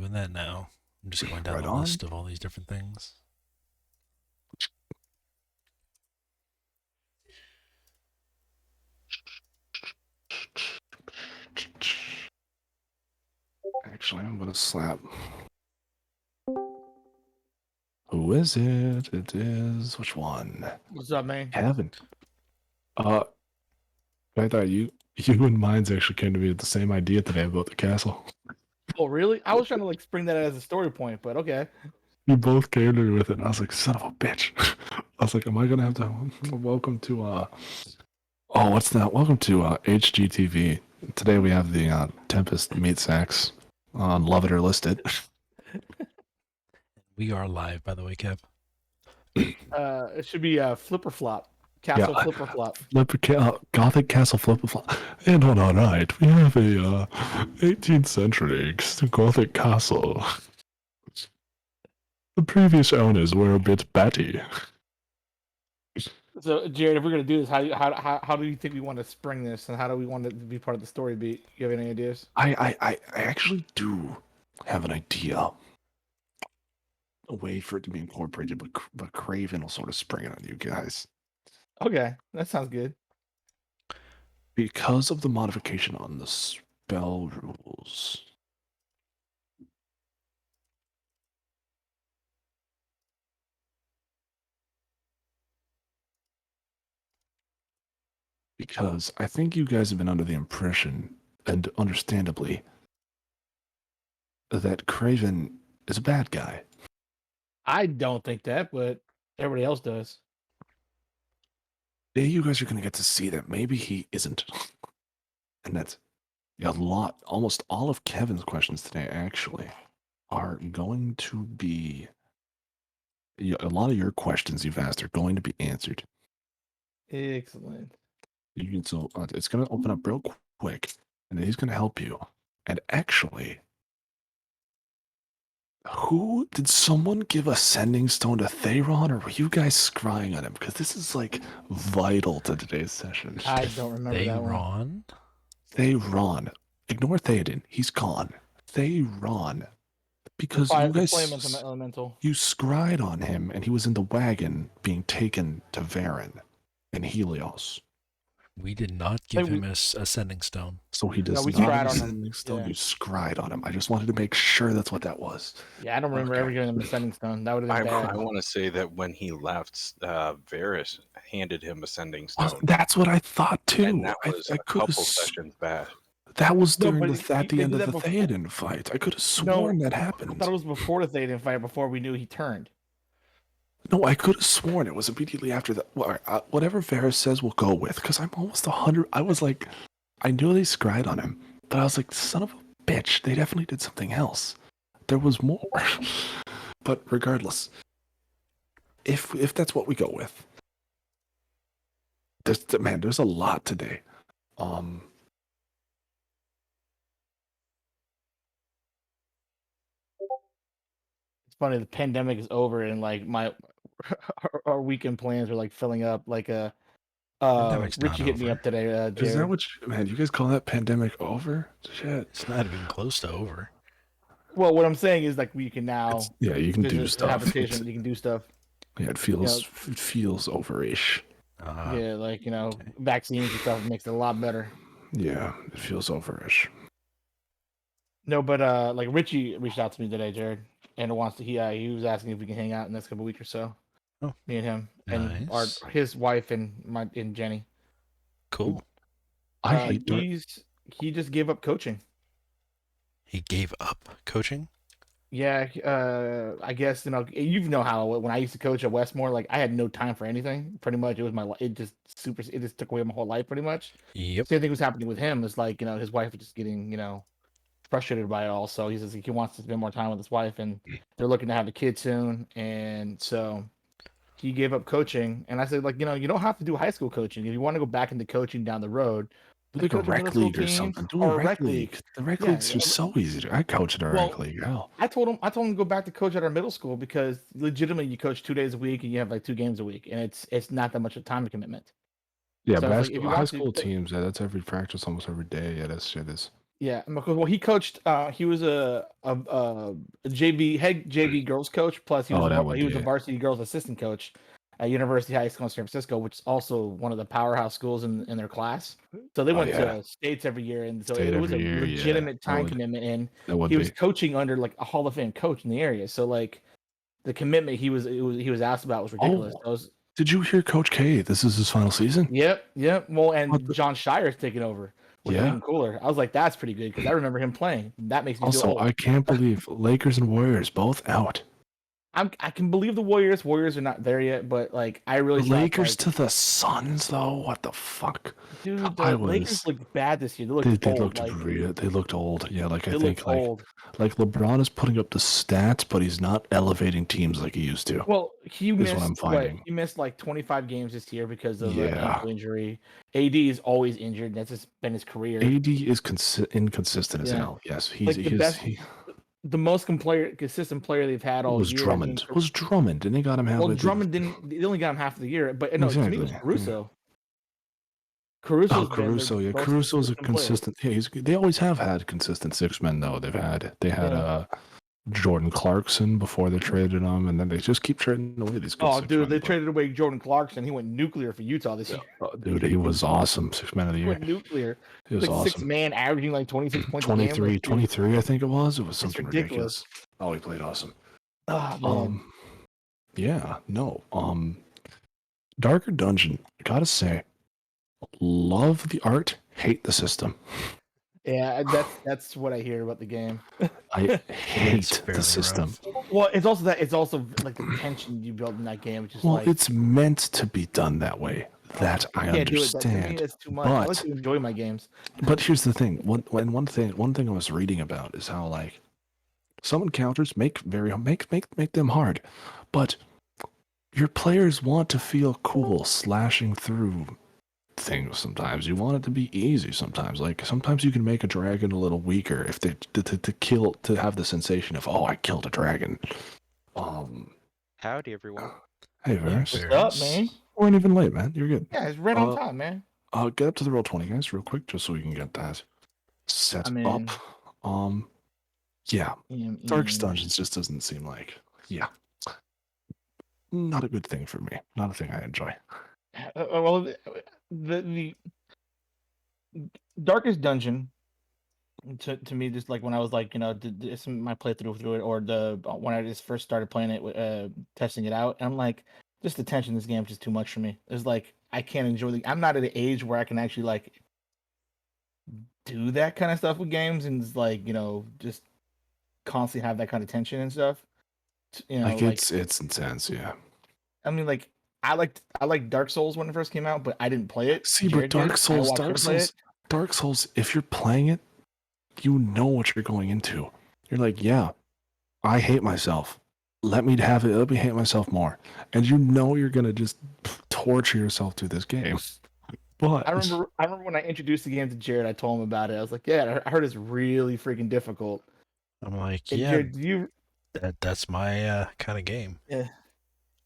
doing that now. I'm just going down Right the on. list of all these different things. Actually, I'm gonna slap. Who is it? It is which one? What's up, man? Kevin. I thought you and Mindz actually came to me with the same idea today about the castle. Oh, really? I was trying to like spring that as a story point, but okay. You both came to me with it, and I was like, son of a bitch. I was like, am I gonna have to welcome to what's that? Welcome to HGTV. Today we have the Tempest Meat Sacks on Love It or List It. We are live, by the way, Kev. It should be flipper flop, castle flipper flop. Gothic Castle Flip Flop. And on our right, we have a 18th century Gothic castle. The previous owners were a bit batty. So, Jared, if we're gonna do this, how do you think we want to spring this, and how do we want it to be part of the story beat? You have any ideas? I actually do have an idea. A way for it to be incorporated, but Craven will sort of spring it on you guys. Okay, that sounds good. Because of the modification on the spell rules. Because I think you guys have been under the impression, and understandably, that Craven is a bad guy. I don't think that, but everybody else does. Today you guys are going to get to see that maybe he isn't. And that's almost all of Kevin's questions today actually are going to be, a lot of your questions you've asked are going to be answered. Excellent. It's going to open up real quick, and he's going to help you. And actually, did someone give a sending stone to Theron, or were you guys scrying on him? Because this is like vital to today's session. I don't remember that one. Theron. Ignore Theoden. He's gone. Theron. Because you guys, elemental. you scryed on him, and he was in the wagon being taken to Varen and Helios. We did not give him a sending stone. So he does we not scryed have a on him. sending stone. Yeah. You scryed on him. I just wanted to make sure that's what that was. Yeah, I don't remember ever giving him a sending stone. That would have been bad. I want to say that when he left, Varys handed him a sending stone. That's what I thought too. And that was I a couple sessions back. That was during at the end of the Theoden fight. I could have sworn that happened. I thought it was before the Theoden fight, before we knew he turned. No, I could have sworn it was immediately after that. Whatever Varys says, we'll go with, because I'm almost 100. I was like, I knew they scryed on him, but I was like, son of a bitch, they definitely did something else. There was more. But regardless, if that's what we go with, there's a lot today. It's funny, the pandemic is over, and like our weekend plans are like filling up. Like Richie hit me up today. Jared. Is that what you guys call that pandemic over? Shit, it's not even close to over. Well, what I'm saying is like we can now. You can do stuff. Habitation, you can do stuff. Yeah, it feels over-ish. Yeah, like vaccines and stuff makes it a lot better. Yeah, it feels over-ish. No, but like Richie reached out to me today, Jared, and he was asking if we can hang out in the next couple of weeks or so. Oh, me and him, and nice. his wife and Jenny. Cool. He just gave up coaching. He gave up coaching? Yeah, I guess you know how when I used to coach at Westmore, like I had no time for anything. Pretty much, it was it just took away my whole life. Pretty much. Yep. Same thing was happening with him. It's like his wife was just getting frustrated by it all. So he says he wants to spend more time with his wife, and they're looking to have a kid soon, and so he gave up coaching. And I said, like, you don't have to do high school coaching if you want to go back into coaching down the road. Like a rec league or something. Do a rec league. The rec leagues are so easy. I coached at a rec league. Hell. I told him to go back to coach at our middle school, because legitimately you coach 2 days a week and you have like 2 games a week, and it's not that much of time commitment. Yeah, so high school teams. Yeah, that's every practice, almost every day. Yeah, that shit is. Yeah, well, he coached. He was a JV head JV girls coach. Plus, he was Oh, that would he was be a it. varsity girls assistant coach at University High School in San Francisco, which is also one of the powerhouse schools in their class. So they Oh, went yeah. to states every year, and so State it was every a year, yeah. legitimate time would- commitment. And That would he was be. coaching under like a Hall of Fame coach in the area. So like the commitment he was asked about was ridiculous. Oh. That was, Did you hear Coach K? This is his final season. yep. Well, What and the- John Shire's taking over, which is Yeah. even cooler. I was like, that's pretty good because I remember him playing. That makes me feel Also, old. I can't believe Lakers and Warriors both out. I can believe the Warriors. Warriors are not there yet, but like I really The thought, Lakers like, to the Suns, though. What the fuck? dude, the I Lakers was. looked bad this year. They looked They old. looked Like real. They looked old. Yeah, like they I looked think like old. LeBron is putting up the stats, but he's not elevating teams like he used to. Well, he Is missed what I'm finding. He missed like 25 games this year because of an Yeah. ankle injury. AD is always injured. That's just been his career. AD is inconsistent as Yeah. hell. Yes, he's Like the best, the most consistent player they've had all was year. Drummond. Was Drummond, and they got him halfway. Well, Drummond didn't. They only got him half of the year, but no, to me it was Exactly. Caruso. Caruso's Oh, been their Caruso. Yeah, most Caruso's a consistent player. consistent. Yeah, they always have had consistent six men though. They had Yeah. Jordan Clarkson before they traded him, and then they just keep trading away these. Good Oh, six dude, men, they but- traded away Jordan Clarkson. He went nuclear for Utah this year. Dude, he was awesome. Six man of the He year. went nuclear. He was Like awesome. 6-man, averaging like 26 points a game. 23, Like, dude, 23, I think it was. It was something ridiculous. ridiculous. Oh, he played awesome. oh, man. Yeah, no. Darker Dungeon. Gotta say, love the art, hate the system. Yeah, that's what I hear about the game. I hate fairly the system. Well, it's also that it's also like the tension you build in that game, which is Well, like it's meant to be done that way. That I can't do it. That, to me, understand. it's too much. I like But to enjoy my games. but here's the thing. One thing I was reading about is how like some encounters make them hard, but your players want to feel cool slashing through things. Sometimes you want it to be easy. Sometimes you can make a dragon a little weaker if they to have the sensation of, oh, I killed a dragon. Howdy, everyone. Hey Varus, What's What's up, man? we weren't even late, man. You're good. Yeah, it's right on time, man. Get up to the roll 20, guys, real quick, just so we can get that set I'm in. up. Yeah, Darkest Mm. Dungeons just doesn't seem like, not a good thing for me. Not a thing I enjoy. Well, the Darkest Dungeon to me, just like when I was like, did my playthrough through it, or when I just first started playing it, testing it out, and I'm like, just the tension in this game is just too much for me. It's like I can't enjoy I'm not at an age where I can actually like do that kind of stuff with games, and it's like just constantly have that kind of tension and stuff. It's intense, yeah. I mean, like I liked Dark Souls when it first came out, but I didn't play it. See, Jared but did. I watched her play it. Dark Souls, if you're playing it, you know what you're going into. You're like, yeah, I hate myself. Let me have it. Let me hate myself more. And you know you're gonna just torture yourself through this game. But I remember when I introduced the game to Jared, I told him about it. I was like, "Yeah, I heard it's really freaking difficult." I'm like, And yeah, Jared, that's my kind of game.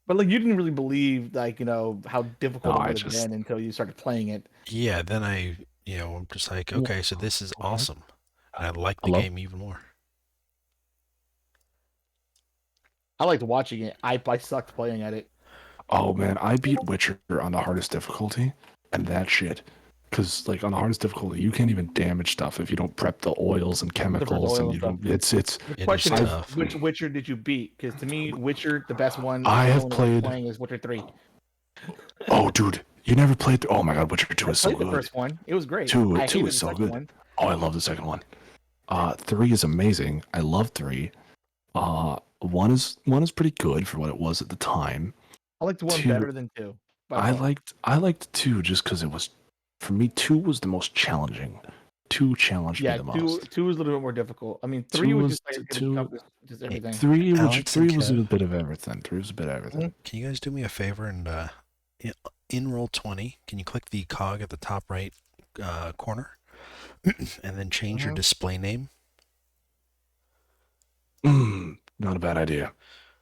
but like you didn't really believe like how difficult No, it I would have just- been until you started playing it. Yeah, then I'm just like, okay, so this is awesome. And I like the Hello? game even more. I liked watching it. I sucked playing at it. oh man, I beat Witcher on the hardest difficulty, and that shit. Because like on the hardest difficulty, you can't even damage stuff if you don't prep the oils and chemicals, oil and you and don't. It's The It question is is, tough. which Witcher did you beat? Because to me, Witcher, the best one. I the have only one I'm played- playing is Witcher 3. oh dude, you never played. Oh my god, Witcher 2 I is so played the good. first one. It was great. Two I hated is the so second good. one. Oh, I love the second one. 3 is amazing. I love 3. 1 is pretty good for what it was at the time. I liked one 2 better than 2. by I far. liked 2 just because it was, for me, 2 was the most challenging. 2 challenged me the most. 2 was a little bit more difficult. I mean, 3 was just like just everything. 3 Alex and was a Kev. bit of everything. 3 was a bit of everything. Can you guys do me a favor and in roll 20, can you click the cog at the top right corner and then change your display name? Not a bad idea.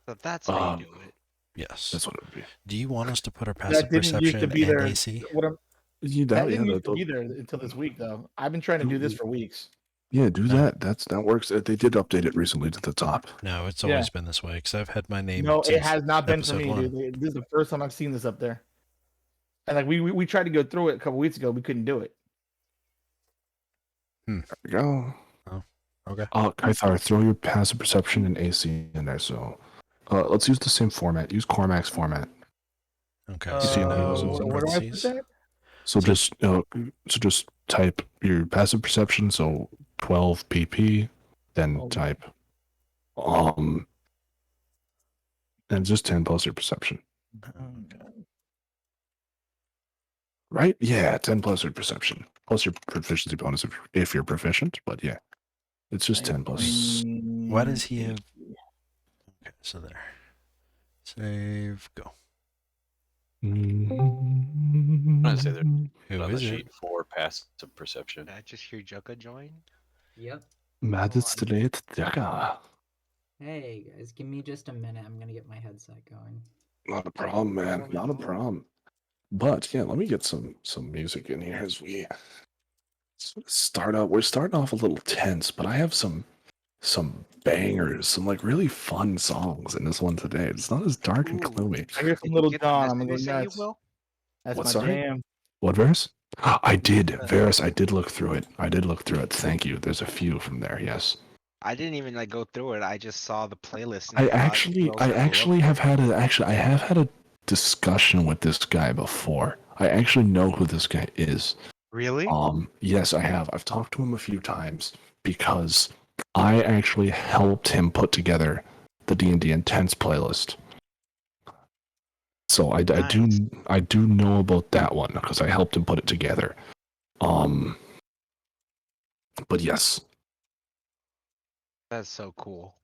So that's how you do it. Yes. That's what it would be. Do you want us to put our passive That didn't used to perception be and there. AC? What I'm, You that know, didn't yeah, used to be there until this week, though. I've been trying to do this for weeks. Yeah, do No. that. That works. They did update it recently to the top. No, it's Yeah. always been this way because I've had my name. No, it since has not been for episode me, 1. dude. This is the first time I've seen this up there. And like we tried to go through it a couple weeks ago, we couldn't do it. There we go. Okay. Kythar, throw your passive perception and AC in there. So, let's use the same format. Use Cormac's format. Okay. You see how he goes in Where do I put parentheses? that? So just type your passive perception. So 12 PP, then Oh. type and just 10 plus your perception. Right? Yeah, 10 plus your perception. Plus your proficiency bonus if you're proficient, but yeah. It's just 10 plus. Why does he have? Okay, so there. Save. Go. I'm gonna say they're Who on the is it? sheet for passive perception. Did I just hear Joka join? Yep. Magistrate Deka. Hey guys, give me just a minute. I'm gonna get my headset going. Not a problem, man. Not a problem. But yeah, let me get some music in here as we sort of start out. We're starting off a little tense, but I have some bangers, some like really fun songs in this one today. It's not as dark and Ooh. gloomy. I hear Did some you little get the John. I'm gonna message go that you nuts. will? That's What, my sorry? jam. What verse? I did, Varys. I did look through it. Thank you. There's a few from there. Yes. I didn't even like go through it. I just saw the playlist. And I thought actually girls would love I have had a discussion with this guy before. I actually know who this guy is. Really? Yes, I have. I've talked to him a few times because I actually helped him put together the D&D Intense playlist. So I do know about that one because I helped him put it together. But yes, That's so cool.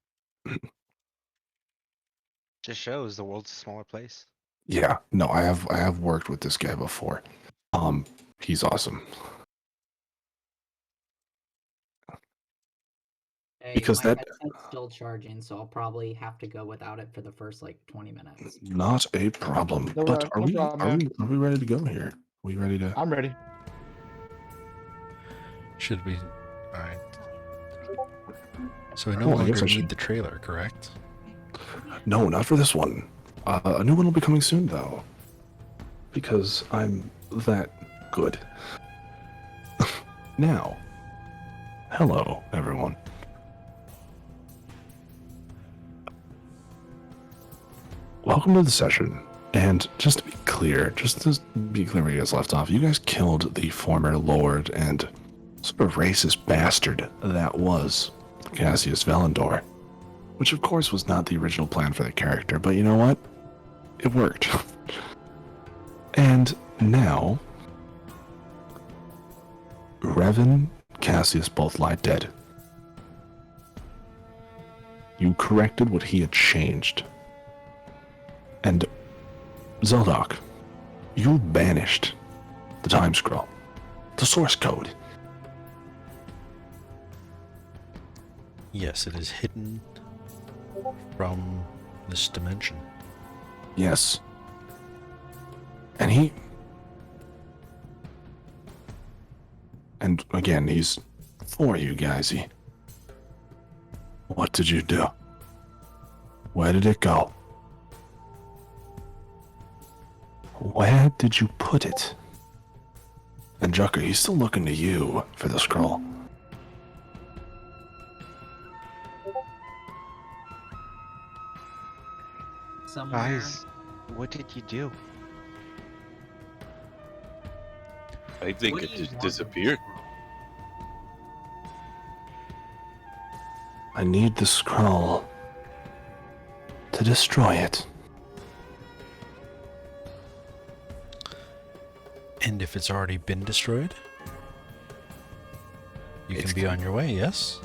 Just shows the world's a smaller place. yeah, no, I have worked with this guy before. He's awesome. Hey, Because my that- headset's still charging, so I'll probably have to go without it for the first like 20 minutes. Not a problem. No But problem, man. are we ready to go here? Are we ready to? I'm ready. Should we? All right. So we no Oh, I longer guess I need should- the trailer, correct? No, not for this one. A new one will be coming soon, though. Because I'm that good. Now, hello, everyone. Welcome to the session. And just to be clear where you guys left off, you guys killed the former lord and sort of racist bastard that was Cassius Valendor. Which, of course, was not the original plan for the character, but you know what? It worked. And now, Revan, Cassius both lie dead. You corrected what he had changed. And Zeldok, you banished the time scroll, the source code. Yes, it is hidden from this dimension. Yes. And he... And again, he's for you, guysy. What did you do? Where did it go? Where did you put it? And Jucker, he's still looking to you for the scroll. Somewhere. Guys, what did you do? I think What it do you just want? disappeared. I need the scroll to destroy it. And if it's already been destroyed, you can be on your way, yes?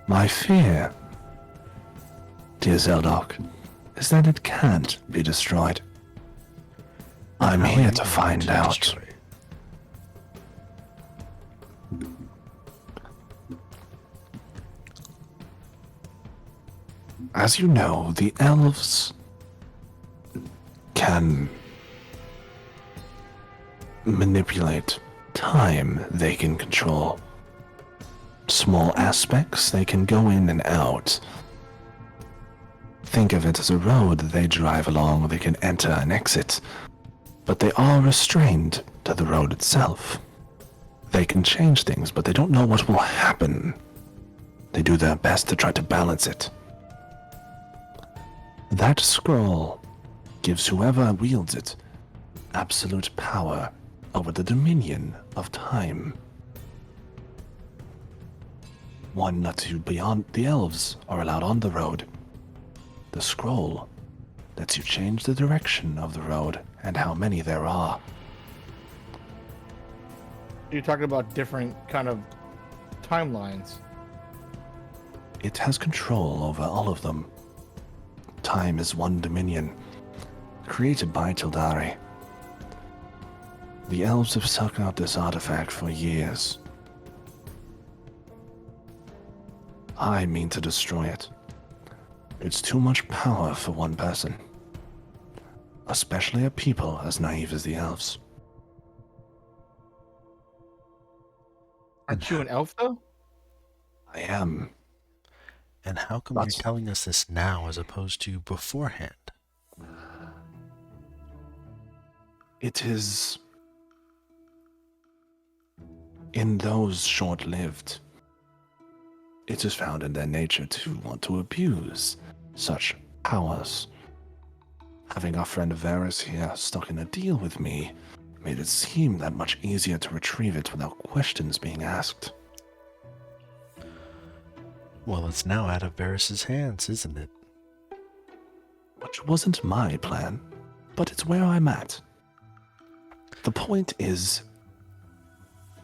My fear, dear Zeldok, is that it can't be destroyed. I'm How are here you to going find out. destroy it? As you know, the elves can manipulate time they can control. small aspects, they can go in and out. Think of it as a road they drive along, they can enter and exit, but they are restrained to the road itself. They can change things, but they don't know what will happen. They do their best to try to balance it. That scroll gives whoever wields it absolute power over the dominion of time. One not to beyond the elves are allowed on the road. The scroll lets you change the direction of the road and how many there are. You're talking about different kind of timelines. It has control over all of them. Time is one dominion, created by Tildari. The elves have sought out this artifact for years. I mean to destroy it. It's too much power for one person, especially a people as naive as the elves. Aren't you an elf, though? I am. And how come That's- you're telling us this now as opposed to beforehand? It is in those short-lived. It is found in their nature to want to abuse such powers. Having our friend Varys here stuck in a deal with me made it seem that much easier to retrieve it without questions being asked. Well, it's now out of Varys' hands, isn't it? Which wasn't my plan, but it's where I'm at. The point is,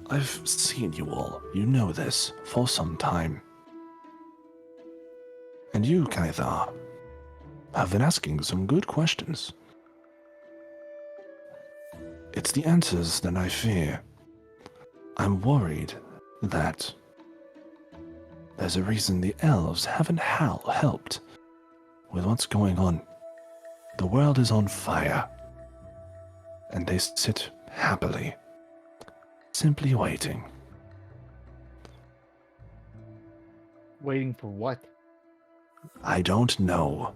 I've seen you all, you know this, for some time. And you, Kaithar, have been asking some good questions. It's the answers that I fear. I'm worried that there's a reason the elves haven't helped with what's going on. The world is on fire, and they sit happily, simply waiting. Waiting for what? I don't know.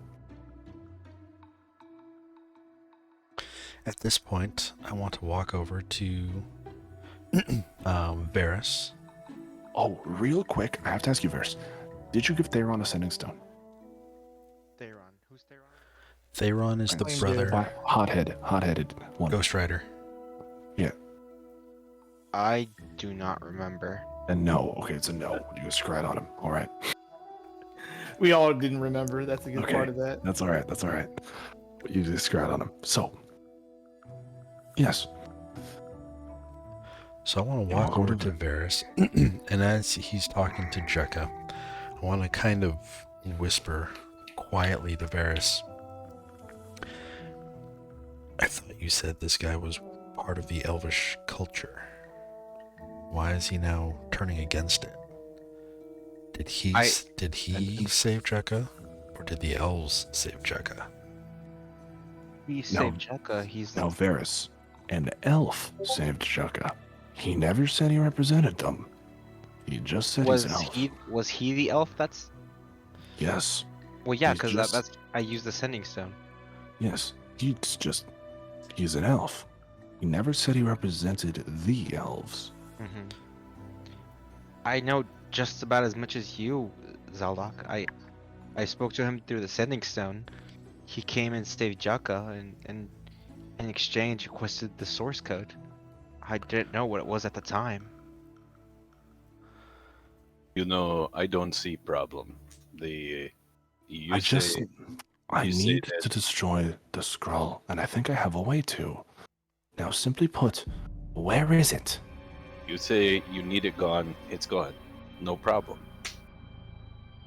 At this point, I want to walk over to Varys. Oh, real quick, I have to ask you first. Did you give Theron a sending stone? Theron. Who's Theron? Theron is the Claimed brother, Hot-headed one. Ghost Rider. I do not remember. And no. Okay, it's a no. You scryed on him. All right. We all didn't remember. That's a good Okay. part of that. That's all right. That's all right. But you just scryed on him. So, yes. So I want to walk over to Varys, and as he's talking to Jekka, I want to kind of whisper quietly to Varys. I thought you said this guy was part of the elvish culture. Why is he now turning against it? Did he save Jekka, or did the elves save Jekka? He No. saved Jekka. He's Now, Varys, an elf saved Jekka. He never said he represented them. He just said was he's an elf. was he the elf? That's Yes. well, yeah, He's because just- that's I used the sending stone. Yes. He's an elf. He never said he represented the elves. Hmm. I know just about as much as you, Zaldok. I spoke to him through the sending stone. He came and saved Jekka, and in exchange requested the source code. I didn't know what it was at the time. You know, I don't see problem. You I say you say need that- to destroy the scroll, and I think I have a way to. Now, simply put, where is it? you say you need it gone. It's gone. No problem.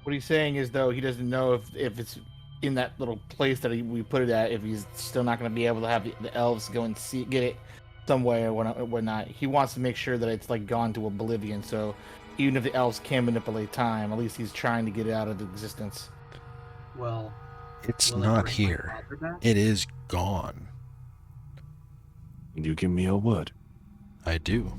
What he's saying is, though, he doesn't know if it's in that little place that we put it at, if he's still not going to be able to have the elves go and get it somewhere or whatnot. He wants to make sure that it's like gone to oblivion. So even if the elves can manipulate time, at least he's trying to get it out of existence. Well, It's will it not bring my here. father back? It is gone. You give me a word. I do.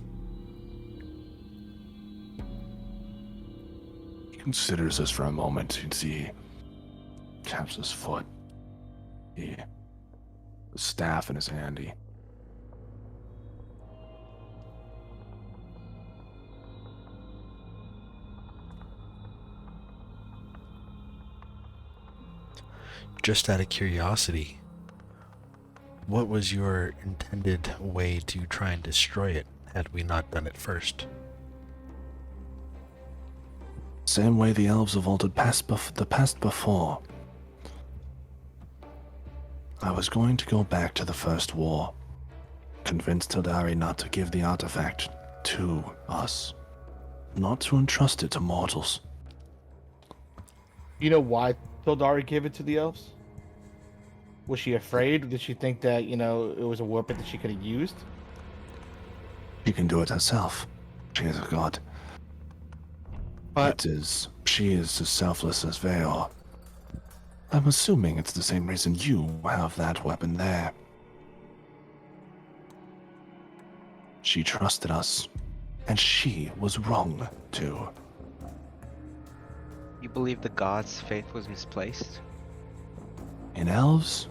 considers us for a moment. You see, taps his foot. The staff in his hand. Just out of curiosity, what was your intended way to try and destroy it had we not done it first? Same way the elves have altered the past before. I was going to go back to the First War, convince Tildari not to give the artifact to us, not to entrust it to mortals. You know why Tildari gave it to the elves? Was she afraid? Did she think that, it was a weapon that she could have used? She can do it herself. She is a god. But She is as selfless as they are. I'm assuming it's the same reason you have that weapon there. She trusted us, and she was wrong, too. You believe the gods' faith was misplaced? In elves?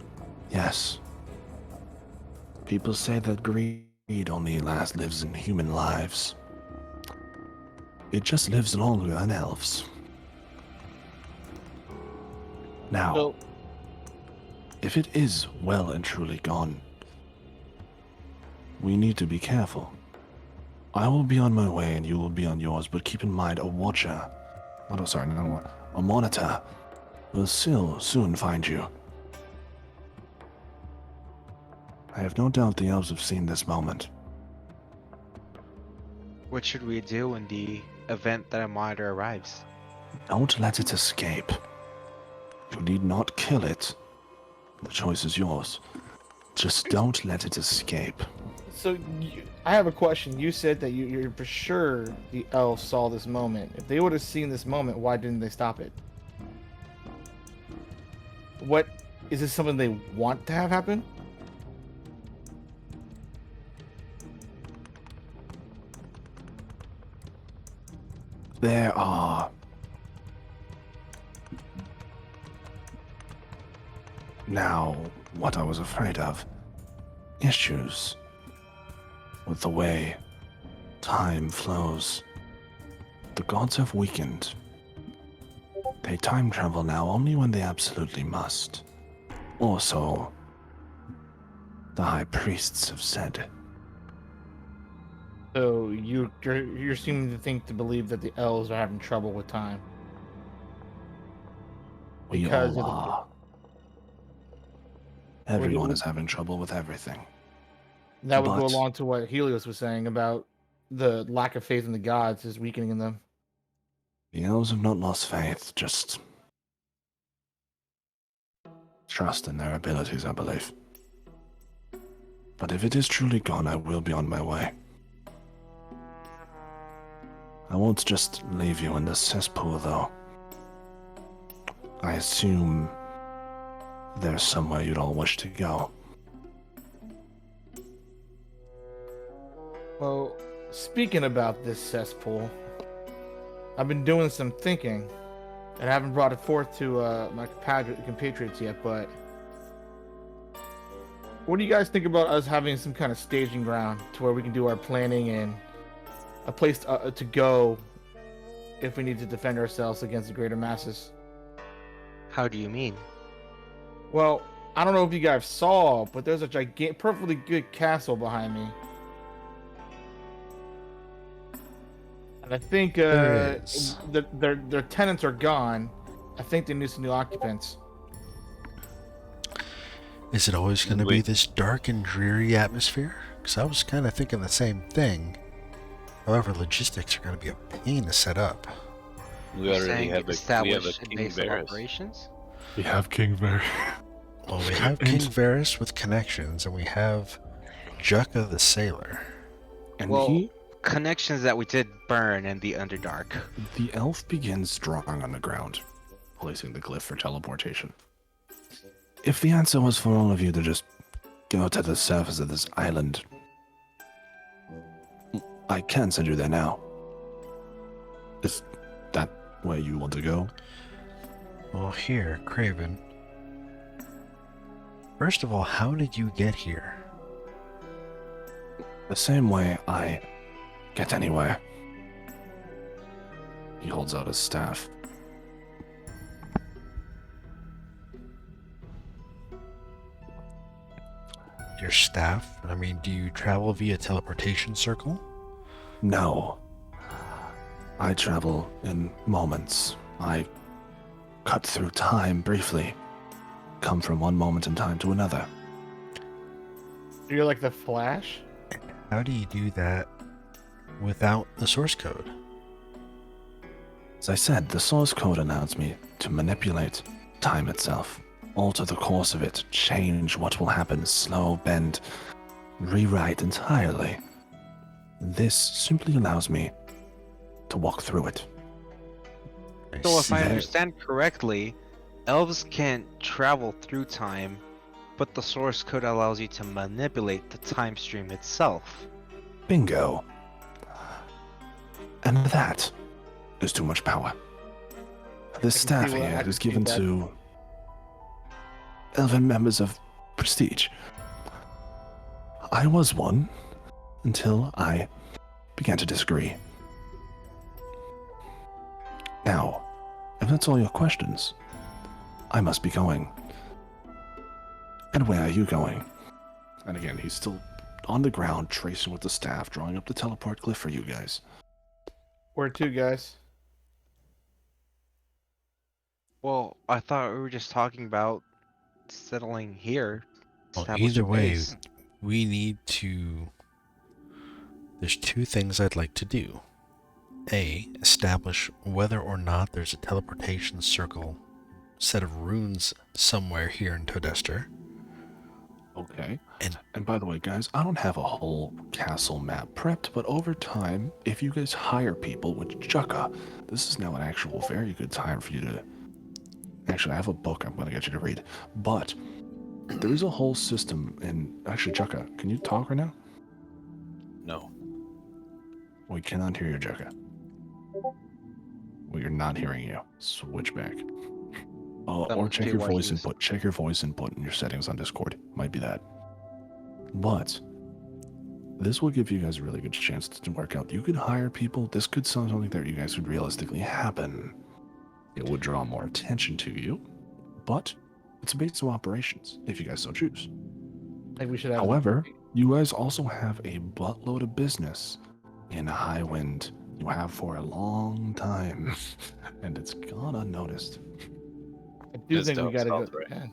Yes. People say that greed only lives in human lives. It just lives longer than elves. Now, so, if it is well and truly gone, we need to be careful. I will be on my way and you will be on yours, but keep in mind a watcher, a monitor will soon find you. I have no doubt the elves have seen this moment. What should we do in the event that a monitor arrives? Don't let it escape. You need not kill it. The choice is yours. Just don't let it escape. so I have a question. You said that you're for sure the elves saw this moment. If they would have seen this moment, why didn't they stop it? What is this something they want to have happen? There are now what I was afraid of. Issues with the way time flows. The gods have weakened. They time travel now only when they absolutely must. Or so the high priests have said. So you're seeming to believe that the elves are having trouble with time. We Because all of the- are. Everyone is having trouble with everything. That would go But- along to what Helios was saying about the lack of faith in the gods is weakening in them. The elves have not lost faith, just trust in their abilities, I believe. But if it is truly gone, I will be on my way. I won't just leave you in the cesspool, though. I assume there's somewhere you'd all wish to go. Well, speaking about this cesspool, I've been doing some thinking, and I haven't brought it forth to my compatriots yet, but what do you guys think about us having some kind of staging ground to where we can do our planning and a place to go if we need to defend ourselves against the greater masses? How do you mean? Well, I don't know if you guys saw, but there's a perfectly good castle behind me. And I think There is. their tenants are gone. I think they need some new occupants. Is it always going to be Wait. this dark and dreary atmosphere? Because I was kind of thinking the same thing. However, logistics are going to be a pain to set up. We You're already saying have a establish King base of Varys. operations? We have King Ver. Well, we have King Varys with connections, and we have Jucka the Sailor. And Well, connections that we did burn in the Underdark. the elf begins drawing on the ground, placing the glyph for teleportation. If the answer was for all of you to just go to the surface of this island, I can send you there now. Is that where you want to go? Well, here, Craven. First of all, how did you get here? The same way I get anywhere. He holds out his staff. Your staff? I mean, do you travel via teleportation circle? No. I travel in moments. I cut through time briefly. Come from one moment in time to another. You're like the Flash? How do you do that without the source code? As I said, the source code allows me to manipulate time itself, alter the course of it, change what will happen, slow, bend, rewrite entirely. This simply allows me to walk through it. So if I see. understand correctly, elves can't travel through time, but the source code allows you to manipulate the time stream itself. Bingo. And that is too much power. This see staff why I here can is see given that. to elven members of prestige. I was one until I began to disagree. Now, if that's all your questions, I must be going. And where are you going? And again, he's still on the ground, tracing with the staff, drawing up the teleport glyph for you guys. Where to, guys? Well, I thought we were just talking about settling here. Well, establish either a way, base. we need to... There's two things I'd like to do. A, establish whether or not there's a teleportation circle set of runes somewhere here in Todester. Okay. And- And by the way, guys, I don't have a whole castle map prepped, but over time, if you guys hire people with Jukka, this is now an actual very good time for you to... Actually, I have a book I'm going to get you to read. But there is a whole system in... Actually, Jukka, can you talk right now? No. We cannot hear you, Jukka. We are not hearing you. Switch back. That Or must check be your why voice he's- input. Check your voice input in your settings on Discord. Might be that. But this will give you guys a really good chance to work out. You could hire people. This could sound something that you guys could realistically happen. It would draw more attention to you, but it's a base of operations if you guys so choose. I think we should have. However, you guys also have a buttload of business in Highwind. You have for a long time, and it's gone unnoticed. I do Just think we down gotta go. south, right? Yeah.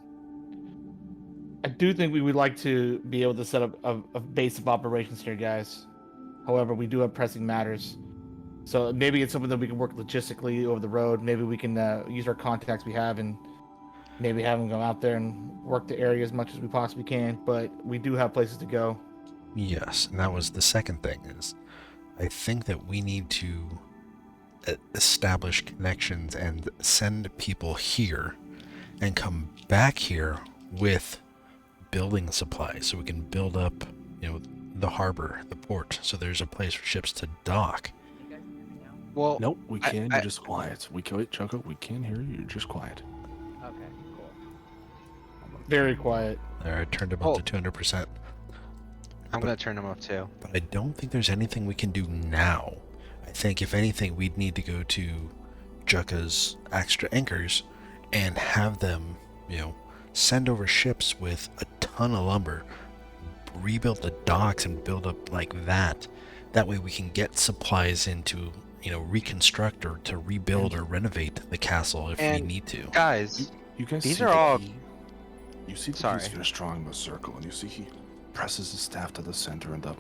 I do think we would like to be able to set up a base of operations here, guys. However, we do have pressing matters. So maybe it's something that we can work logistically over the road. Maybe we can use our contacts we have and maybe have them go out there and work the area as much as we possibly can. But we do have places to go. Yes, and that was the second thing is I think that we need to establish connections and send people here and come back here with building supplies so we can build up, the harbor, the port, so there's a place for ships to dock. Well, Nope, we can. I- You're just quiet. We can wait, Choco. We can hear you. You're just quiet. Okay, cool. Very quiet. There, I turned him Oh. up to 200%. I'm gonna turn them up too. But I don't think there's anything we can do now. I think if anything, we'd need to go to Jukka's extra anchors and have them, send over ships with a ton of lumber, rebuild the docks and build up like that. That way we can get supplies into, reconstruct or to rebuild or renovate the castle if we And- need to. Guys, You guys These see are that all- you see that Sorry. he's finished drawing the circle, and you see he presses his staff to the center, and the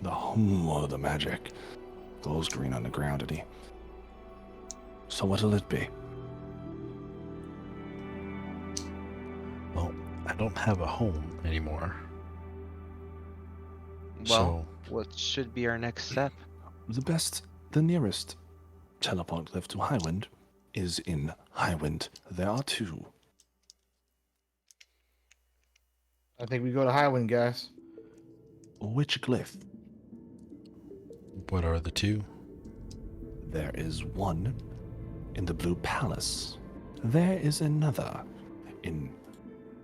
hum of the magic glows green on the ground, and he... So what'll it be? Well, I don't have a home anymore. well, what should be our next step? The nearest teleport glyph to Highwind is in Highwind. There are two. I think we go to Highwind, guys. Which glyph? What are the two? There is one in the Blue Palace. There is another in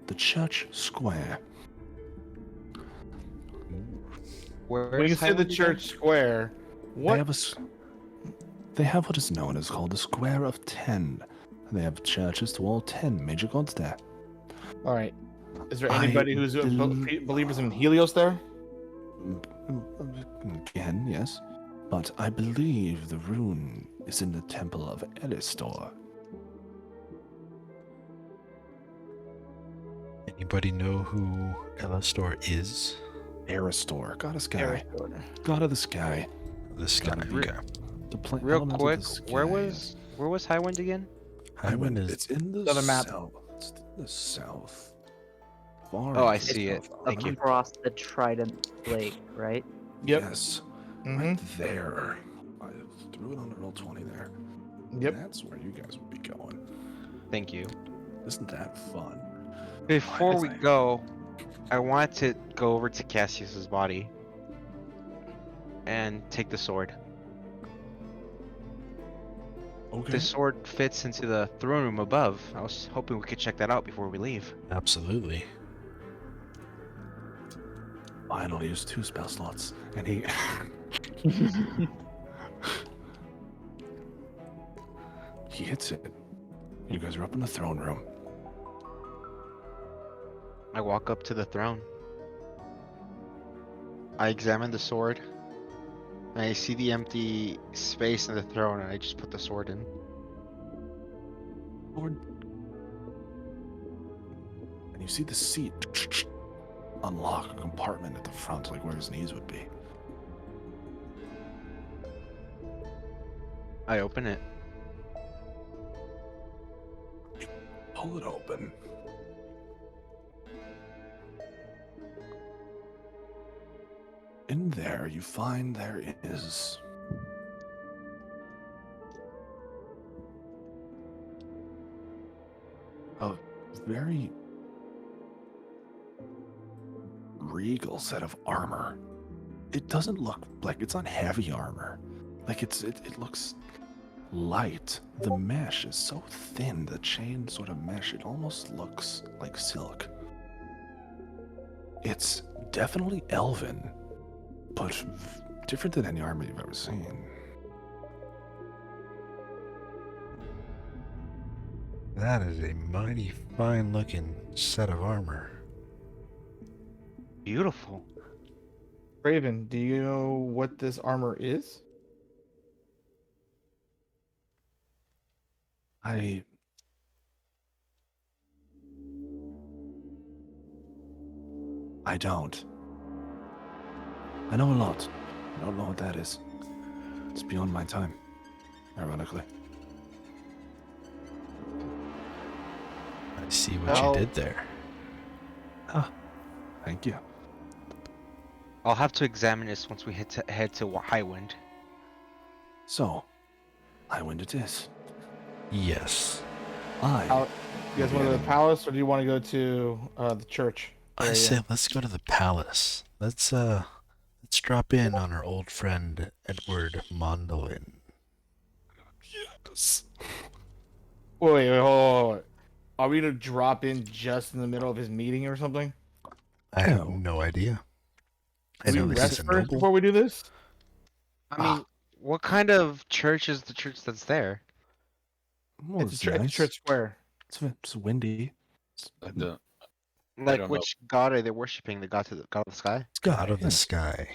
the Church Square. Where When you is say the Highwind church again? square, what? They have what is known as called the Square of 10. They have churches to all 10 major gods there. All right. Is there I anybody who's believers in Helios there? Again, yes. But I believe the rune is in the Temple of Elistor. Anybody know who Elastor is? Aristor, god of sky. God of the sky. This guy. Gotta be Okay. The plant Real element of quick, the sky. where was Highwind again? Highwind is It's in the Another map. south. It's in the south. Far Oh, I into the see it. south. Thank you. Across the Trident Lake, right? Yep. Yes. Mm-hmm. Right there. I threw it on the roll 20 there. Yep. That's where you guys would be going. Thank you. Isn't that fun? Before Why we is I- go, I want to go over to Cassius's body and take the sword. Okay. The sword fits into the throne room above. I was hoping we could check that out before we leave. absolutely. Fine, I'll use 2 spell slots. And he. He hits it. You guys are up in the throne room. I walk up to the throne. I examine the sword. And I see the empty space in the throne, and I just put the sword in. Lord. And you see the seat unlock a compartment at the front, like where his knees would be. I open it. Pull it open. In there, you find there is a very regal set of armor. It doesn't look like it's not heavy armor. Like it looks light. The mesh is so thin, the chain sort of mesh, it almost looks like silk. It's definitely elven, but different than any armor you've ever seen. That is a mighty fine looking set of armor. Beautiful. Raven, do you know what this armor is? I don't. I know a lot. I don't know what that is. It's beyond my time, ironically. I see what Well- you did there. Thank you. I'll have to examine this once we head to Highwind. So, I win it is. Yes. You guys want to go to the palace, or do you want to go to the church? I area? say let's go to the palace. Let's drop in on our old friend Edward Mondolin. Yes. Wait, hold on. Are we gonna drop in just in the middle of his meeting or something? I have No. no idea. I Do know we this is rest a first noble. before we do this? I mean, what kind of church is the church that's there? Well, It's it's a nice. church square. It's windy. I don't Like, know. which god are they worshiping? The god of the sky? It's God of the yes. sky.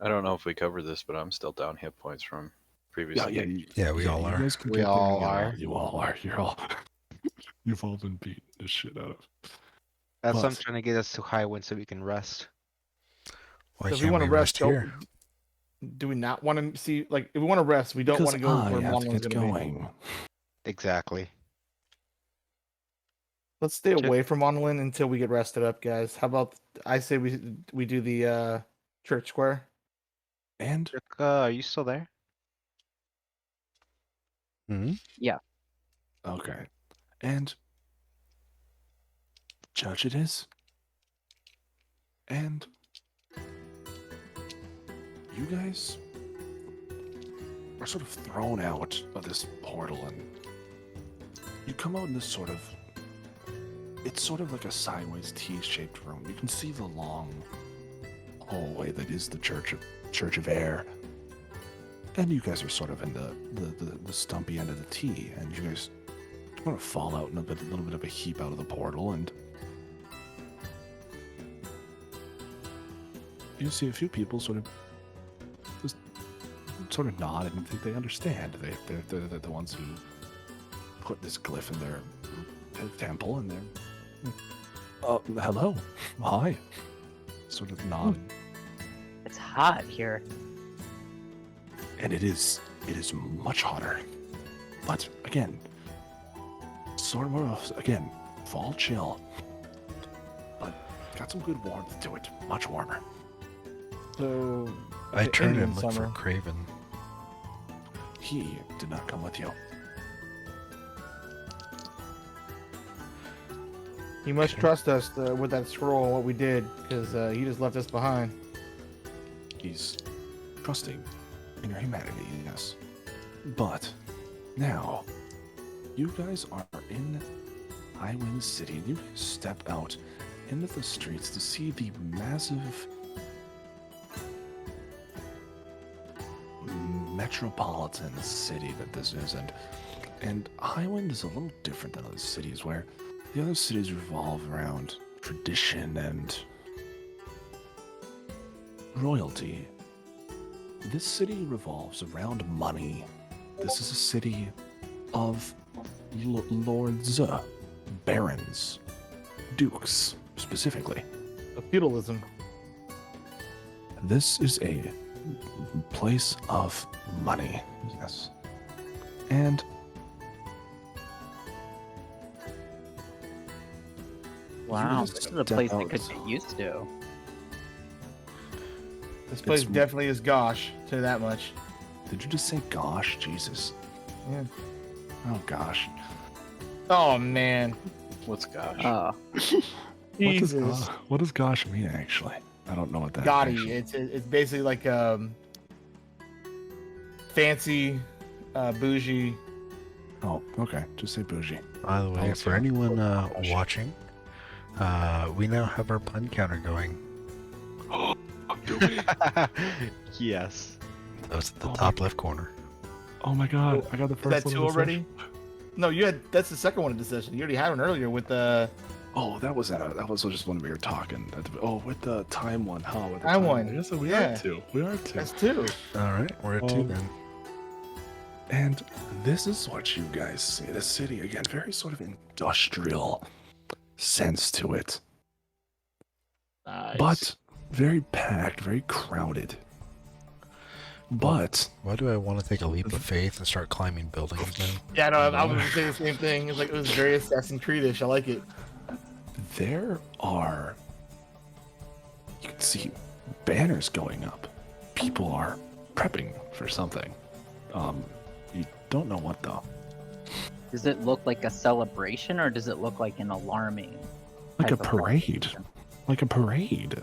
I don't know if we covered this, but I'm still down hit points from previous. Yeah, we all you are. guys can We get there, all yeah, are. You all are. You're all. You've all been beaten the shit out of. That's what I'm But- trying to get us to Highwind so we can rest. Why So if we can't want we to rest, here? do we not want to see? Like, if we want to rest, we don't Because want to go I where have to Monlin's get gonna be. going. Exactly. Let's stay Check. away from Monlin until we get rested up, guys. How about I say we do the church square? And Are you still there? Hmm? okay, and church it is. And you guys are sort of thrown out of this portal, and you come out in this sort of, it's sort of like a sideways T-shaped room. You can see the long hallway that is the Church of Air, and you guys are sort of in the stumpy end of the T, and you guys kind of fall out in a little bit of a heap out of the portal, and you see a few people sort of nod and think they understand. They're the ones who put this glyph in their temple, and they're hello, hi, sort of nod. It's hot here. And it is much hotter. But again, sort of again, fall chill. But got some good warmth to it. Much warmer. So I the turned Indian and looked for summer. Craven. He did not come with you. You must trust us with that scroll and what we did, because he just left us behind. He's trusting in your humanity, yes. But now, you guys are in Highwind City, and you step out into the streets to see the massive metropolitan city that this is. And Highwind is a little different than other cities, where the other cities revolve around tradition and royalty. This city revolves around money. This is a city of lords, barons, dukes, specifically. Of feudalism. This is a place of money, yes. And Wow, just this is a step place I out. could get used to. This place It's- definitely is gosh, to that much. did you just say gosh? Jesus. Yeah. Oh gosh. Oh man, What's gosh? Oh, Jesus, What does gosh mean, actually? I don't know what that Gotti. actually- It's basically like fancy, bougie. Oh, okay. Just say bougie. By the way, Oh, for sorry. anyone watching, we now have our pun counter going. Yes. That's at the Oh my top left corner. Oh my god, I got the Is first that one. two of the already? No, you had. That's the second one of the session. You already had one earlier with the. Oh, that was just when we were talking. Oh, with the time one, huh? With the Time one, Yes, we yeah. are two. We are two. That's two. All right, we're at two Um, then. And this is what you guys see. The city, again, very sort of industrial sense to it. Nice. But very packed, very crowded. But Why do I want to take a leap of faith and start climbing buildings now? yeah, no, I was gonna say the same thing. It's like it was very Assassin's Creed-ish. I like it. there are, you can see banners going up. People are prepping for something. You don't know what though. does it look like a celebration or does it look like an alarming? Like a type of parade. celebration? Like a parade.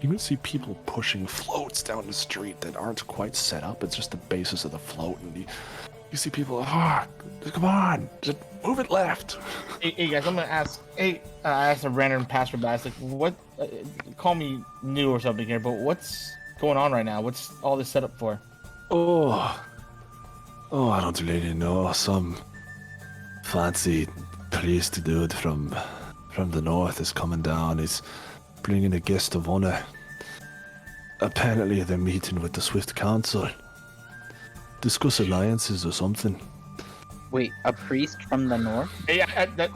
You can see people pushing floats down the street that aren't quite set up. It's just the basis of the float, and you see people. Come on, just move it left. Hey guys, I'm gonna ask. Hey, I asked a random passerby. I was like, "What? Call me new or something here, but what's going on right now? What's all this set up for?" Oh, I don't really know. Some fancy priest dude from the north is coming down. He's bringing a guest of honor. Apparently, they're meeting with the Swift Council. Discuss alliances or something. Wait, a priest from the north? Hey,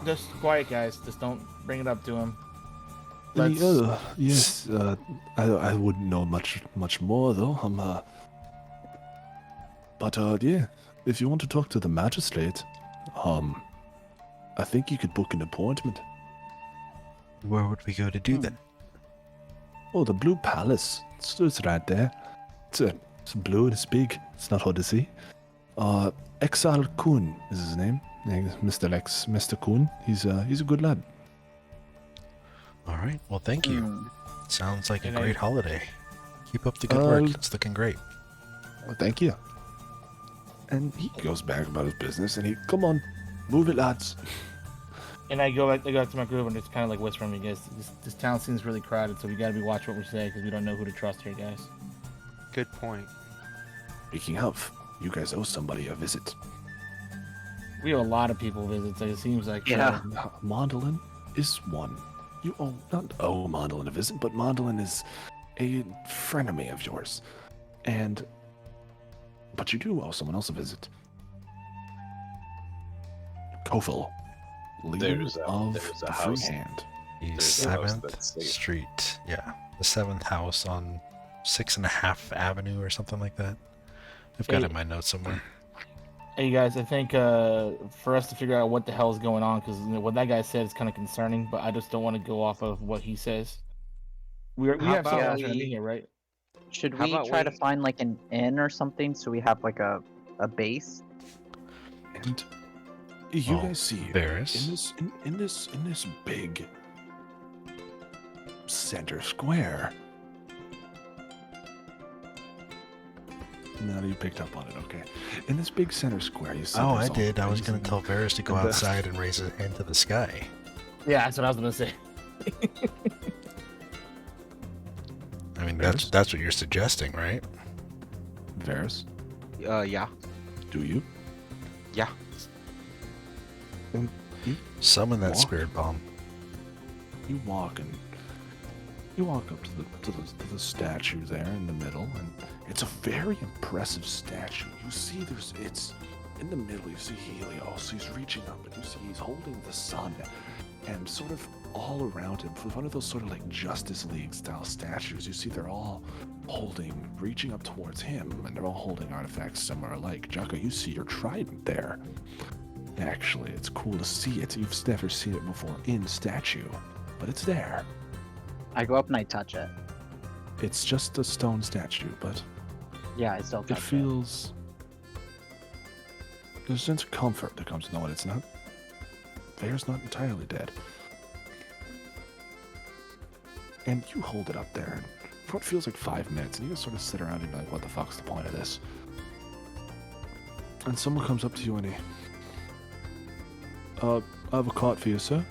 just quiet, guys. Just don't bring it up to him. Let's- Yes, I wouldn't know much more though. But yeah, if you want to talk to the magistrate, I think you could book an appointment. Where would we go to do that? Oh, the Blue Palace. It's right there. It's blue and it's big. It's not hard to see. Exal Kun is his name. Mr. Kun. He's a good lad. All right. Well, thank you. Hmm. Sounds like a And I- great holiday. Keep up the good work. It's looking great. Well, thank you. And he goes back about his business, and come on, move it, lads. And I go back to my group and just kind of like whispering, you guys, this town seems really crowded, so we gotta be watching what we say because we don't know who to trust here, guys. Good point. Speaking of, you guys owe somebody a visit. We have a lot of people visits. It seems like. Yeah. Mondolin is one. You not owe Mondolin a visit, but Mondolin is a frenemy of yours, but you do owe someone else a visit. Kofel, leader There's a of house. the Freehand. The There's a house 7th that's safe. Street. Yeah. The 7th house on 6.5 Avenue or something like that. I've got it in my notes somewhere. Hey guys, I think for us to figure out what the hell is going on, because what that guy said is kind of concerning, but I just don't want to go off of what he says. We How have someone about else in we- here, right? Should How we about try to we- find like an inn or something so we have like a base? And you Oh, guys see Varys. in this big center square. Now that you picked up on it, okay. In this big center square, you see. Oh, there's I all did. I was reason- going to tell Varys to go and the- outside and raise it into the sky. Yeah, that's what I was gonna say. I mean, Varys? that's what you're suggesting, right? Varys, Yeah. do you? Yeah. Summon that Walk. spirit bomb. You walk up to the statue there in the middle, and it's a very impressive statue. You see, it's in the middle. You see Helios. He's reaching up, and you see he's holding the sun, and sort of all around him, one of those sort of like Justice League style statues. You see, they're all reaching up towards him, and they're all holding artifacts similar. Like Jaka, you see your trident there. Actually, it's cool to see it. You've never seen it before in statue, but it's there. I go up and I touch it. It's just a stone statue, but Yeah, I still touch it feels. There's a sense of comfort that comes to knowing it's not. Vader's not entirely dead. And you hold it up there, and for what feels like 5 minutes, and you just sort of sit around and be like, what the fuck's the point of this? And someone comes up to you and he. I have a cart for you, sir.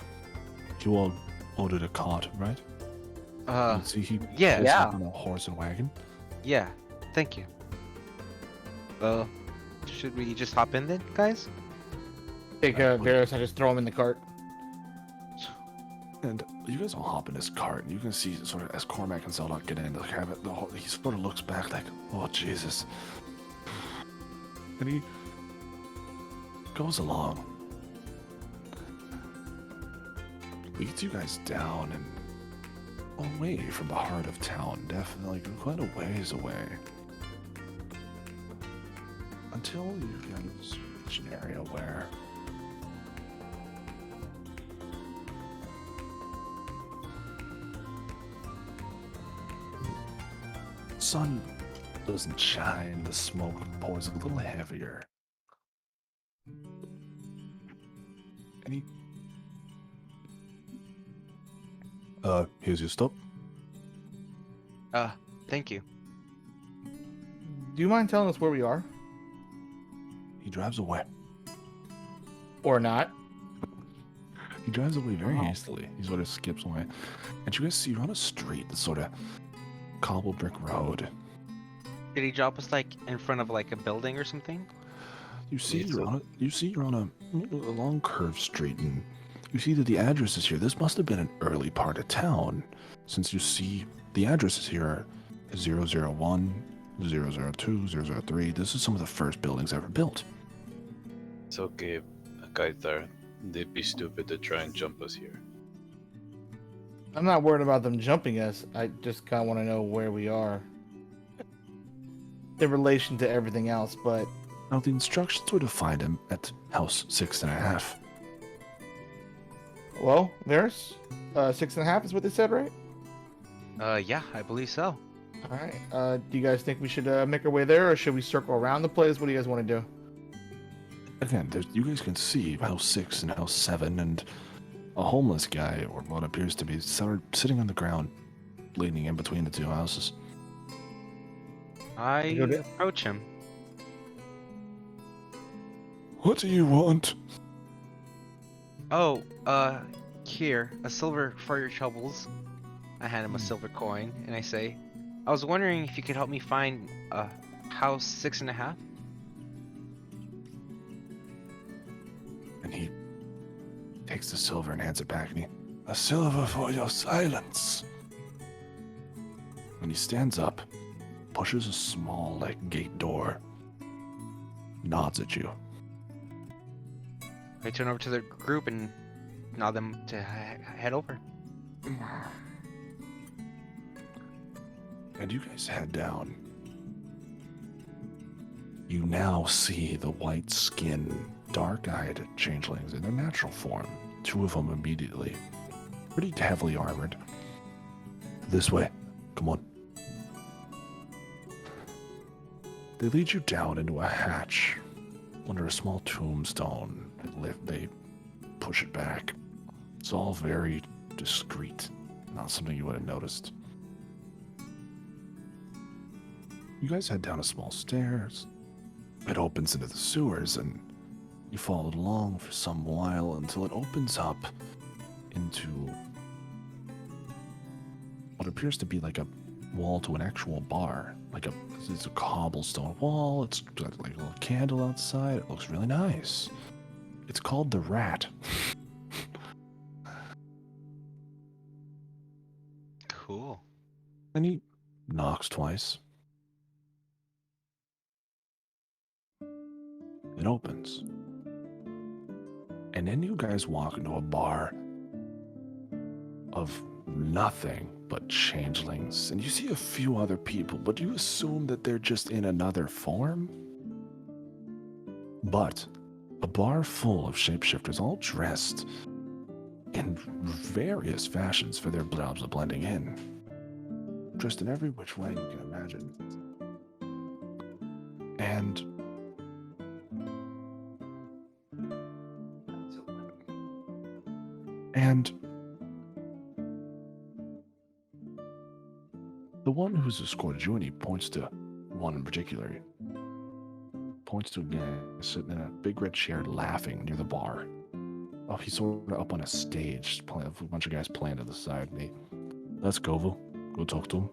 You all ordered a cart, right? You see, he yeah. pulls Yeah. up on a horse and wagon. Yeah. Thank you. Should we just hop in then, guys? Take Varys, I just throw him in the cart. And you guys all hop in his cart, and you can see sort of as Cormac and Zelda get in, he sort of looks back like, oh Jesus. And he goes along. Leads you guys down and away from the heart of town, definitely quite a ways away. Until you guys reach an area where sun doesn't shine, the smoke pours a little heavier. And he here's your stop. Thank you. Do you mind telling us where we are, He drives away. or not? He drives away very Oh. hastily. He sort of skips away. And you guys see you're on a street that's sort of cobble brick road. Did he drop us like in front of like a building or something? You see Yes, you're on a long curved street, and you see that the address is here. This must have been an early part of town, since you see the addresses here are 001, 002, 003. This is some of the first buildings ever built. It's okay, guys there. They'd be stupid to try and jump us here. I'm not worried about them jumping us. I just kind of want to know where we are in relation to everything else. But Now the instructions were to find him at house 6.5. well, Varys, 6.5 is what they said, right? Yeah, I believe so. All right. Do you guys think we should make our way there, or should we circle around the place? What do you guys want to do? Again, you guys can see house 6 and house 7, and a homeless guy, or what appears to be, sitting on the ground, leaning in between the two houses. I Go to- approach him. What do you want? Oh, here, a silver for your troubles. I hand him a silver coin, and I say, I was wondering if you could help me find house 6.5. And he takes the silver and hands it back, and he, a silver for your silence. And he stands up, pushes a small, like, gate door, nods at you. I turn over to the group and nod them to head over. And you guys head down. You now see the white-skinned, dark-eyed changelings in their natural form. 2 of them immediately. Pretty heavily armored. This way. Come on. They lead you down into a hatch under a small tombstone. They push it back. It's all very discreet. Not something you would have noticed. You guys head down a small stairs. It opens into the sewers, and you follow along for some while until it opens up into what appears to be like a wall to an actual bar. It's a cobblestone wall. It's got like a little candle outside. It looks really nice. It's called the Rat. Cool. And he knocks twice. It opens. And then you guys walk into a bar of nothing but changelings. And you see a few other people, but you assume that they're just in another form. But a bar full of shapeshifters, all dressed in various fashions for their jobs of blending in. Dressed in every which way you can imagine. And the one who's escorted you, and he points to one in particular, points to a guy sitting in a big red chair laughing near the bar. Oh, he's sort of up on a stage, a bunch of guys playing to the side. And let's go talk to him.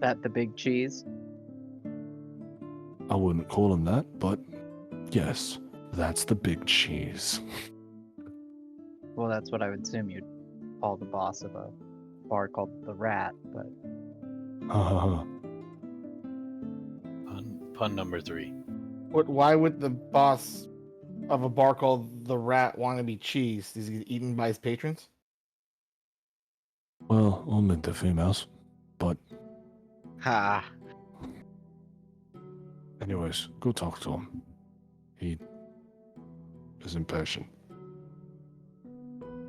That the big cheese? I wouldn't call him that, but yes, that's the big cheese. Well, that's what I would assume you'd call the boss of a bar called the Rat, but Pun number 3. Why would the boss of a bar called the Rat want to be cheese? Is he eaten by his patrons? Well, I'm into females, but Ha. anyways, go talk to him. He is impatient.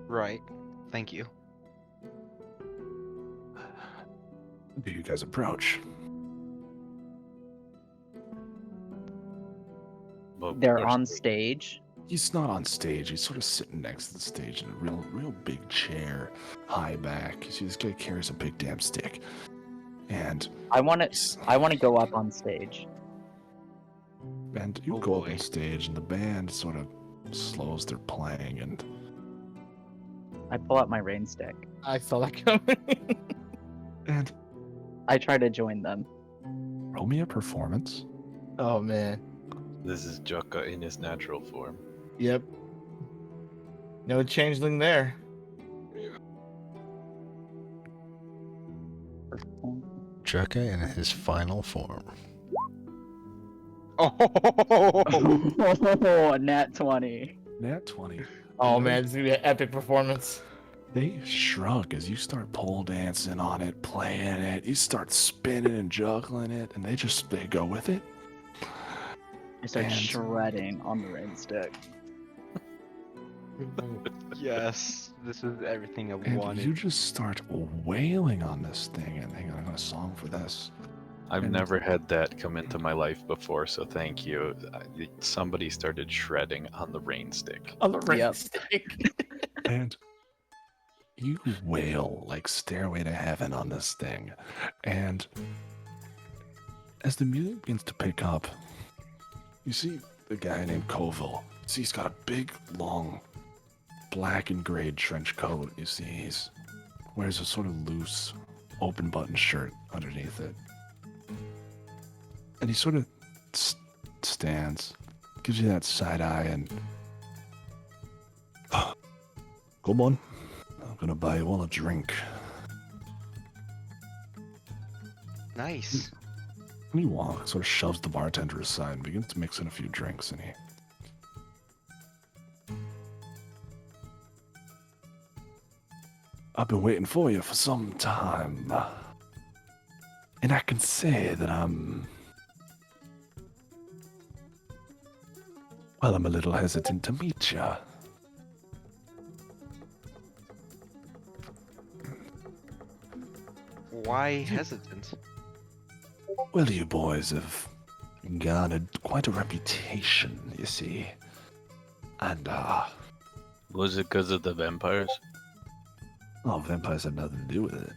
Right. Thank you. Do you guys approach? But they're first on we- stage. He's not on stage. He's sort of sitting next to the stage in a real big chair, high back. You see, this guy carries a big damn stick, and I want to go up on stage. you Oh, go up boy. on stage, and the band sort of slows their playing, and I pull out my rain stick. I saw that coming. and I try to join them. roll me a performance. Oh man. This is Jokka in his natural form. Yep. No changeling there. Jekka in his final form. Oh. Oh, a nat 20. Nat 20. Oh man, this is gonna be an epic performance. They shrug as you start pole dancing on it, playing it. You start spinning and juggling it, and they go with it. I start And- shredding on the rain stick. Yes. This is everything I And wanted. you just start wailing on this thing. And hang on, I got a song for this. I've And- never had that come into my life before, so thank you. Somebody started shredding on the rain stick. On the rain Yep. stick. And you wail like Stairway to Heaven on this thing. And as the music begins to pick up, you see the guy named Colville. See, he's got a big, long, black and gray trench coat. You see, he's wears a sort of loose, open button shirt underneath it. And he sort of stands, gives you that side eye, and come on, I'm gonna buy you all a drink. Nice. And he walks, sort of shoves the bartender aside and begins to mix in a few drinks, and he... I've been waiting for you for some time. And I can say that I'm a little hesitant to meet you. Why hesitant? Well, you boys have garnered quite a reputation, you see. And, Was it because of the vampires? oh, vampires have nothing to do with it.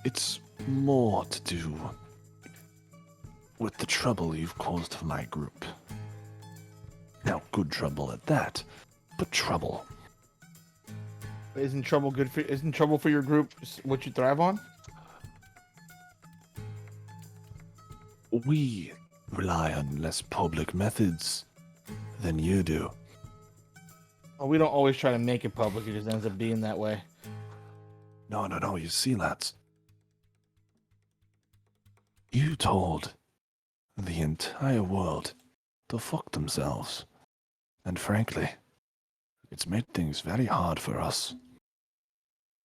It's more to do with the trouble you've caused for my group. Now, good trouble at that, but trouble. Isn't trouble for your group what you thrive on? We rely on less public methods than you do. Oh, we don't always try to make it public. It just ends up being that way. No, you see, lads. You told the entire world to fuck themselves. And frankly, it's made things very hard for us.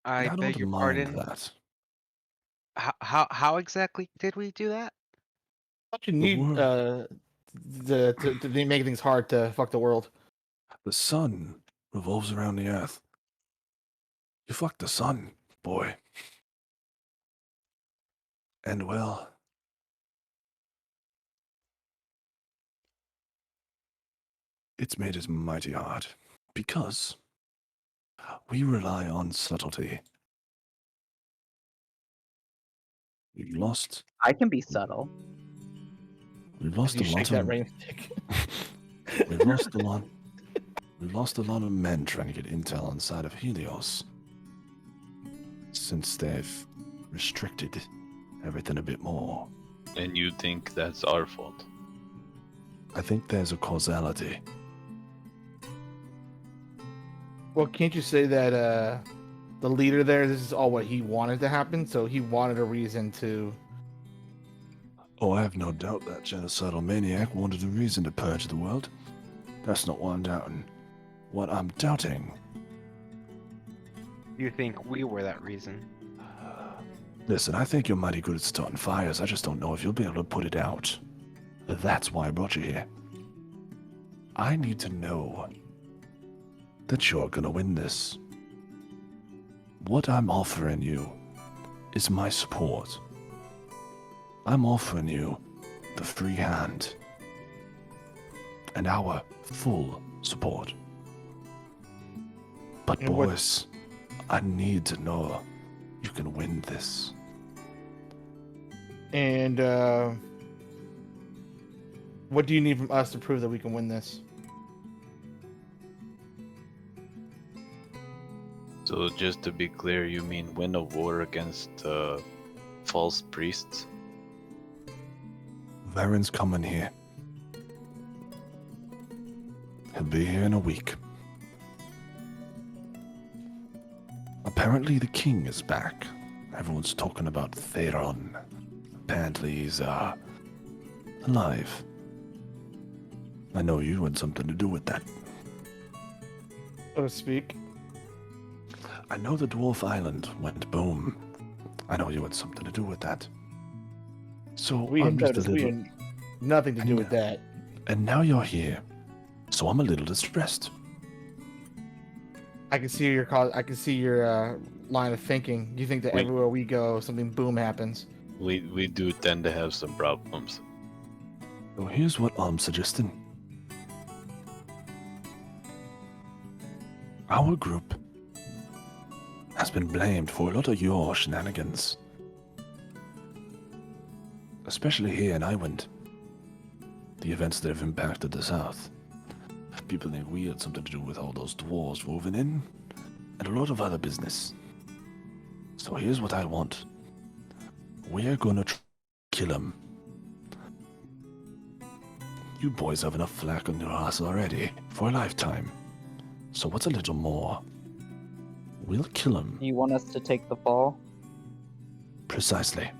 I don't beg your mind pardon. that. How exactly did we do that? Don't you need world. to be making things hard to fuck the world? The sun revolves around the earth. You fucked the sun, boy. And well, it's made it mighty hard because we rely on subtlety. We've lost. I can be subtle. We've lost You a shake lot that of. rain stick. We've lost a lot. We've lost a lot of men trying to get intel inside of Helios since they've restricted everything a bit more. And you think that's our fault? I think there's a causality. Well, can't you say that the leader there, this is all what he wanted to happen, so he wanted a reason to... Oh, I have no doubt that genocidal maniac wanted a reason to purge the world. That's not what I'm doubting. What I'm doubting... You think we were that reason? Listen, I think you're mighty good at starting fires. I just don't know if you'll be able to put it out. That's why I brought you here. I need to know that you're gonna win this. What I'm offering you is my support. I'm offering you the free hand and our full support. But And what- boys, I need to know you can win this. And what do you need from us to prove that we can win this? So just to be clear, you mean win a war against false priests? Varen's coming here. He'll be here in a week. Apparently the king is back. Everyone's talking about Theron. Apparently he's, alive. I know you had something to do with that. So to speak. I know the Dwarf Island went boom. I know you had something to do with that. So We I'm had, just a we little... had nothing to do with that. And now you're here. So I'm a little distressed. I can see your line of thinking. You think that Wait. everywhere we go, something boom happens. We do tend to have some problems. So here's what I'm suggesting. Our group has been blamed for a lot of your shenanigans. Especially here in Iwend. the events that have impacted the South. People think we had something to do with all those dwarves moving in, and a lot of other business. So here's what I want. We're gonna kill him. You boys have enough flack on your ass already for a lifetime. So what's a little more? We'll kill him. Do you want us to take the fall? Precisely.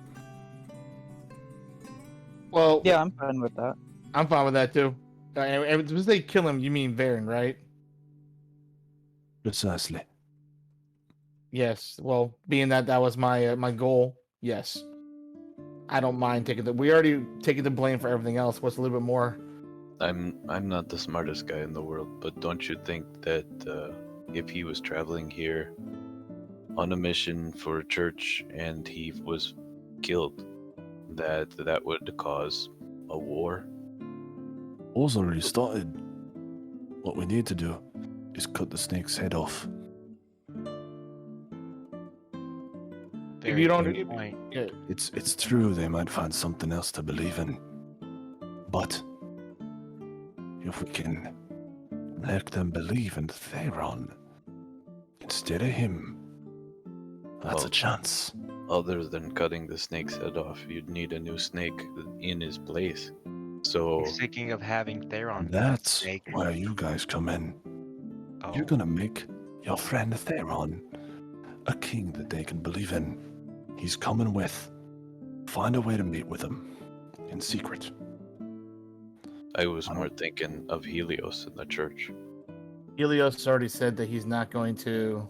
Well, Yeah, I'm fine with that. I'm fine with that too. And when they kill him, you mean Varen, right? Precisely. Yes. Well, being that was my my goal, yes. I don't mind taking the. We already taking the blame for everything else. What's a little bit more? I'm not the smartest guy in the world, but don't you think that if he was traveling here on a mission for a church and he was killed, that would cause a war? War's already started. What we need to do is cut the snake's head off. If you don't, good point. yeah, It's true they might find something else to believe in. But if we can let them believe in Theron instead of him, that's Well, a chance. Other than cutting the snake's head off, you'd need a new snake in his place. So He's thinking of having Theron. And that's snake. where you guys come in. Oh. You're gonna make your friend Theron a king that they can believe in. He's coming with. Find a way to meet with him in secret. I was more thinking of Helios in the church. Helios already said that he's not going to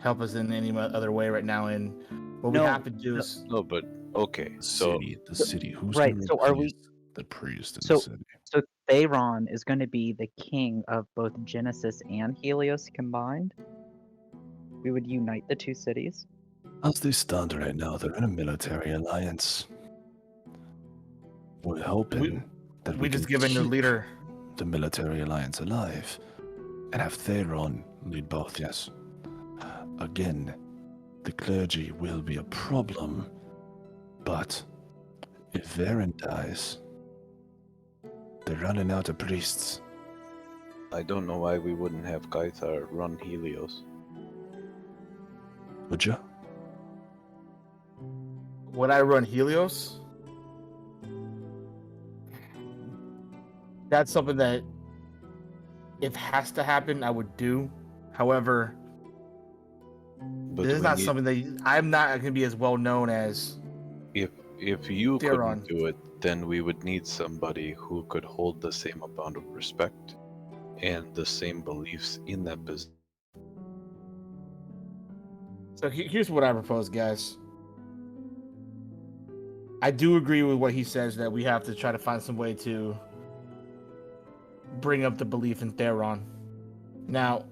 help us in any other way right now. And what we No, have to do is No, but okay. So The city. Who's right, gonna so are we- replace the priest in so- the city? So Theron is going to be the king of both Genesis and Helios combined. We would unite the two cities. As they stand right now, they're in a military alliance. We're hoping that we we just can given your keep leader. the military alliance alive and have Theron lead both, yes. Again, the clergy will be a problem, but if Varen dies, they're running out of priests. I don't know why we wouldn't have Gaithar run Helios. Would you? Would I run Helios? That's something that, if has to happen, I would do. However, But this is we not need- something that I'm not going to be as well known as. if you Theron. couldn't do it, then we would need somebody who could hold the same amount of respect and the same beliefs in that business. So here's what I propose, guys. I do agree with what he says that we have to try to find some way to bring up the belief in Theron. Now,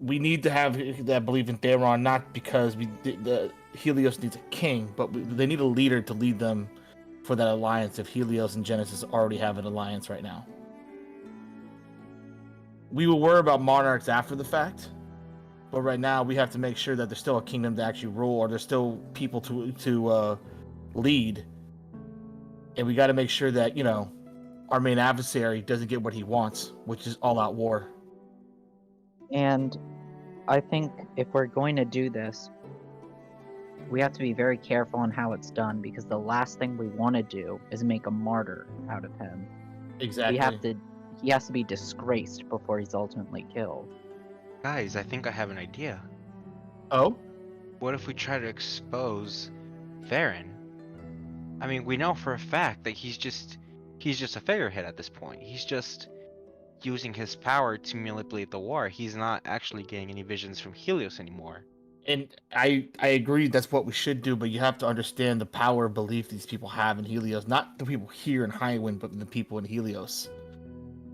we need to have that belief in Theron not because the Helios needs a king, but they need a leader to lead them for that alliance. If Helios and Genesis already have an alliance right now, we will worry about monarchs after the fact. But right now, we have to make sure that there's still a kingdom to actually rule, or there's still people to lead. And we got to make sure that, you know, our main adversary doesn't get what he wants, which is all-out war. And I think if we're going to do this, we have to be very careful on how it's done, because the last thing we want to do is make a martyr out of him. Exactly. He has to be disgraced before he's ultimately killed. Guys, I think I have an idea. Oh? What if we try to expose Varen? I mean, we know for a fact that he's just a figurehead at this point. He's just using his power to manipulate the war. He's not actually getting any visions from Helios anymore. And I agree that's what we should do, but you have to understand the power of belief these people have in Helios. Not the people here in Highwind, but the people in Helios.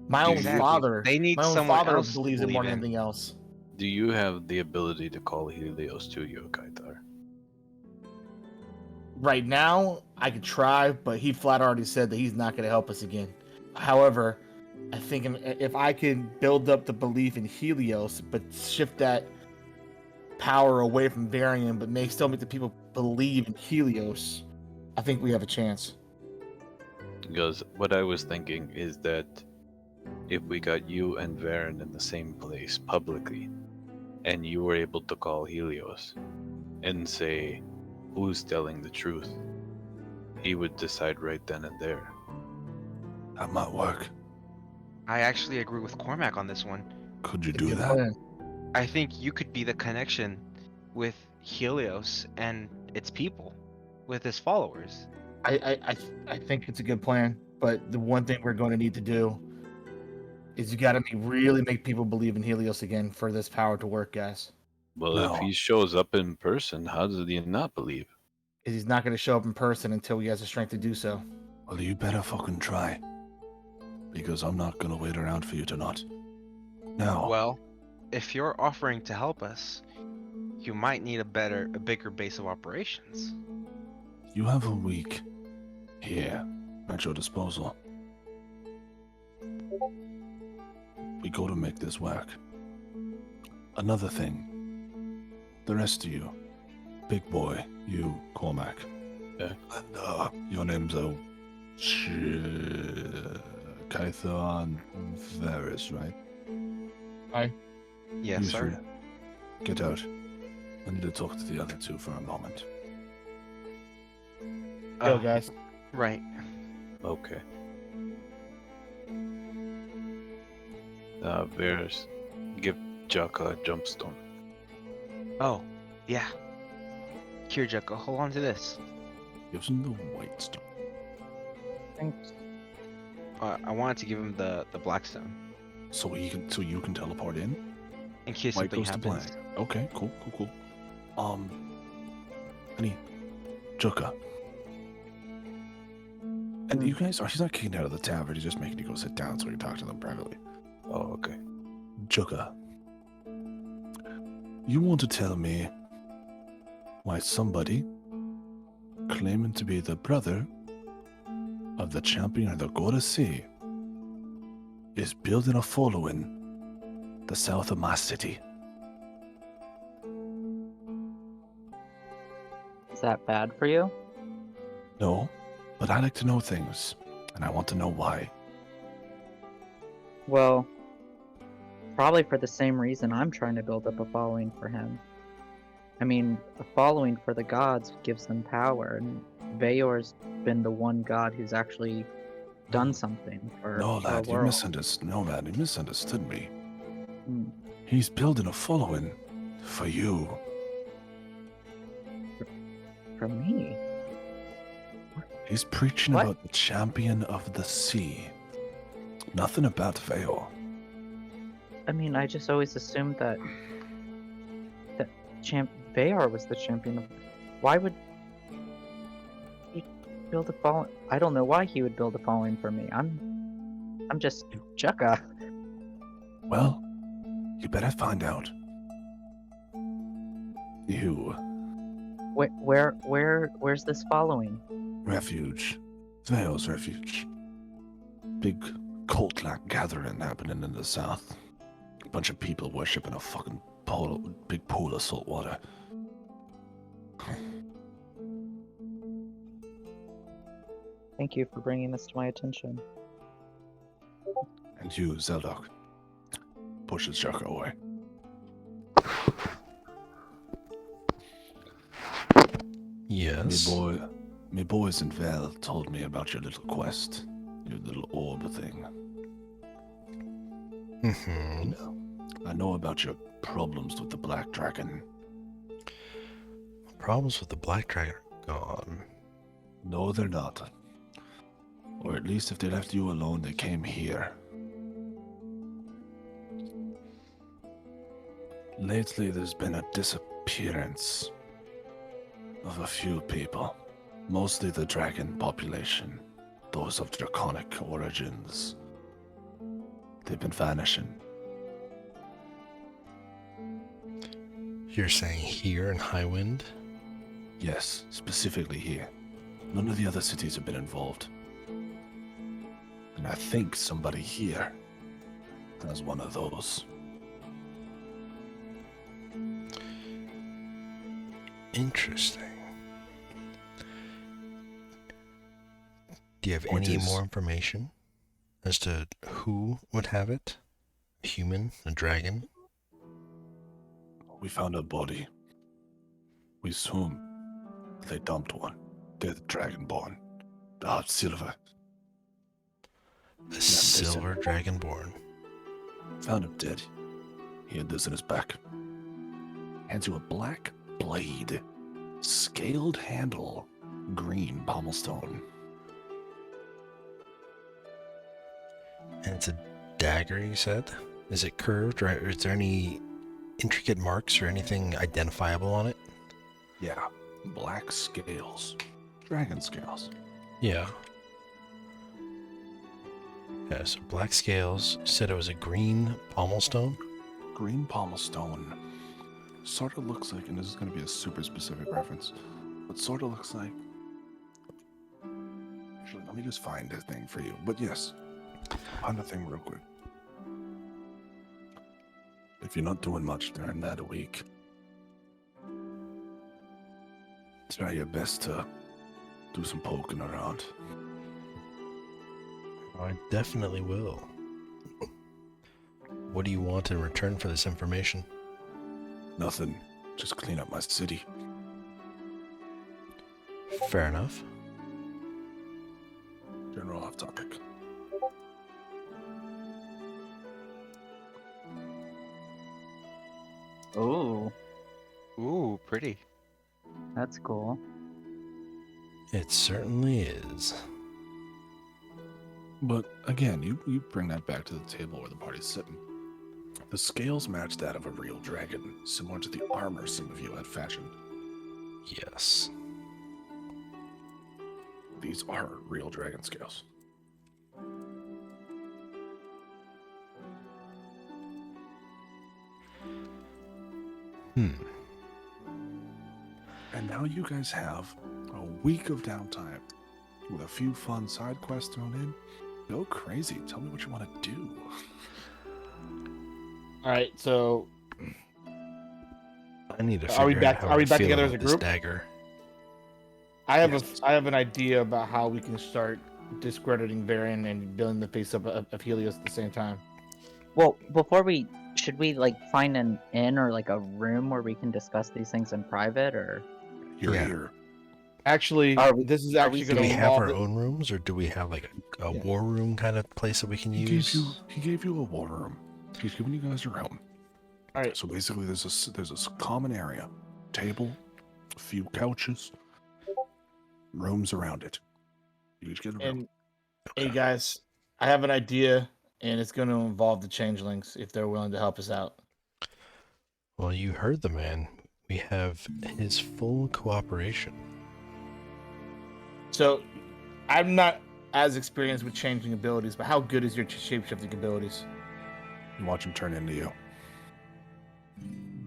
My own Exactly. father, They need my own someone father else to believes in believe more than in. anything else. Do you have the ability to call Helios to you, Gaithar? Right now, I could try, but he flat already said that he's not going to help us again. However, I think if I can build up the belief in Helios, but shift that power away from Varian, but still make the people believe in Helios, I think we have a chance. Because what I was thinking is that if we got you and Varen in the same place publicly, and you were able to call Helios and say who's telling the truth, he would decide right then and there. That might work. I actually agree with Cormac on this one. Could you It's a do good that? plan. I think you could be the connection with Helios and its people, with his followers. I think it's a good plan, but the one thing we're going to need to do is you got to really make people believe in Helios again for this power to work, guys. Well, No. if he shows up in person, how does he not believe? Because he's not going to show up in person until he has the strength to do so. Well, you better fucking try. Because I'm not gonna wait around for you to not. Now, Well, if you're offering to help us, you might need a bigger base of operations. you have a week here at your disposal. We go to make this work. Another thing. The rest of you. Big boy, you, Cormac. Yeah. And, your name's Kython Varys, right? Yes, You sir. should get out. I need to talk to the other two for a moment. Go, Uh, guys. Right. Okay. Varys, give Jaka a jumpstone. Oh, yeah. Here, Jekko, hold on to this. Gives him the white stone. Thanks. I wanted to give him the Blackstone So you can teleport in? in case White something goes to happens. black. Okay, cool. Honey, Joka. And you guys he's not kicking out of the tavern, he's just making you go sit down so you can talk to them privately. Oh, okay. Joka. You want to tell me why somebody claiming to be the brother of the champion of the Goda Sea is building a following the south of my city? Is that bad for you? No, but I like to know things, and I want to know why. Well, probably for the same reason I'm trying to build up a following for him. I mean, a following for the gods gives them power, and Vayor's been the one god who's actually done something for No, our lad, you world. misunderstood me. Hmm. He's building a following for you. For me? He's preaching What? about the champion of the sea. Nothing about Vayor. I mean, I just always assumed that Vayor was the champion of. Why would he build a following? I don't know why he would build a following for me. I'm just Jukka. Well, you better find out. You, Where's this following? refuge. Vayor's refuge. Big cult-like gathering happening in the south. A bunch of people worshipping a fucking big pool of salt water. Thank you for bringing this to my attention. And you, Zeldok, pushes Jaka away. Yes. Me boys in Vel told me about your little quest, your little orb thing. Mm-hmm. I know about your problems with the Black Dragon. Problems with the Black Dragon are gone. No, they're not. Or at least if they left you alone, they came here. Lately, there's been a disappearance of a few people. Mostly the dragon population. Those of draconic origins. They've been vanishing. You're saying here in Highwind? Yes, specifically here. None of the other cities have been involved. And I think somebody here has one of those. Interesting. Do you have Point any is- more information as to who would have it? A human? A dragon? We found a body. We assume they dumped one. They're the Dragonborn. The Hot Silver. A silver dragonborn. Found him dead. He had this in his back. Hands you a black blade. Scaled handle. Green pommel stone. And it's a dagger, you said? Is it curved, or is there any intricate marks or anything identifiable on it? Yeah. Black scales. Dragon scales. Yeah. Yeah, so black scales. You said it was a green pommel stone? Green pommel stone. Sort of looks like, and this is going to be a super specific reference, but sort of looks like. Actually, let me just find a thing for you. But yes, find a thing real quick. If you're not doing much during that week, try your best to do some poking around. I definitely will. What do you want in return for this information? Nothing. Just clean up my city. Fair enough. General off topic. Oh, Ooh, pretty. that's cool. It certainly is. But again, you bring that back to the table where the party's sitting. The scales match that of a real dragon, similar to the armor some of you had fashioned. Yes. These are real dragon scales. And now you guys have a week of downtime with a few fun side quests thrown in. Go crazy. Tell me what you want to do. All right, so I need to Are we figure out back- how are we I back feel together about as a this group? dagger. I have Yes. I have an idea about how we can start discrediting Varian and building the face up of Helios at the same time. Well, before we should we like find an inn or like a room where we can discuss these things in private, or You're Yeah. here. Actually, this is actually we- Do going we to have involve our it- own rooms, or do we have like a Yeah. war room kind of place that we can He use? gave you a war room. He's giving you guys a room. All right, So basically, there's a common area, table, a few couches, rooms around it. You each get a room. and hey guys, I have an idea, and it's going to involve the changelings if they're willing to help us out. Well, you heard the man. We have his full cooperation. So, I'm not as experienced with changing abilities, but how good is your shapeshifting abilities? You watch him turn into you.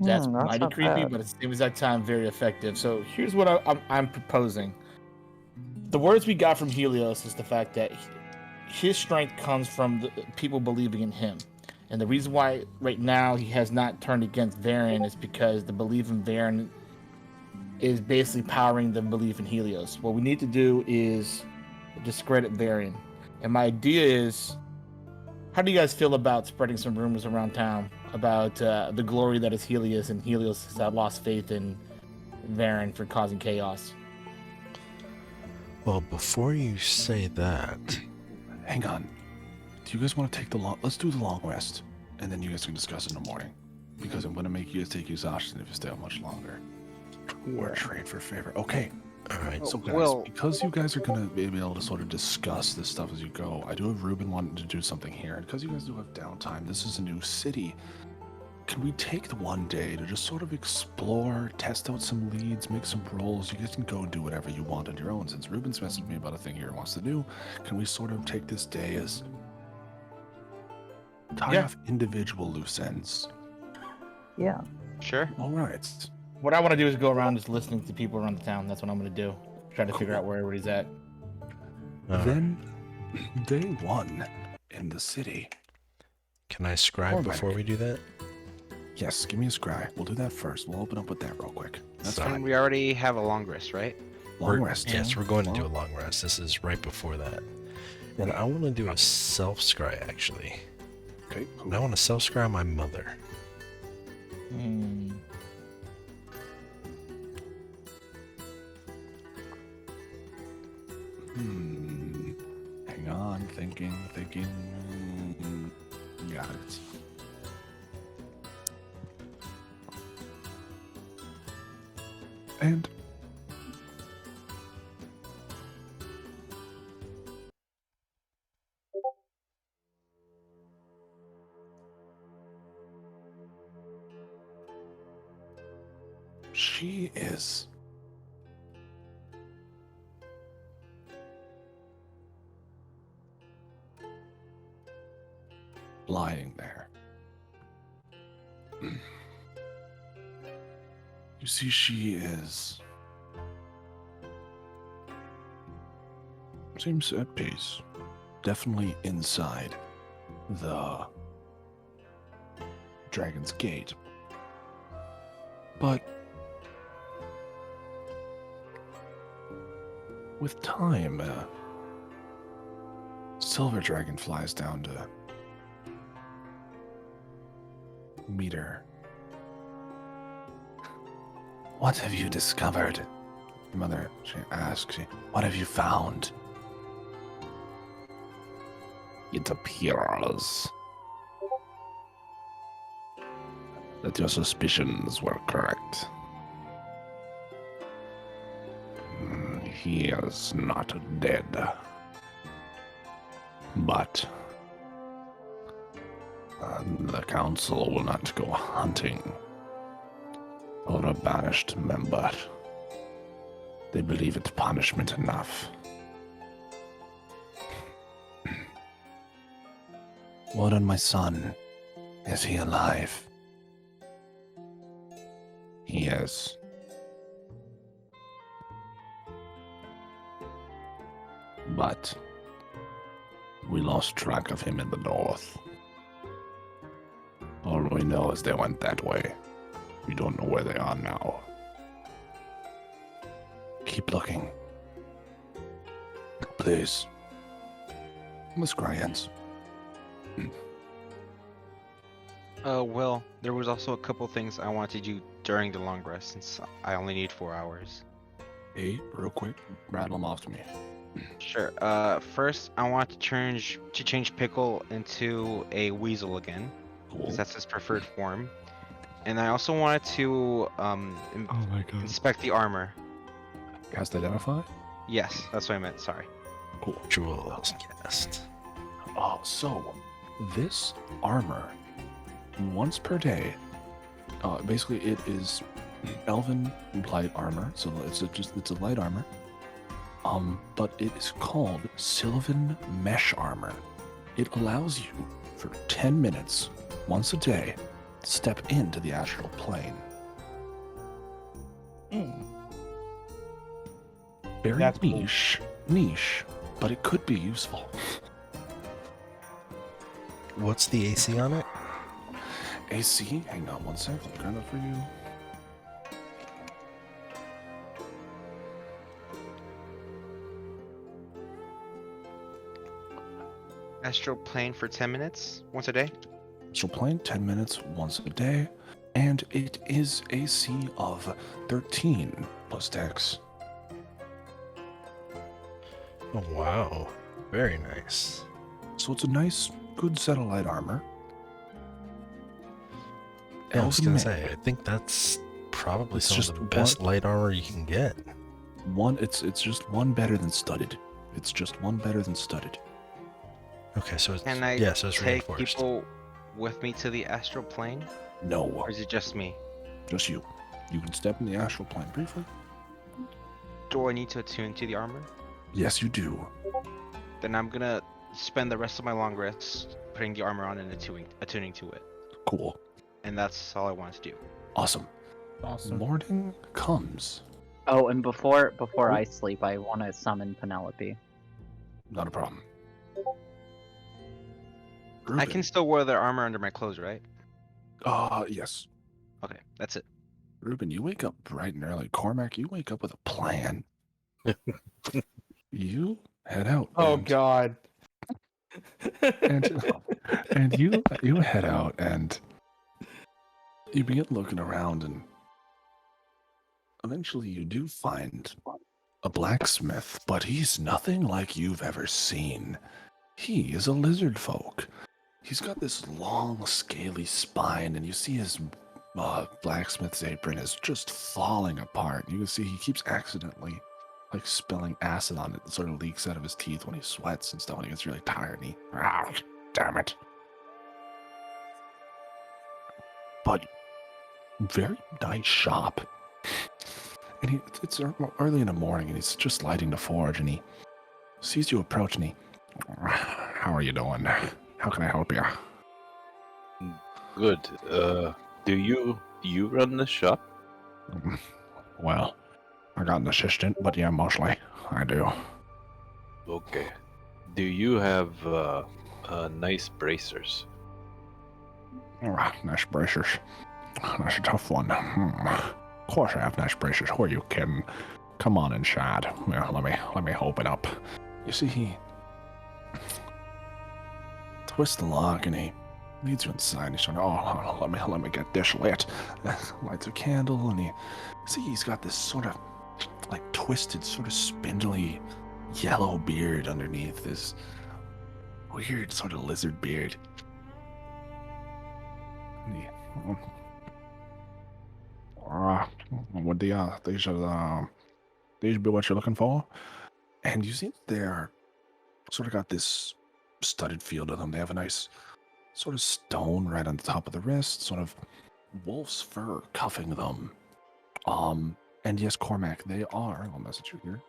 That's that's mighty not creepy, bad. but at the same exact time, very effective. So here's what I'm proposing. The words we got from Helios is the fact that his strength comes from the people believing in him. And the reason why right now he has not turned against Varian is because the belief in Varian is basically powering the belief in Helios. What we need to do is discredit Varian. And my idea is, how do you guys feel about spreading some rumors around town about the glory that is Helios, and Helios has lost faith in Varian for causing chaos? Well, before you say that, Hang on. Do you guys want to take the long? Let's do the long rest, and then you guys can discuss in the morning. Because I'm gonna make you guys take exhaustion if you stay out much longer. Or trade for favor. Okay. all right. So guys, Well- because you guys are gonna be able to sort of discuss this stuff as you go, I do have Ruben wanting to do something here, and because you guys do have downtime, this is a new city. Can we take the one day to just sort of explore, test out some leads, make some rolls? You guys can go and do whatever you want on your own. Since Ruben's messaged me about a thing he wants to do, can we sort of take this day as tie Yeah. off individual loose ends? yeah. Sure. All right. What I want to do is go around just listening to people around the town. That's what I'm going to do. Try to figure Cool. out where everybody's at. Then, day one in the city. Can I scribe Or before Mike. we do that? Yes, give me a scry. We'll do that first. We'll open up with that real quick. That's So- fine. And we already have a long rest, right? Long rest. Yes, we're going to do a long rest. This is right before that. And I want to do a self-scry, actually. Okay, cool. And I want to self-scry my mother. Hmm. Hang on, thinking. Got it. And she is lying there. You see, she seems at peace. Definitely inside the Dragon's Gate. But with time, Silver Dragon flies down to meet her. What have you discovered? Mother, she asks, what have you found? It appears that your suspicions were correct. He is not dead. But the council will not go hunting for a banished member. They believe it's punishment enough. What on my son? Is he alive? He is. But we lost track of him in the north. All we know is they went that way. We don't know where they are now. Keep looking. Please. Miss Cryans. Well, there was also a couple things I wanted to do during the long rest since I only need 4 hours. Hey, real quick, rattle them off to me. Sure. First, I want to change Pickle into a weasel again, Cool. because that's his preferred form. And I also wanted to Oh my god. inspect the armor. Cast Identify? Yes, that's what I meant. Sorry. Cool. Jewels cast. Oh, so this armor, once per day, basically it is elven light armor, so it's a light armor. But it is called Sylvan Mesh Armor. It allows you for 10 minutes once a day to step into the astral plane. Very That's cool. niche, but it could be useful. What's the AC on it? AC, hang on one sec, I'll grab it for you. Astral plane for 10 minutes once a day. Astral plane, 10 minutes once a day, and it is AC of 13 plus dex. Oh, wow. Very nice. So it's a nice, good set of light armor. Yeah, I was Elven gonna mage. say, I think that's probably It's some just of the best one- light armor you can get. It's just one better than studded. It's just one better than studded. Okay, so it's, Can I yeah, so it's take reinforced. people with me to the astral plane, No, or is it just me? just you. You can step in the astral plane briefly. Do I need to attune to the armor? Yes, you do. Then I'm gonna spend the rest of my long rest putting the armor on and attuning to it. Cool. And that's all I wanted to do. Awesome. Awesome. Morning comes. Oh, and before Oh. I sleep, I want to summon Penelope. Not a problem. I Ruben. can still wear the armor under my clothes, right? Yes. Okay, that's it. Ruben, you wake up bright and early. Cormac, you wake up with a plan. You head out. Oh and, God. and you head out and you begin looking around, and eventually you do find a blacksmith, but he's nothing like you've ever seen. He is a lizard folk. He's got this long, scaly spine, and you see his blacksmith's apron is just falling apart. You can see he keeps accidentally like spilling acid on it that sort of leaks out of his teeth when he sweats and stuff, when he gets really tired. And damn it. But very nice shop. And it's early in the morning, and he's just lighting the forge, and he sees you approach, and how are you doing? How can I help you? Good. Do you run the shop? Well, I got an assistant, but yeah, mostly I do. Okay. Do you have nice bracers? Nice bracers. That's a tough one. Of course I have nice bracers. Who are you kidding? Come on inside. Yeah, let me open up. You see, he twists the lock and he leads you inside. He's like, oh, let me get this lit. Lights a candle, and he's got this sort of like twisted, sort of spindly yellow beard underneath this weird sort of lizard beard. Would these be what you're looking for? And you see they're sort of got this studded feel to them. They have a nice sort of stone right on the top of the wrist, sort of wolf's fur cuffing them. And yes, Cormac, they are. I'll message you here.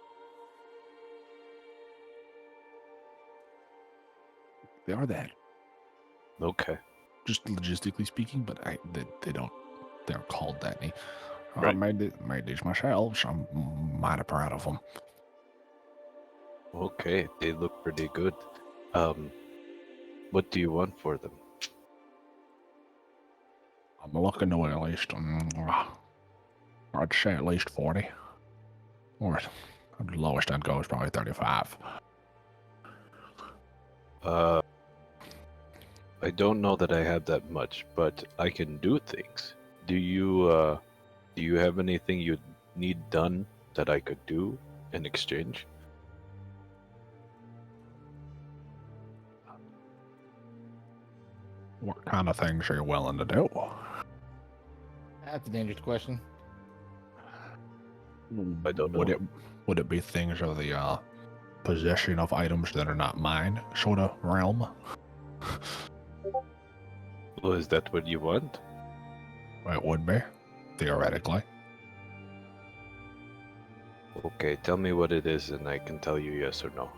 They are that. Okay. Just logistically speaking, but they're called that. I Right. made these myself, so I'm mighty proud of them. Okay, they look pretty good. What do you want for them? I'm looking to at least, I'd say at least 40. Or the lowest I'd go is probably 35. I don't know that I have that much, but I can do things. Do you have anything you need done that I could do in exchange? What kind of things are you willing to do? That's a dangerous question. I don't know. Would it be things of the possession of items that are not mine sort of realm? Well, is that what you want? It would be, theoretically. Okay, tell me what it is and I can tell you yes or no.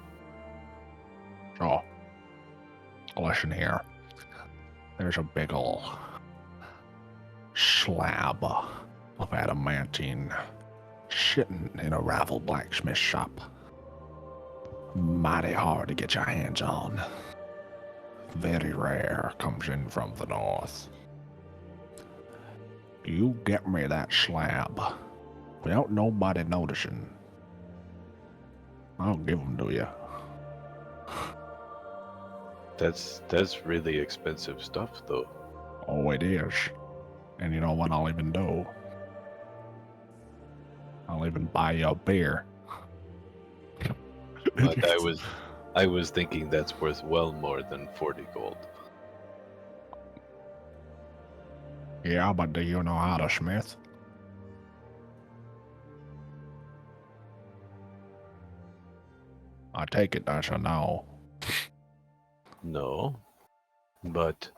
So, listen here. There's a big ol' slab of adamantine sitting in a rival blacksmith shop. Mighty hard to get your hands on. Very rare, comes in from the north. You get me that slab without nobody noticing, I'll give them to you. That's really expensive stuff, though. Oh, it is. And you know what I'll even do? I'll even buy you a beer. But I was thinking that's worth well more than 40 gold. Yeah, but do you know how to smith? I take it that's a no. No. But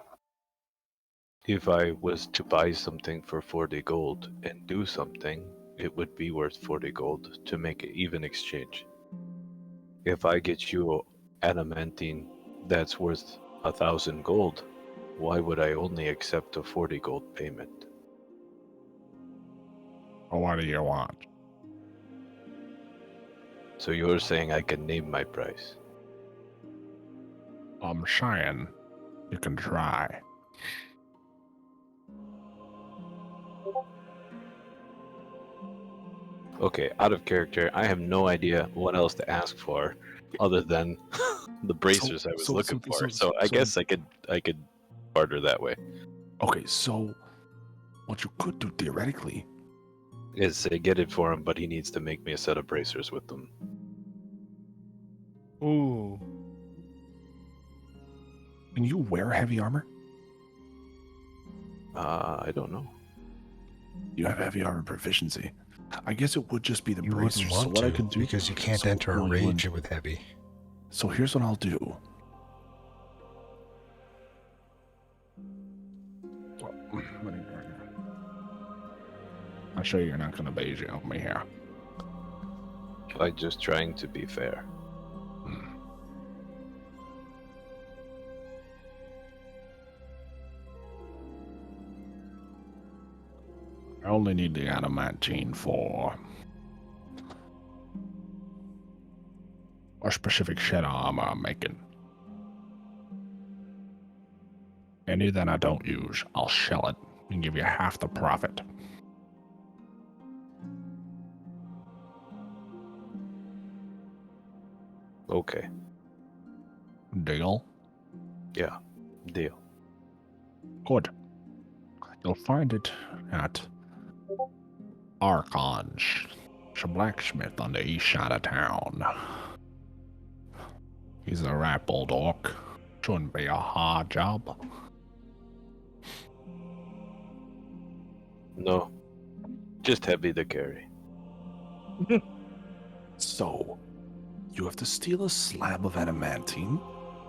if I was to buy something for 40 gold and do something, it would be worth 40 gold to make an even exchange. If I get you adamantine that's worth 1,000 gold, why would I only accept a 40 gold payment? Well, what do you want? So you're saying I can name my price? I'm saying you can try. Okay, out of character, I have no idea what else to ask for other than the bracers I was looking for. So I guess I could barter that way. Okay, so what you could do theoretically Is say get it for him, but he needs to make me a set of bracers with them. Ooh. can you wear heavy armor? I don't know. You have heavy armor proficiency. I guess it would just be the You bracers. wouldn't So want what to I could do because you can't so- enter no, a you rage wouldn't. with heavy. So here's what I'll do. I'm sure you're not gonna beige on me here. I'm just trying to be fair. I only need the adamantine for a specific shed of armor I'm making. Any that I don't use, I'll shell it and give you half the profit. Okay, Deal? yeah, deal. Good. You'll find it at Archon's, a blacksmith on the east side of town. He's a right bulldog. Shouldn't be a hard job. No, just heavy to carry. So, you have to steal a slab of adamantine,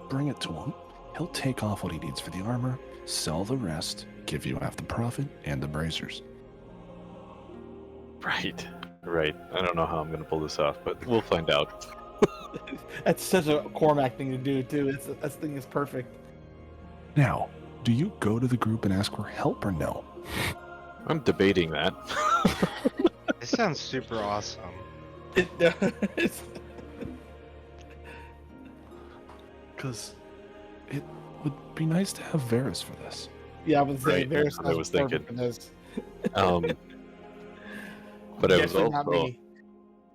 bring it to him. He'll take off what he needs for the armor, sell the rest, give you half the profit and the bracers. Right. I don't know how I'm gonna pull this off, but we'll find out. That's such a Cormac thing to do too. That thing is perfect. Now, do you go to the group and ask for help or no? I'm debating that. This sounds super awesome. It does. Because it would be nice to have Varys for this. Yeah, I was saying Right, there's that's what I was thinking. for this. But I was Definitely not also, me.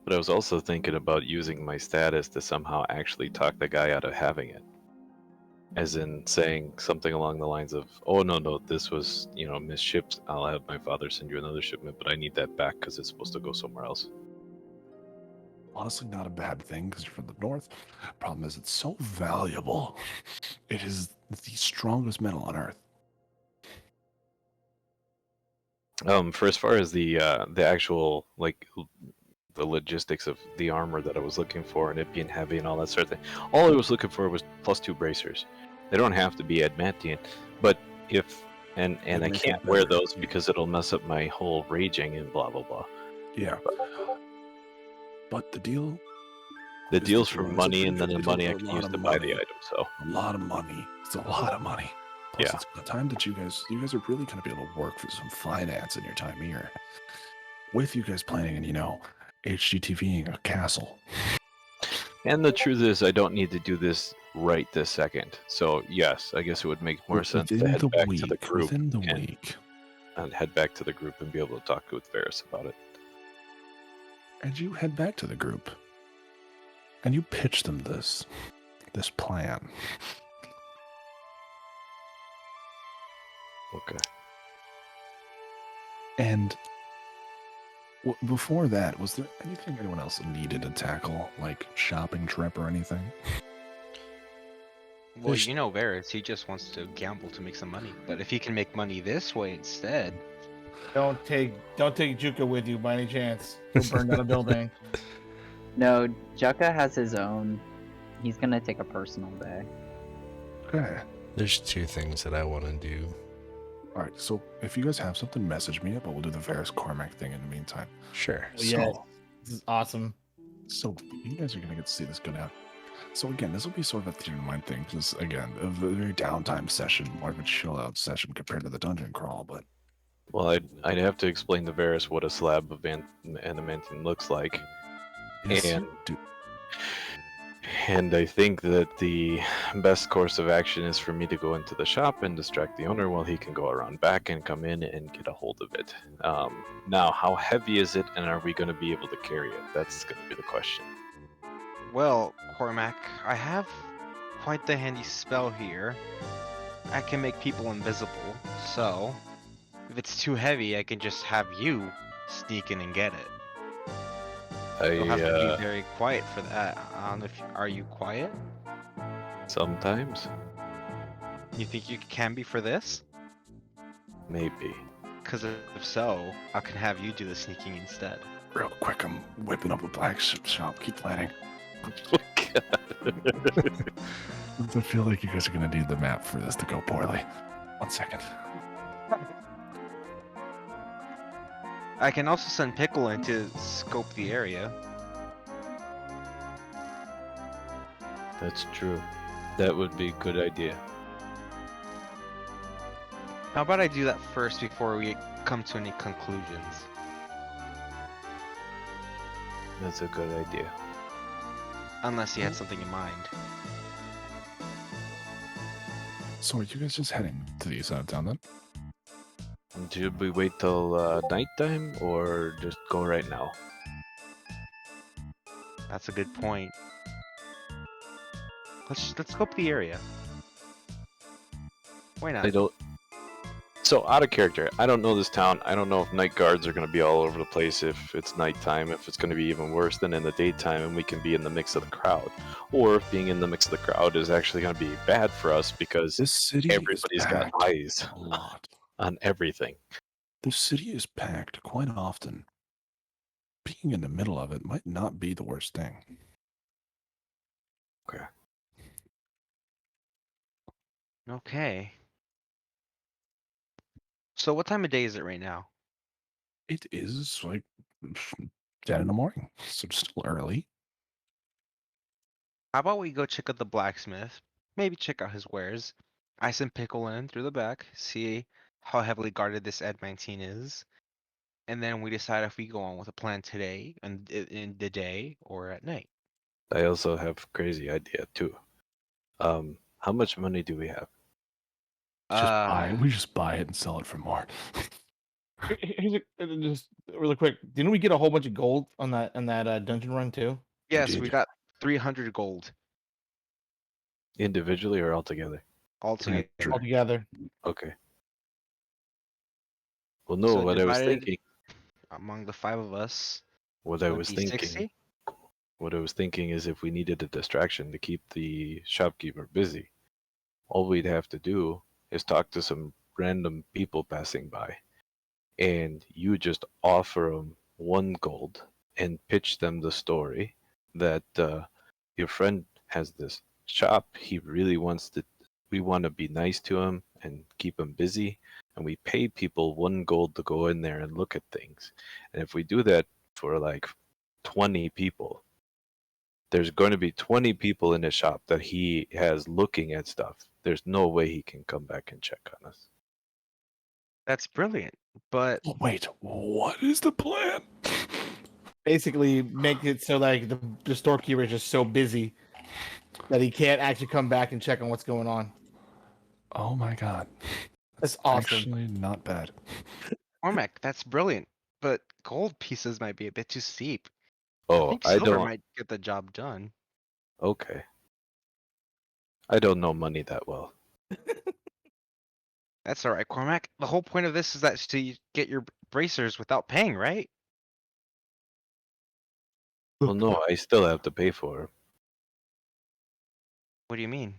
but I was also thinking about using my status to somehow actually talk the guy out of having it. As in saying something along the lines of, "Oh no, this was misshipped. I'll have my father send you another shipment, but I need that back because it's supposed to go somewhere else." Honestly, not a bad thing because you're from the north. Problem is, it's so valuable. It is the strongest metal on Earth. For as far as the actual the logistics of the armor that I was looking for and it being heavy and all that sort of thing, all I was looking for was +2 bracers. They don't have to be adamantine, but if and It I makes it can't wear better. those because it'll mess up my whole raging and blah blah blah. Yeah. But the deal, The It's deal's the for deal. It's a money pretty and then good the deal money for I a can lot use of to buy the money. item. So a lot of money. It's a lot of money. Plus, Yeah. it's the time that you guys are really going to be able to work for some finance in your time here. With you guys planning and, HGTVing a castle. and the truth is, I don't need to do this right this second. So yes, I guess it would make more sense to head back to the group Within the and, week. and head back to the group and be able to talk with Varys about it. And you head back to the group. And you pitch them this plan. Okay. And before that, was there anything anyone else needed to tackle, like shopping trip or anything? Well, Varys, he just wants to gamble to make some money. But if he can make money this way instead, Don't take Juka with you by any chance. He'll burn down a building. No, Jucka has his own. He's gonna take a personal day. Okay. There's 2 things that I want to do. All right. So if you guys have something, message me up. But we'll do the Varys Cormac thing in the meantime. Sure. Well, yeah, this is awesome. So you guys are gonna get to see this go down. So again, this will be sort of a theater of mind thing, because again, a very downtime session, more of a chill out session compared to the dungeon crawl. But Well, I'd have to explain to Varys what a slab of adamantine looks like. yes, And- do. And I think that the best course of action is for me to go into the shop and distract the owner while he can go around back and come in and get a hold of it. Now, how heavy is it, and are we going to be able to carry it? That's going to be the question. Well, Cormac, I have quite the handy spell here. I can make people invisible, so if it's too heavy, I can just have you sneak in and get it. You'll have to be very quiet for that. Are you quiet? Sometimes, You think you can be for this? maybe. Because if so, I can have you do the sneaking instead. Real quick, I'm whipping up a black shop. Keep planning. I feel like you guys are gonna need the map for this to go poorly. 1 second. I can also send Pickle in to scope the area. That's true. That would be a good idea. How about I do that first before we come to any conclusions? That's a good idea. Unless you had something in mind. So are you guys just heading to the east side of town then? Should we wait till nighttime or just go right now? That's a good point. Let's scope the area. Why not? I don't. So out of character, I don't know this town. I don't know if night guards are going to be all over the place if it's nighttime, if it's going to be even worse than in the daytime and we can be in the mix of the crowd. Or if being in the mix of the crowd is actually going to be bad for us because This city everybody's is got packed eyes a lot. on everything. The city is packed quite often. Being in the middle of it might not be the worst thing. Okay. So what time of day is it right now? It is like 10 in the morning, so it's still early. How about we go check out the blacksmith? Maybe check out his wares. I send Pickle in through the back, see how heavily guarded this Ed-19 is. And then we decide if we go on with a plan today and in the day or at night. I also have a crazy idea too. How much money do we have? We just buy it and sell it for more. Just really quick, didn't we get a whole bunch of gold on that dungeon run too? Yes, we did. got 300 gold Individually or altogether? altogether. Sure. All together. Okay. Well, no, So what I was divided thinking. among the 5 of us. What I would was be thinking. 60? What I was thinking is if we needed a distraction to keep the shopkeeper busy, all we'd have to do is talk to some random people passing by, and you just offer them 1 gold and pitch them the story that your friend has this shop. He really wants to. We want to be nice to him and keep him busy, and we pay people 1 gold to go in there and look at things. And if we do that for like 20 people, there's going to be 20 people in his shop that he has looking at stuff. There's no way he can come back and check on us. That's brilliant. But Oh, wait, what is the plan? Basically, make it so like the storekeeper is just so busy that he can't actually come back and check on what's going on. Oh my god. That's awesome. Actually not bad. Cormac, that's brilliant. But gold pieces might be a bit too steep. Oh, I think I silver don't. might get the job done. Okay. I don't know money that well. That's alright, Cormac. The whole point of this is that to get your bracers without paying, right? Well, no, I still have to pay for them. What do you mean?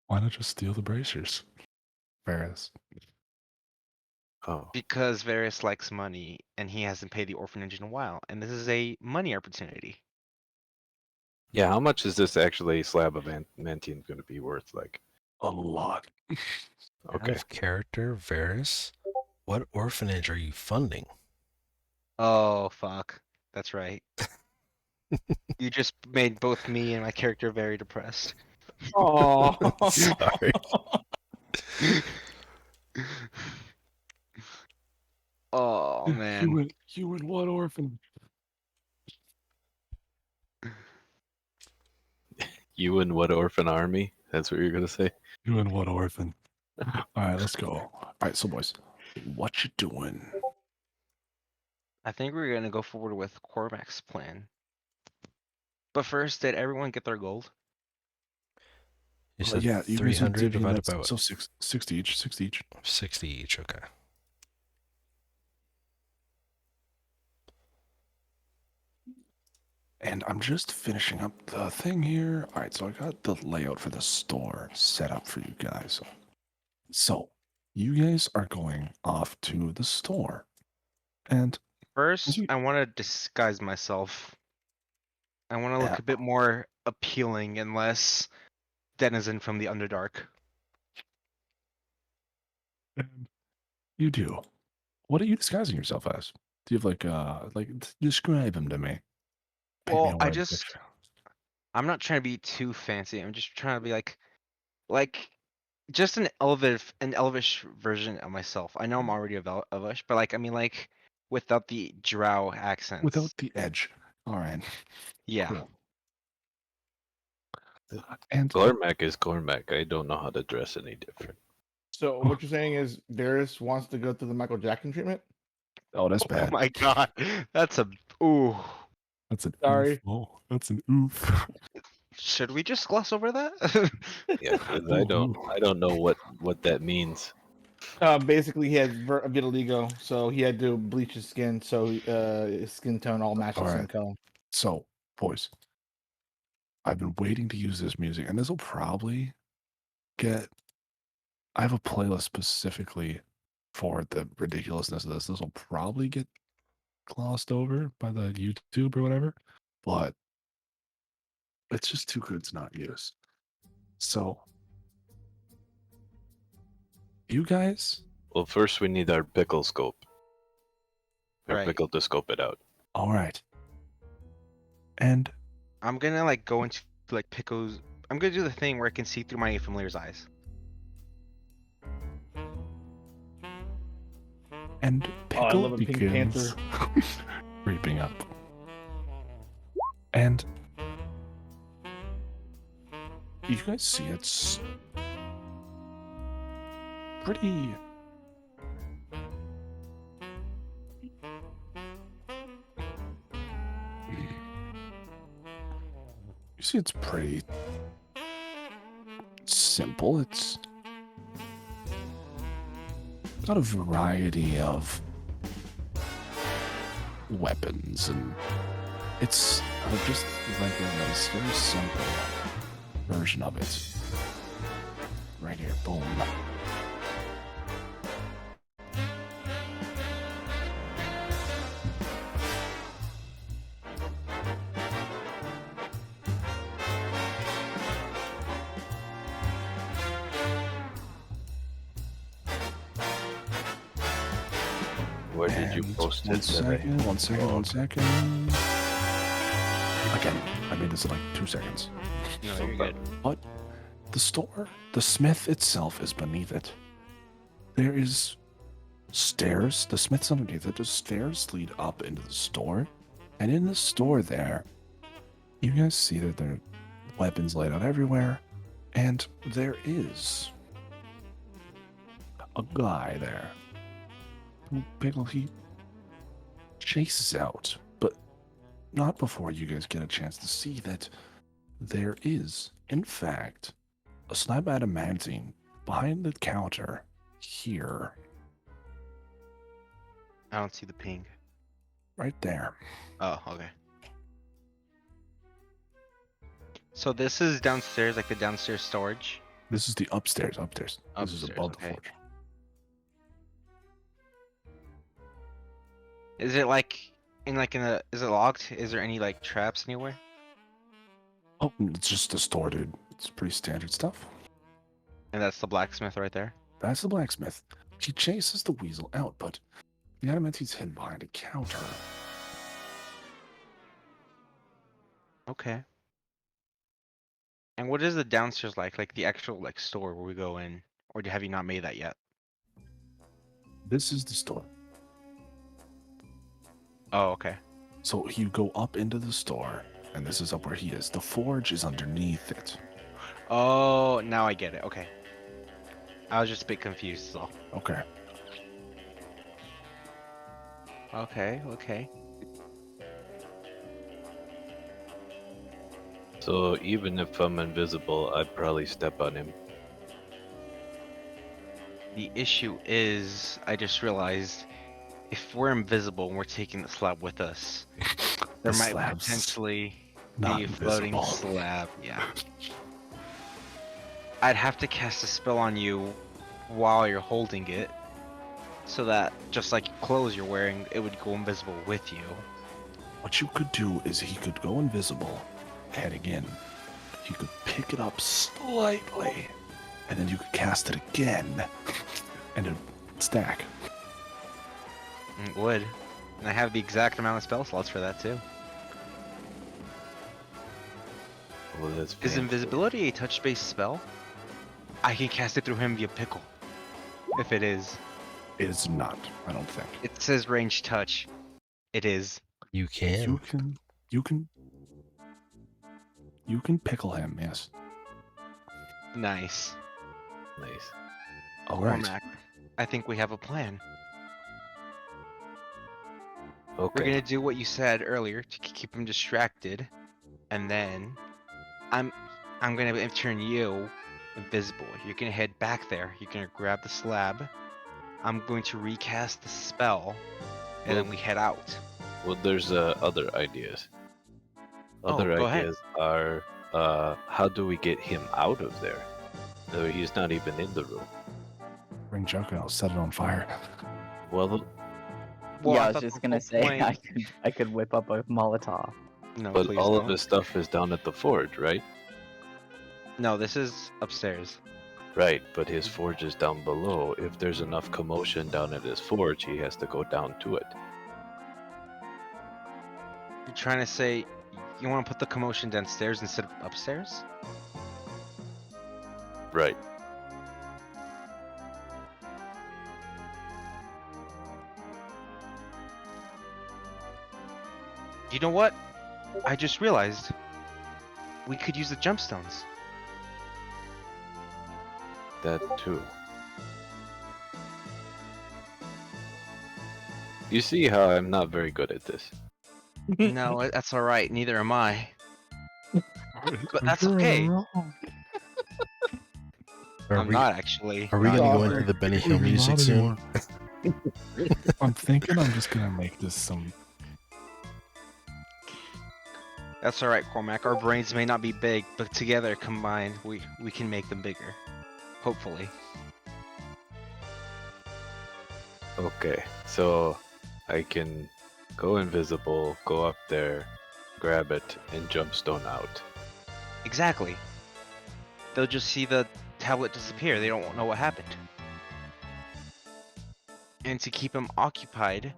Why not just steal the bracers? Ferris. Oh, Because Varys likes money and he hasn't paid the orphanage in a while, and this is a money opportunity. yeah. How much is this actually slab of mantine going to be worth? Like, A lot. Out okay, of character, Varys. What orphanage are you funding? Oh, fuck. That's right. You just made both me and my character very depressed. Oh, Sorry. Oh, man. You and what orphan? You and what orphan army? That's what you're gonna say? You and what orphan? All right, let's go. All right, so boys, what you doing? I think we're gonna go forward with Cormac's plan. But first, did everyone get their gold? You said Yeah, you guys are 300 divvying divided up, by what? so 60 each, 60 each. 60 each, okay. And I'm just finishing up the thing here. All right, so I got the layout for the store set up for you guys. So you guys are going off to the store. And First, you- I want to disguise myself. I want to look Yeah. a bit more appealing and less denizen from the Underdark. you do. What are you disguising yourself as? Do you have describe him to me? Paint me Well, a word picture. I'm not trying to be too fancy. I'm just trying to be like just an elvish version of myself. I know I'm already elvish, but like I mean like without the drow accents. Without the edge. All right. Yeah. Cool. And Cormac is Cormac. I don't know how to dress any different. So what you're saying is Darius wants to go through the Michael Jackson treatment? oh, that's Oh bad. my god. That's a ooh. That's an Sorry. oof. Oh, that's an oof. Should we just gloss over that? Yeah, 'cause I don't know what that means. Basically, he has vitiligo, so he had to bleach his skin so his skin tone all matches the same Alright. color. So, boys, I've been waiting to use this music, and this will probably get. I have a playlist specifically for the ridiculousness of this. This will probably get glossed over by the YouTube or whatever, but it's just too good to not use. So, you guys, Well, first we need our pickle scope. Our Right. pickle to scope it out. all right. And I'm gonna like go into like Pico's. I'm gonna do the thing where I can see through my familiar's eyes. And Oh, I Pickle love a Pink begins creeping up. And you guys see it's pretty you see it's pretty simple. It's got a variety of weapons, and it's just like a nice, very simple version of it. Right here, boom. Where did you And post one it today? second, one second, Oh, one okay. second. Again, I made this in like 2 seconds. No, you're good. But the store, the smith itself is beneath it. There is stairs. The smith's underneath it. The stairs lead up into the store. And in the store there, you guys see that there are weapons laid out everywhere. And there is a guy there. Pickle, he chases out, but not before you guys get a chance to see that there is, in fact, a slab adamantine behind the counter here, I don't see the ping. right there. Oh, okay. So this is downstairs, like the downstairs storage. This is the upstairs. This is Upstairs, above the okay. forge. Is it like in a? Is it locked? Is there any like traps anywhere? Oh, it's just a store, dude. It's pretty standard stuff. And that's the blacksmith right there. That's the blacksmith. He chases the weasel out, but the adamantine's hidden behind a counter. Okay. And what is the downstairs like? Like the actual like store where we go in, or have you not made that yet? This is the store. Oh, okay. So you go up into the store, and this is up where he is. The forge is underneath it. Oh, now I get it. Okay. I was just a bit confused, so. Okay. Okay. So even if I'm invisible, I'd probably step on him. The issue is, I just realized, if we're invisible and we're taking the slab with us, there The might slab's potentially not be a floating invisible. slab. Yeah. I'd have to cast a spell on you while you're holding it, so that just like clothes you're wearing, it would go invisible with you. What you could do is he could go invisible, heading in. He could pick it up slightly, and then you could cast it again, and it'd stack. It would. And I have the exact amount of spell slots for that too. Well, that's Is painful. invisibility a touch-based spell? I can cast it through him via pickle. If it is. It is not, I don't think. It says range touch. It is. You can. You can pickle him, yes. Nice. Nice. All right. Cormac, I think we have a plan. Okay. We're gonna do what you said earlier to keep him distracted, and then I'm gonna turn you invisible. You're gonna head back there. You're gonna grab the slab. I'm going to recast the spell, and then we head out. Well, there's other ideas. Other go ahead. ideas are how do we get him out of there? No, he's not even in the room. Bring Joker, I'll set it on fire. Well, Well, yeah, I I was thought just the gonna whole say point- I could whip up a Molotov. No, but please all don't. of his stuff is down at the forge, right? No, this is upstairs. Right, but his forge is down below. If there's enough commotion down at his forge, he has to go down to it. You're trying to say you want to put the commotion downstairs instead of upstairs? Right. You know what? I just realized we could use the jump stones. That too. You see how I'm not very good at this. No, that's all right. Neither am I. But that's okay. Are I'm we, not actually. are we gonna go Not into the Benny Hill technically music not soon? anymore. I'm thinking I'm just gonna make this some. That's all right, Cormac. Our brains may not be big, but together combined, we can make them bigger. Hopefully. Okay, so I can go invisible, go up there, grab it, and jump stone out. Exactly. They'll just see the tablet disappear. They don't know what happened. And to keep him occupied,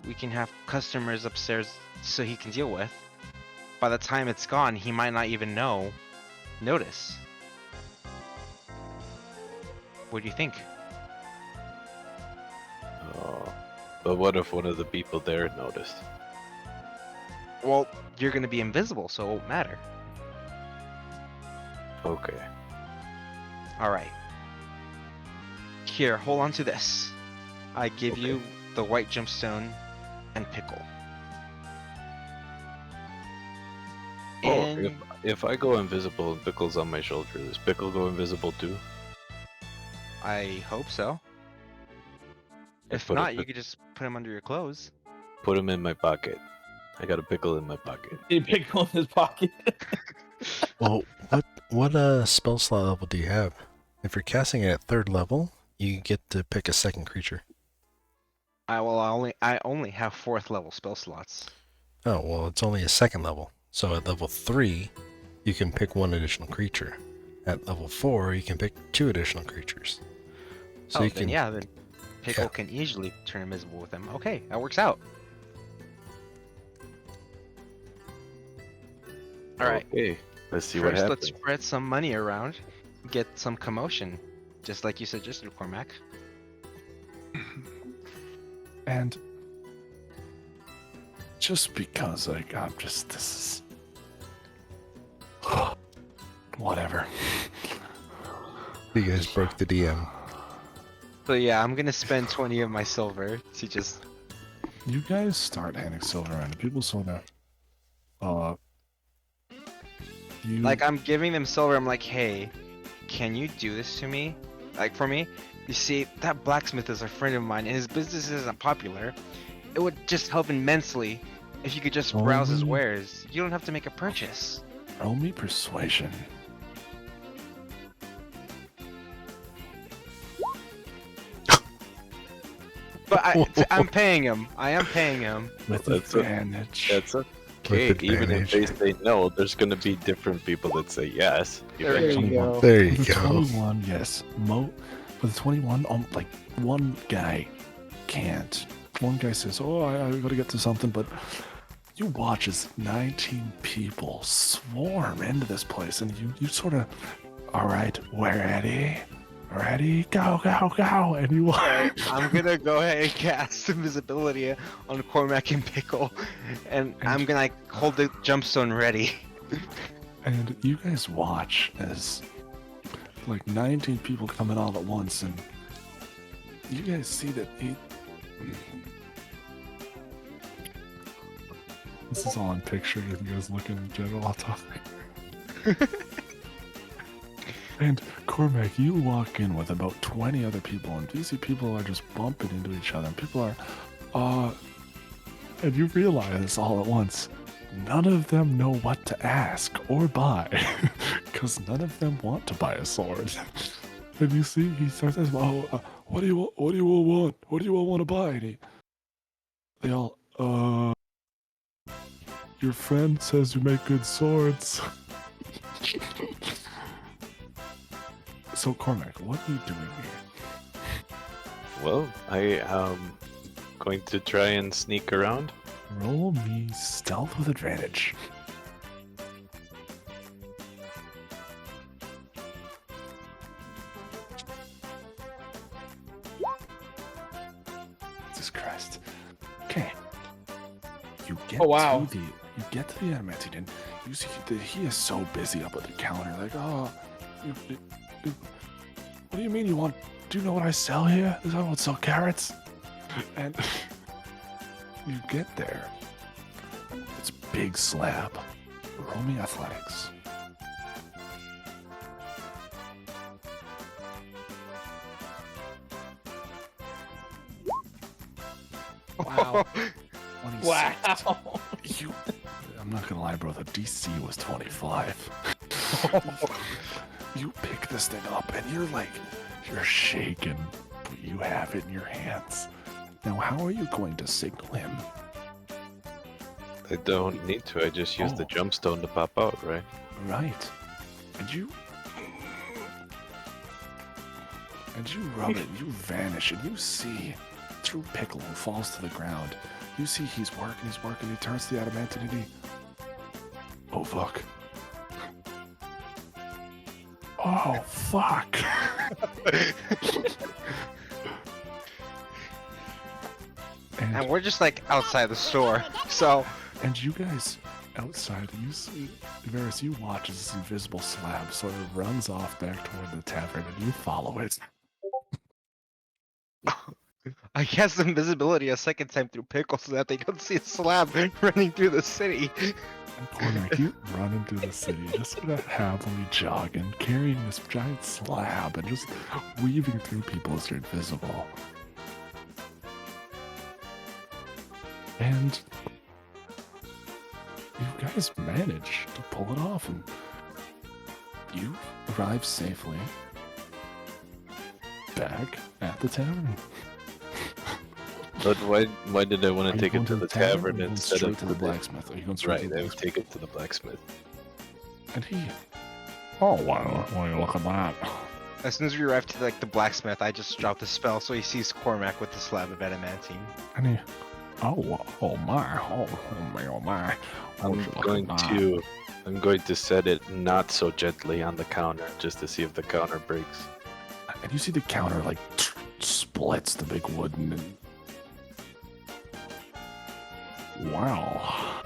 we can have customers upstairs so he can deal with. By the time it's gone, he might not even notice. What do you think? Oh, but what if one of the people there noticed? Well, you're gonna be invisible, so it won't matter. Okay. Alright. Here, hold on to this. I give you the white gemstone and pickle. Oh, And if I go invisible and Pickle's on my shoulder, does Pickle go invisible too? I hope so. If put a not, you pic- could just put him under your clothes. Put him in my pocket. I got a pickle in my pocket. He picked one in his pocket. Well, what spell slot level do you have? If you're casting it at 3rd level, you get to pick a second creature. I only have 4th level spell slots. Oh, well, it's only a 2nd level. So at level 3, you can pick 1 additional creature. At level 4, you can pick 2 additional creatures. So you can, then Pickle can easily turn invisible with him. Okay, that works out. Alright, Okay. Let's see what first happens. let's spread some money around, get some commotion, just like you suggested, Cormac. And just because I'm just this is Whatever. You guys broke the DM. So yeah, I'm gonna spend 20 of my silver to just. You guys start handing silver and people sort of, you Like, I'm giving them silver. I'm like, hey, can you do this to me? Like, for me? You see, that blacksmith is a friend of mine, and his business isn't popular. It would just help immensely if you could just browse his wares. You don't have to make a purchase. roll me persuasion. But I'm paying him. I am paying him. With That's advantage. That's okay. With Even if they advantage. say no, there's gonna be different people that say yes. There you go. There you With a go. 21, yes. With a 21, like one guy can't. One guy says, "Oh, I gotta get to something," but you watch as 19 people swarm into this place, and you sort of, all right, we're ready, go, go, go, and you. I'm gonna go ahead and cast invisibility on Cormac and Pickle, and I'm gonna like hold the jumpstone ready. And you guys watch as like 19 people come in all at once, and you guys see that this is all in picture if you guys look in general topic. And Cormac, you walk in with about 20 other people, and you see people are just bumping into each other, and people are, and you realize all at once, none of them know what to ask or buy, because none of them want to buy a sword. And you see, he starts asking, what do you all want? What do you all want to buy? And they all, your friend says you make good swords. So Cormac, what are you doing here? Well, I am going to try and sneak around. Roll me stealth with advantage. Jesus Christ. Okay. You get Oh, wow. to the adamantine, and you see that he is so busy up at the counter, like, what do you mean you want? Do you know what I sell here? I don't sell carrots. And you get there. It's a big slab. Roll me athletics. Wow. 26. Wow. I'm not gonna lie, bro. The DC was 25. You pick this thing up, and you're shaking, but you have it in your hands. Now, how are you going to signal him? I don't need to. I just use the Oh. jumpstone to pop out, right? Right. And you rub it, you vanish, and you see through Pickle, who falls to the ground. You see he's working, he turns to the adamantine, and oh fuck. Oh fuck. And we're just like outside the store, so And you guys outside, you see, Varys, you watch as this invisible slab sort of runs off back toward the tavern, and you follow it. I cast invisibility a second time through Pickle so that they don't see a slab running through the city. And Cormac, you run into the city, just sort of happily jogging, carrying this giant slab, and just weaving through people as you're invisible. And you guys manage to pull it off, and you arrive safely back at the tavern. But why did I want Are to you take going it to to the the tavern or tavern going instead straight of to the blacksmith? Are you going straight Right, to the I would blacksmith? take it to the blacksmith. And he, oh wow, why you look at that? As soon as we arrive to like the blacksmith, I just drop the spell so he sees Cormac with the slab of adamantine. And he, oh my, oh my, oh my. I'm going to set it not so gently on the counter just to see if the counter breaks. And you see the counter like splits the big wooden. And... Wow.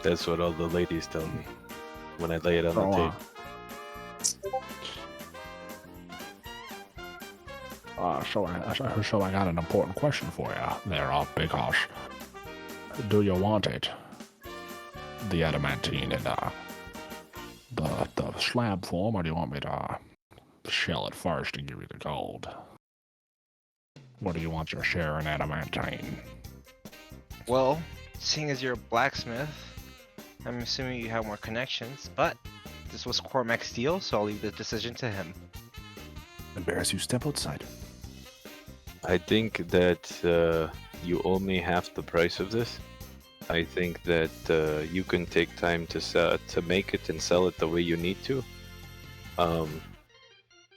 That's what all the ladies tell me when I lay it on the table. So I got an important question for you there, Big Hosh. Do you want it? The adamantine in the slab form, or do you want me to shell it first and give you the gold? What do you want your share in adamantine? Well, seeing as you're a blacksmith, I'm assuming you have more connections, but this was Cormac's deal, so I'll leave the decision to him. Embarrass you, step outside. I think that you owe me half the price of this. I think that you can take time to make it and sell it the way you need to.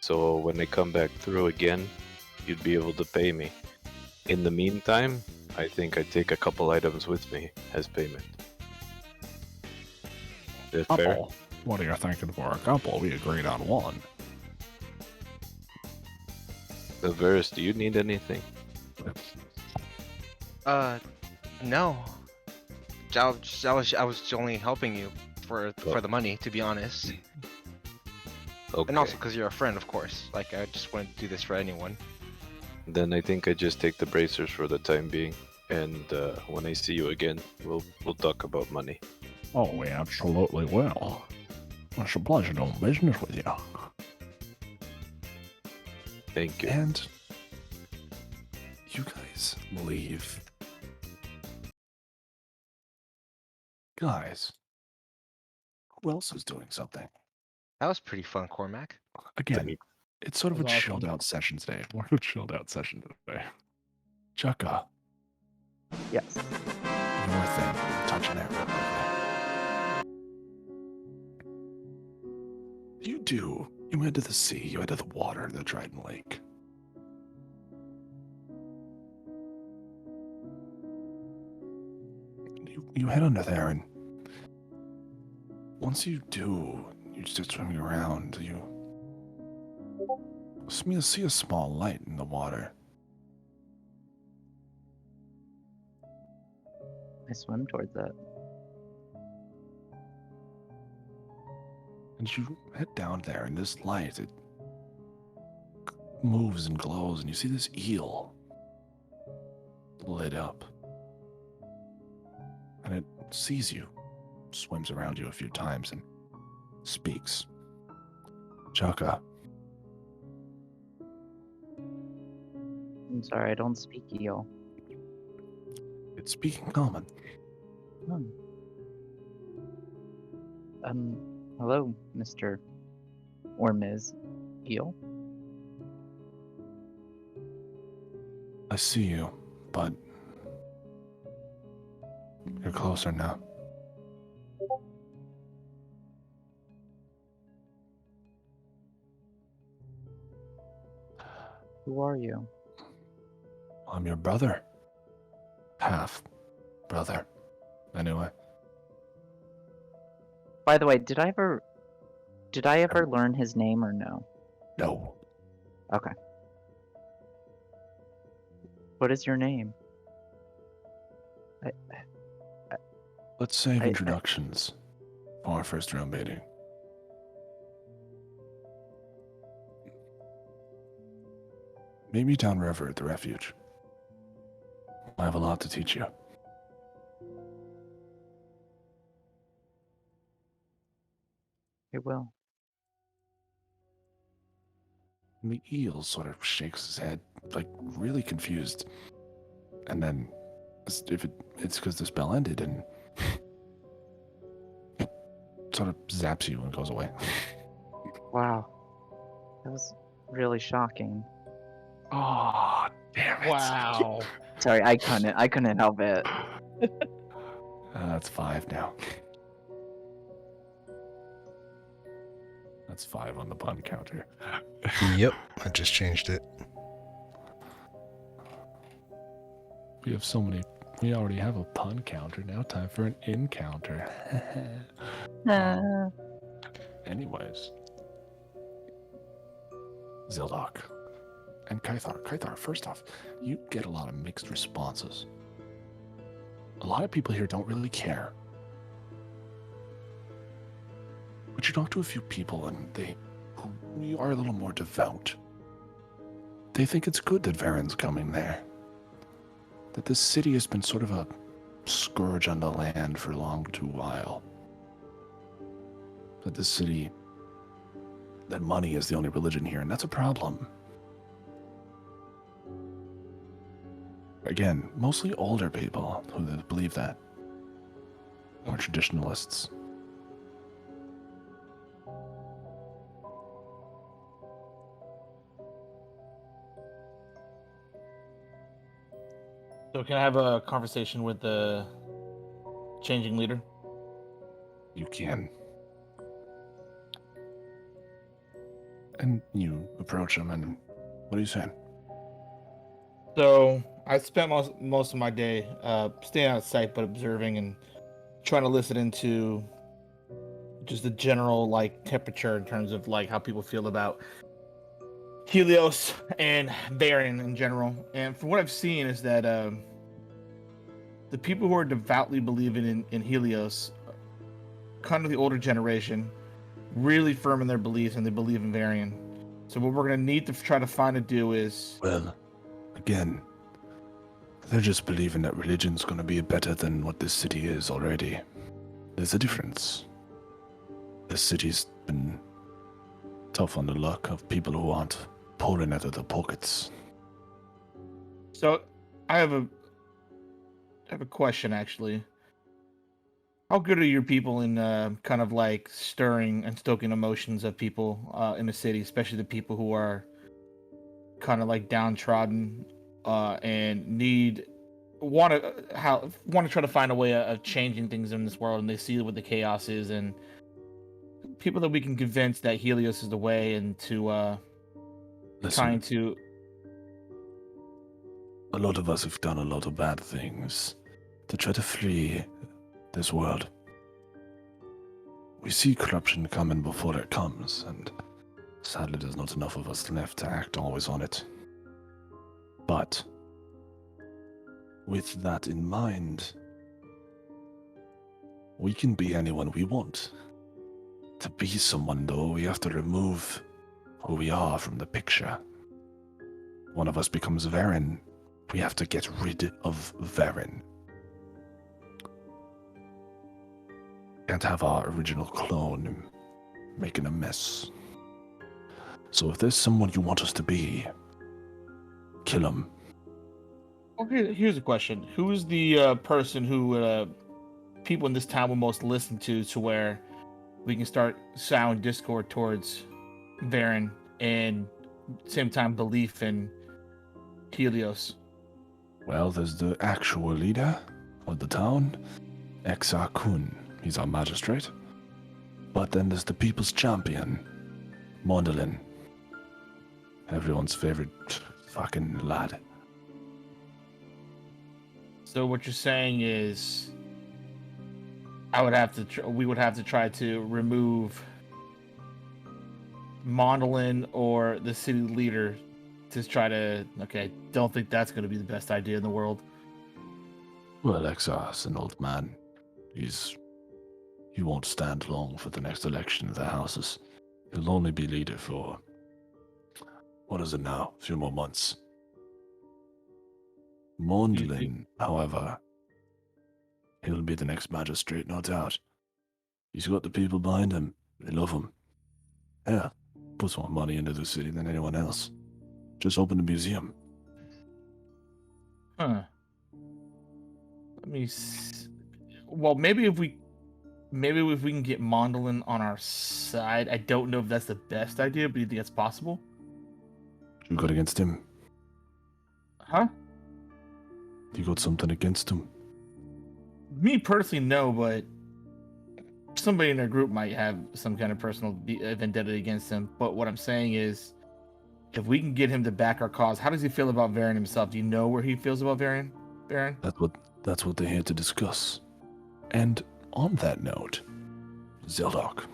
So when I come back through again, you'd be able to pay me. In the meantime, I think I'd take a couple items with me as payment. Is that fair? What are you thinking for a couple? We agreed on one. Verus, do you need anything? No. I was only helping you for the money, to be honest. Okay. And also because you're a friend, of course. Like, I just wouldn't do this for anyone. Then I think I just take the bracers for the time being, and when I see you again, we'll talk about money. Oh, we absolutely will. It's a pleasure doing business with you. Thank you. And you guys leave. Guys, who else is doing something? That was pretty fun, Cormac. Again, it's sort of a That was awesome. chilled out session today. More of a chilled out session today. Chukka, Yes. your thing. Touching that real quick. You went to the sea, you went to the water, the Trident Lake. You head under there, and once you do, you start swimming around, you see a small light in the water. I swim towards it. And you head down there, and this light, it moves and glows, and you see this eel lit up. And it sees you, swims around you a few times, and speaks. Chaka, I'm sorry, I don't speak eel. it's speaking common. Hmm. Hello, Mr. or Ms. Eel. I see you, but you're closer now. Who are you? I'm your brother. Half brother. Anyway. By the way, did I ever learn his name or no? No. Okay. What is your name? Let's save I- introductions for our first room meeting. Meet me downriver at the refuge. I have a lot to teach you. I will. And the eel sort of shakes his head, like really confused. And then, it's because the spell ended, and sort of zaps you and goes away. Wow. That was really shocking. Oh, damn it! Wow. Sorry, I couldn't help it. That's 5 now. That's 5 on the pun counter. Yep, I just changed it. We have so many. We already have a pun counter. Now time for an encounter. Anyways. Zildok. And Kythar. Kythar, first off, you get a lot of mixed responses. A lot of people here don't really care. But you talk to a few people and who are a little more devout. They think it's good that Varen's coming there. That this city has been sort of a scourge on the land for a long too while. That this city, that money is the only religion here, and that's a problem. Again, mostly older people who believe that. More traditionalists. So can I have a conversation with the changing leader? You can. And you approach him, and what are you saying? So I spent most of my day staying out of sight, but observing and trying to listen into just the general like temperature in terms of like how people feel about Helios and Baron in general. And from what I've seen is that the people who are devoutly believing in Helios, kind of the older generation, really firm in their beliefs and they believe in Varian. So what we're gonna need to try to find a do is, Well, again, they're just believing that religion's gonna be better than what this city is already. There's a difference. This city's been tough on the luck of people who aren't pouring out of their pockets. so I have a question actually. How good are your people in kind of like stirring and stoking emotions of people in the city, especially the people who are kind of like downtrodden and want to try to find a way of changing things in this world, and they see what the chaos is, and people that we can convince that Helios is the way, and to trying to. A lot of us have done a lot of bad things to try to flee this world. We see corruption coming before it comes, and sadly there's not enough of us left to act always on it. But with that in mind, we can be anyone we want. To be someone, though, we have to remove who we are from the picture. One of us becomes Varen. We have to get rid of Varen. Can't have our original clone making a mess. So if there's someone you want us to be, kill him. Okay, here's a question: who's the person who people in this town will most listen to where we can start sound discord towards Varen and same time belief in Helios? Well, there's the actual leader of the town, Exar Kun. He's our magistrate. But then there's the people's champion, Mondolin. Everyone's favorite fucking lad. So what you're saying is, we would have to try to remove Mondolin or the city leader to try to. Okay, don't think that's going to be the best idea in the world. Well, Exar's an old man. He won't stand long for the next election of the houses. He'll only be leader for, what is it now, a few more months. Mondlin, however, he'll be the next magistrate, no doubt. He's got the people behind him. They love him. Yeah, puts more money into the city than anyone else. Just opened a museum. Huh. Well, maybe if we can get Mondolin on our side. I don't know if that's the best idea, but do you think that's possible? You got against him? Huh? You got something against him? Me personally, no, but somebody in their group might have some kind of personal vendetta against him. But what I'm saying is, if we can get him to back our cause, how does he feel about Varen himself? Do you know where he feels about Varen? That's what they're here to discuss. And on that note, Zeldok.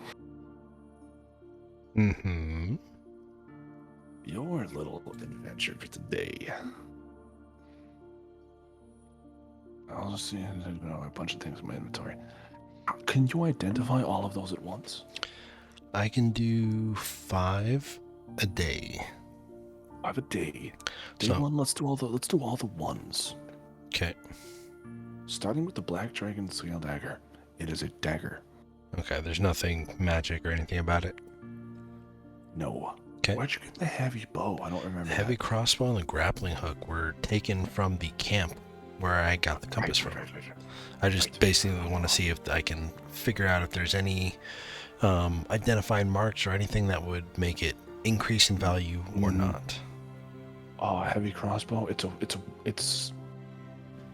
Mm-hmm. Your little adventure for today. I'll just see. There's been a bunch of things in my inventory. Can you identify all of those at once? I can do 5 a day. 5 a day. Day So- 1, let's do all the ones. Okay. Starting with the Black Dragon Scale Dagger. It is a dagger. Okay, there's nothing magic or anything about it. No. Okay. Where'd you get the heavy bow? I don't remember. The heavy that. crossbow and the grappling hook were taken from the camp where I got the compass from. Right. I just Right. basically want to see if I can figure out if there's any identifying marks or anything that would make it increase in value or not. Oh, heavy crossbow. It's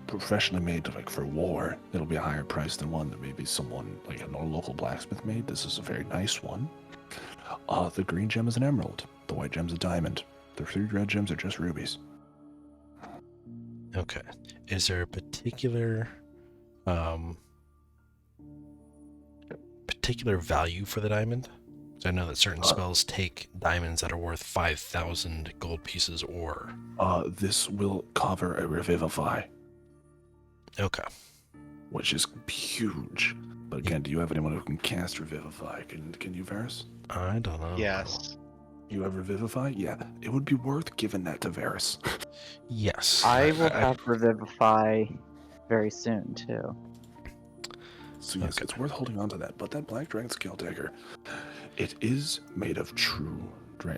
professionally made like for war. It'll be a higher price than one that maybe someone like a local blacksmith made. This is a very nice one. The green gem is an emerald. The white gem's a diamond. The 3 red gems are just rubies. Okay. Is there a particular value for the diamond? 'Cause I know that certain spells take diamonds that are worth 5,000 gold pieces or. This will cover a revivify, Okay. which is huge. But again, do you have anyone who can cast revivify? Can you, Varys? I don't know. Yes. You have revivify? Yeah, it would be worth giving that to Varys. Yes. I will have Revivify very soon too. So yes, Okay. it's worth holding on to that. But that Black Dragon Scale Dagger, it is made of true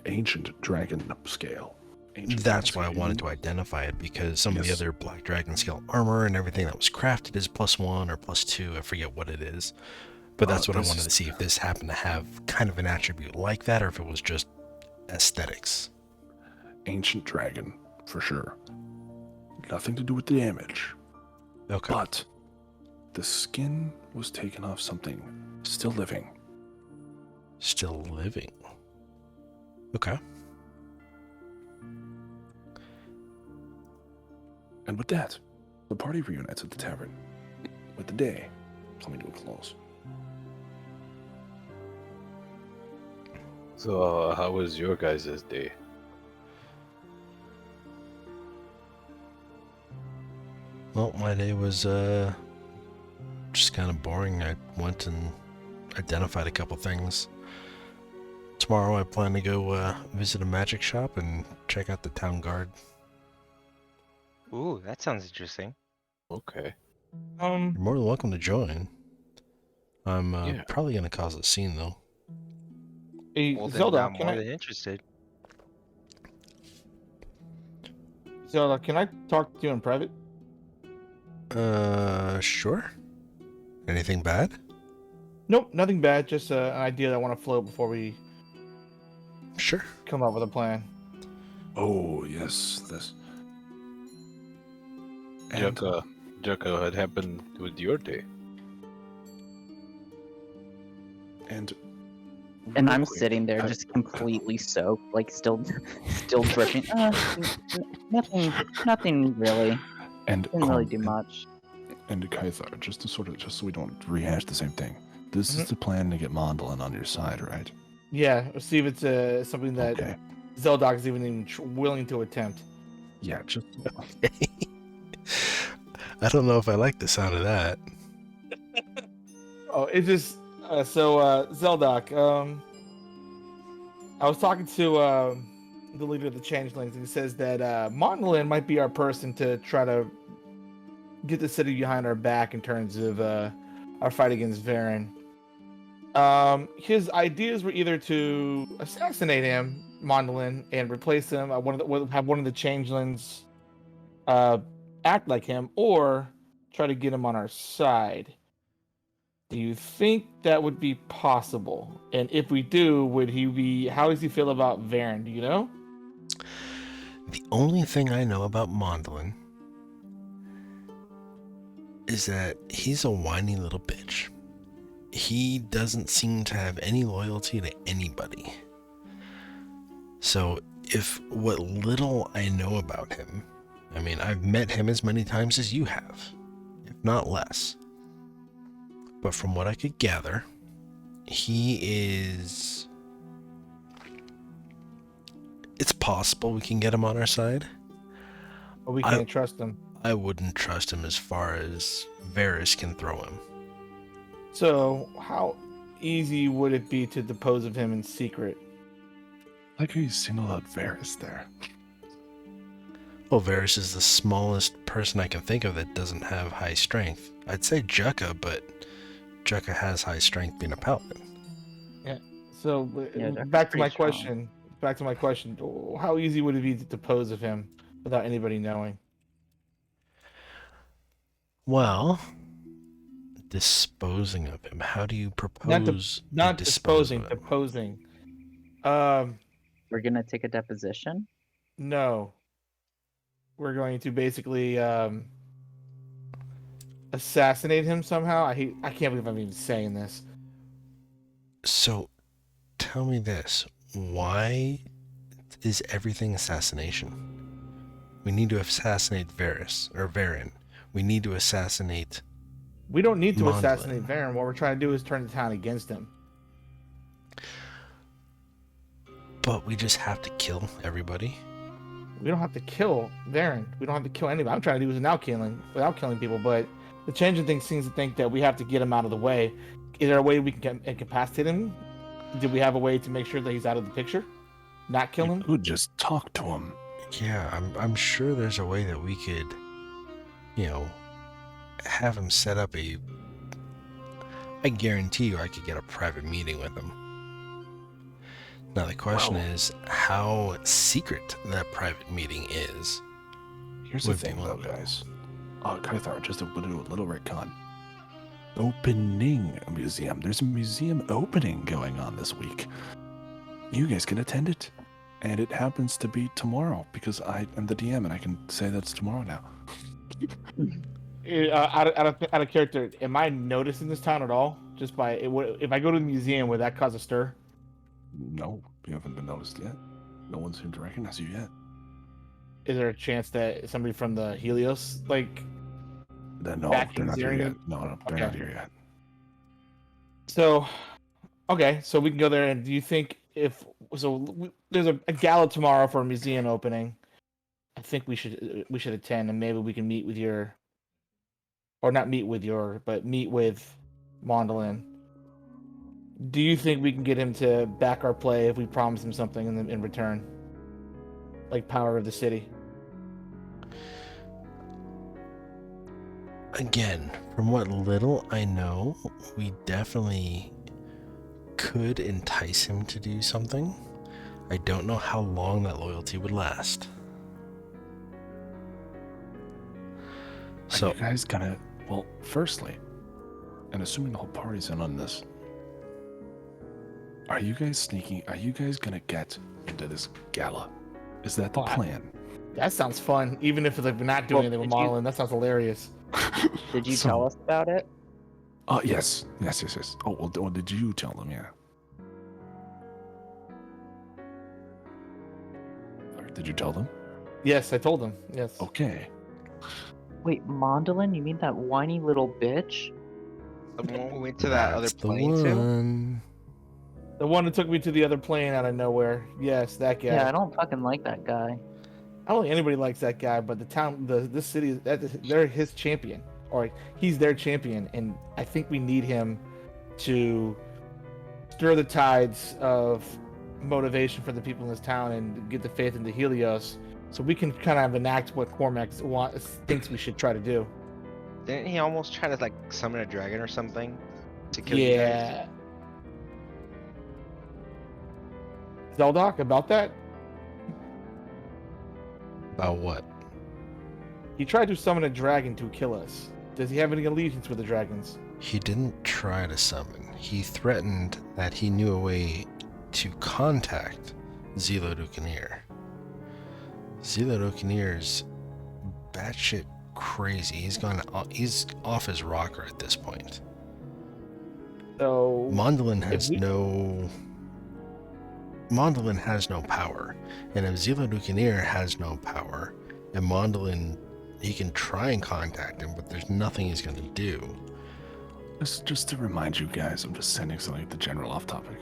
ancient dragon scale. That's why I wanted to identify it, because some of the Yes. other Black Dragon scale armor and everything that was crafted is +1 or +2. I forget what it is. But that's what I this wanted is- to see, if this happened to have kind of an attribute like that, or if it was just aesthetics. Ancient dragon, for sure. Nothing to do with the damage. Okay. But the skin was taken off something still living. Still living. Okay. And with that, the party reunites at the tavern, with the day coming to a close. So, how was your guys' day? Well, my day was just kind of boring. I went and identified a couple things. Tomorrow I plan to go visit a magic shop and check out the town guard. Ooh, that sounds interesting. Okay. You're more than welcome to join. I'm Yeah. probably going to cause a scene, though. Hey, Well, then Zelda, I'm can more I than interested. talk to you in private? Sure. Anything bad? Nope, nothing bad. Just an idea that I want to float before we Sure. come up with a plan. Oh, yes, this. And Jaka, what happened with your day? and And real I'm quick, sitting there I- just completely soaked, like still dripping. Nothing really. and Didn't really Colm, do much. And Kaithar, just so we don't rehash the same thing. This Mm-hmm. is the plan to get Mondolin on your side, right? Yeah, see if it's something that Okay. Zeldok is even willing to attempt. Yeah, just I don't know if I like the sound of that. Oh, it just Zeldok. I was talking to the leader of the Changelings, and he says that Mondolin might be our person to try to get the city behind our back in terms of our fight against Varen. His ideas were either to assassinate him, Mondolin, and replace him. Have one of the Changelings act like him, or try to get him on our side. Do you think that would be possible? And if we do, would he be? How does he feel about Varen? Do you know? The only thing I know about Mondolin is that he's a whiny little bitch. He doesn't seem to have any loyalty to anybody. So, if what little I know about him, I mean, I've met him as many times as you have, if not less. But from what I could gather, he is... It's possible we can get him on our side. Or we I- can't trust him? I wouldn't trust him as far as Varys can throw him. So how? easy would it be to dispose of him in secret? Like how you singled out Varys there. Well, Varys is the smallest person I can think of that doesn't have high strength. I'd say Jukka, but Jukka has high strength being a paladin. So Yeah, they're back to my pretty strong. question. Back to my question. How easy would it be to dispose of him without anybody knowing? Well, disposing of him. How do you Not propose not to dispose disposing, of him? deposing. We're gonna take a deposition. No. We're going to basically assassinate him somehow. I can't believe I'm even saying this. So, tell me this. Why is everything assassination? We need to assassinate Varys, or Varen. We need to assassinate... We don't need to Mondlane. assassinate Varen. What we're trying to do is turn the town against him. But we just have to kill everybody? We don't have to kill Varen. We don't have to kill anybody. I'm trying to do is without killing people, but the changing thing seems to think that we have to get him out of the way. Is there a way we can incapacitate him? Do we have a way to make sure that he's out of the picture? Not kill him? You could just talk to him. Yeah, I'm sure there's a way that we could, have him set up a... I guarantee you I could get a private meeting with him. Now the question is how secret that private meeting is. Here's the With thing, though, Mondlane. guys. Kythar, just to do a little retcon. Opening a museum. There's a museum opening going on this week. You guys can attend it. And it happens to be tomorrow because I am the DM and I can say that's tomorrow now. Out of character, am I noticing this town at all? Just by if I go to the museum, would that cause a stir? No, you haven't been noticed yet. No one seemed to recognize you yet. Is there a chance that somebody from the Helios, like, No, back they're in not here Zarian? yet. No, they're not Okay. here yet. So, okay, so we can go there. And do you think there's a gala tomorrow for a museum opening? I think we should attend, and maybe we can meet with meet with Mondlane. Do you think we can get him to back our play if we promise him something in return, like power of the city? Again, from what little I know, we definitely could entice him to do something. I don't know how long that loyalty would last. Are So, you guys gonna... Well, firstly, and assuming the whole party's in on this, are you guys gonna get into this gala? Is that the Well, plan? That sounds fun. Even if we're not doing Well, anything with did you- Mondlane, that sounds hilarious. Did you So- tell us about it? Oh, yes. Oh, well, did you tell them? Yeah. Or did you tell them? Yes, I told him. Yes. Okay. Wait, Mondlane? You mean that whiny little bitch? The one we went to that other that's the plane too? one. The one that took me to the other plane out of nowhere. Yes, that guy. Yeah, I don't fucking like that guy. I don't think anybody likes that guy, but this city, they're his champion, or he's their champion, and I think we need him to stir the tides of motivation for the people in this town and get the faith into Helios, so we can kind of enact what Cormac thinks we should try to do. Didn't he almost try to like summon a dragon or something to kill you guys? Yeah. Zeldoc, about that? About what? He tried to summon a dragon to kill us. Does he have any allegiance with the dragons? He didn't try to summon. He threatened that he knew a way to contact Zelo Dukanir. Zelo Dukanir's batshit crazy. He's off his rocker at this point. So Mondlane has we- Mondlane has no power, and if Zelo Dukanir has no power, and Mondlane, he can try and contact him, but there's nothing he's going to do. Just to remind you guys, I'm just sending something at the general off topic.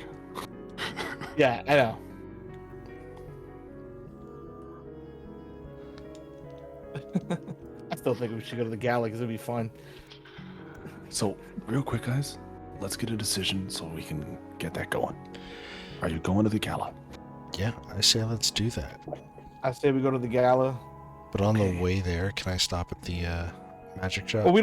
Yeah, I know. I still think we should go to the gala because it'd be fun. So, real quick, guys, let's get a decision so we can get that going. Are you going to the gala? Yeah, I say let's do that. I say we go to the gala. But on Okay. the way there, can I stop at the magic shop? Well, we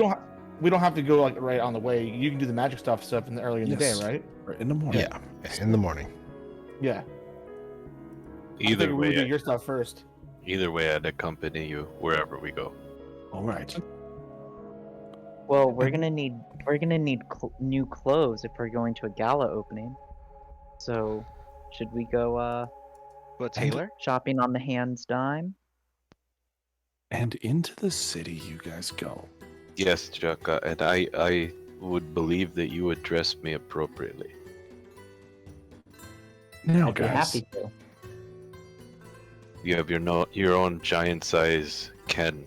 don't have to go like right on the way. You can do the magic stuff in the early in the day, Yes. right? Or in the morning? Yeah, in the morning. Yeah. I Either figured we would do way, your stuff first. I'd accompany you wherever we go. All right. Well, we're gonna need new clothes if we're going to a gala opening. So, should we go But Taylor? shopping on the hand's dime? And into the city you guys go. Yes, Jaka, and I would believe that you would dress me appropriately. Now, I'd be guys, happy to. You have your own giant size Ken.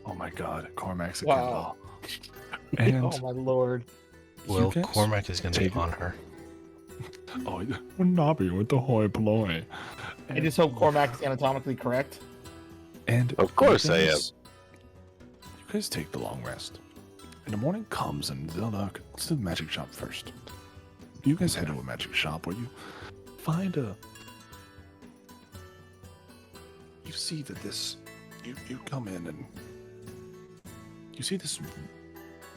oh my God, Cormac's a Wow. And Oh my lord. Well, guys Cormac is going to be take it. on her. oh, Nobby with the hoi polloi. I just hope Cormac is anatomically correct. And Of course you I am. guys- You guys take the long rest. And the morning comes and let's do the magic shop first. You guys head to a magic shop where you find you see that you come in and you see this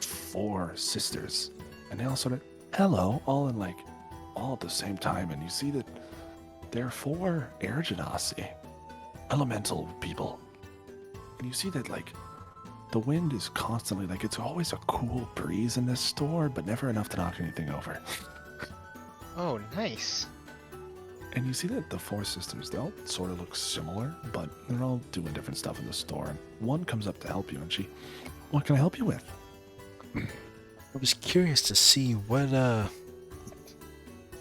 4 sisters, and they all sort of hello, all at the same time, and you see that they're 4 air genasi, elemental people. And you see that the wind is constantly it's always a cool breeze in this store, but never enough to knock anything over. Oh, nice. And you see that the 4 sisters, they all sort of look similar, but they're all doing different stuff in the store. And one comes up to help you, and what can I help you with? I was curious to see what,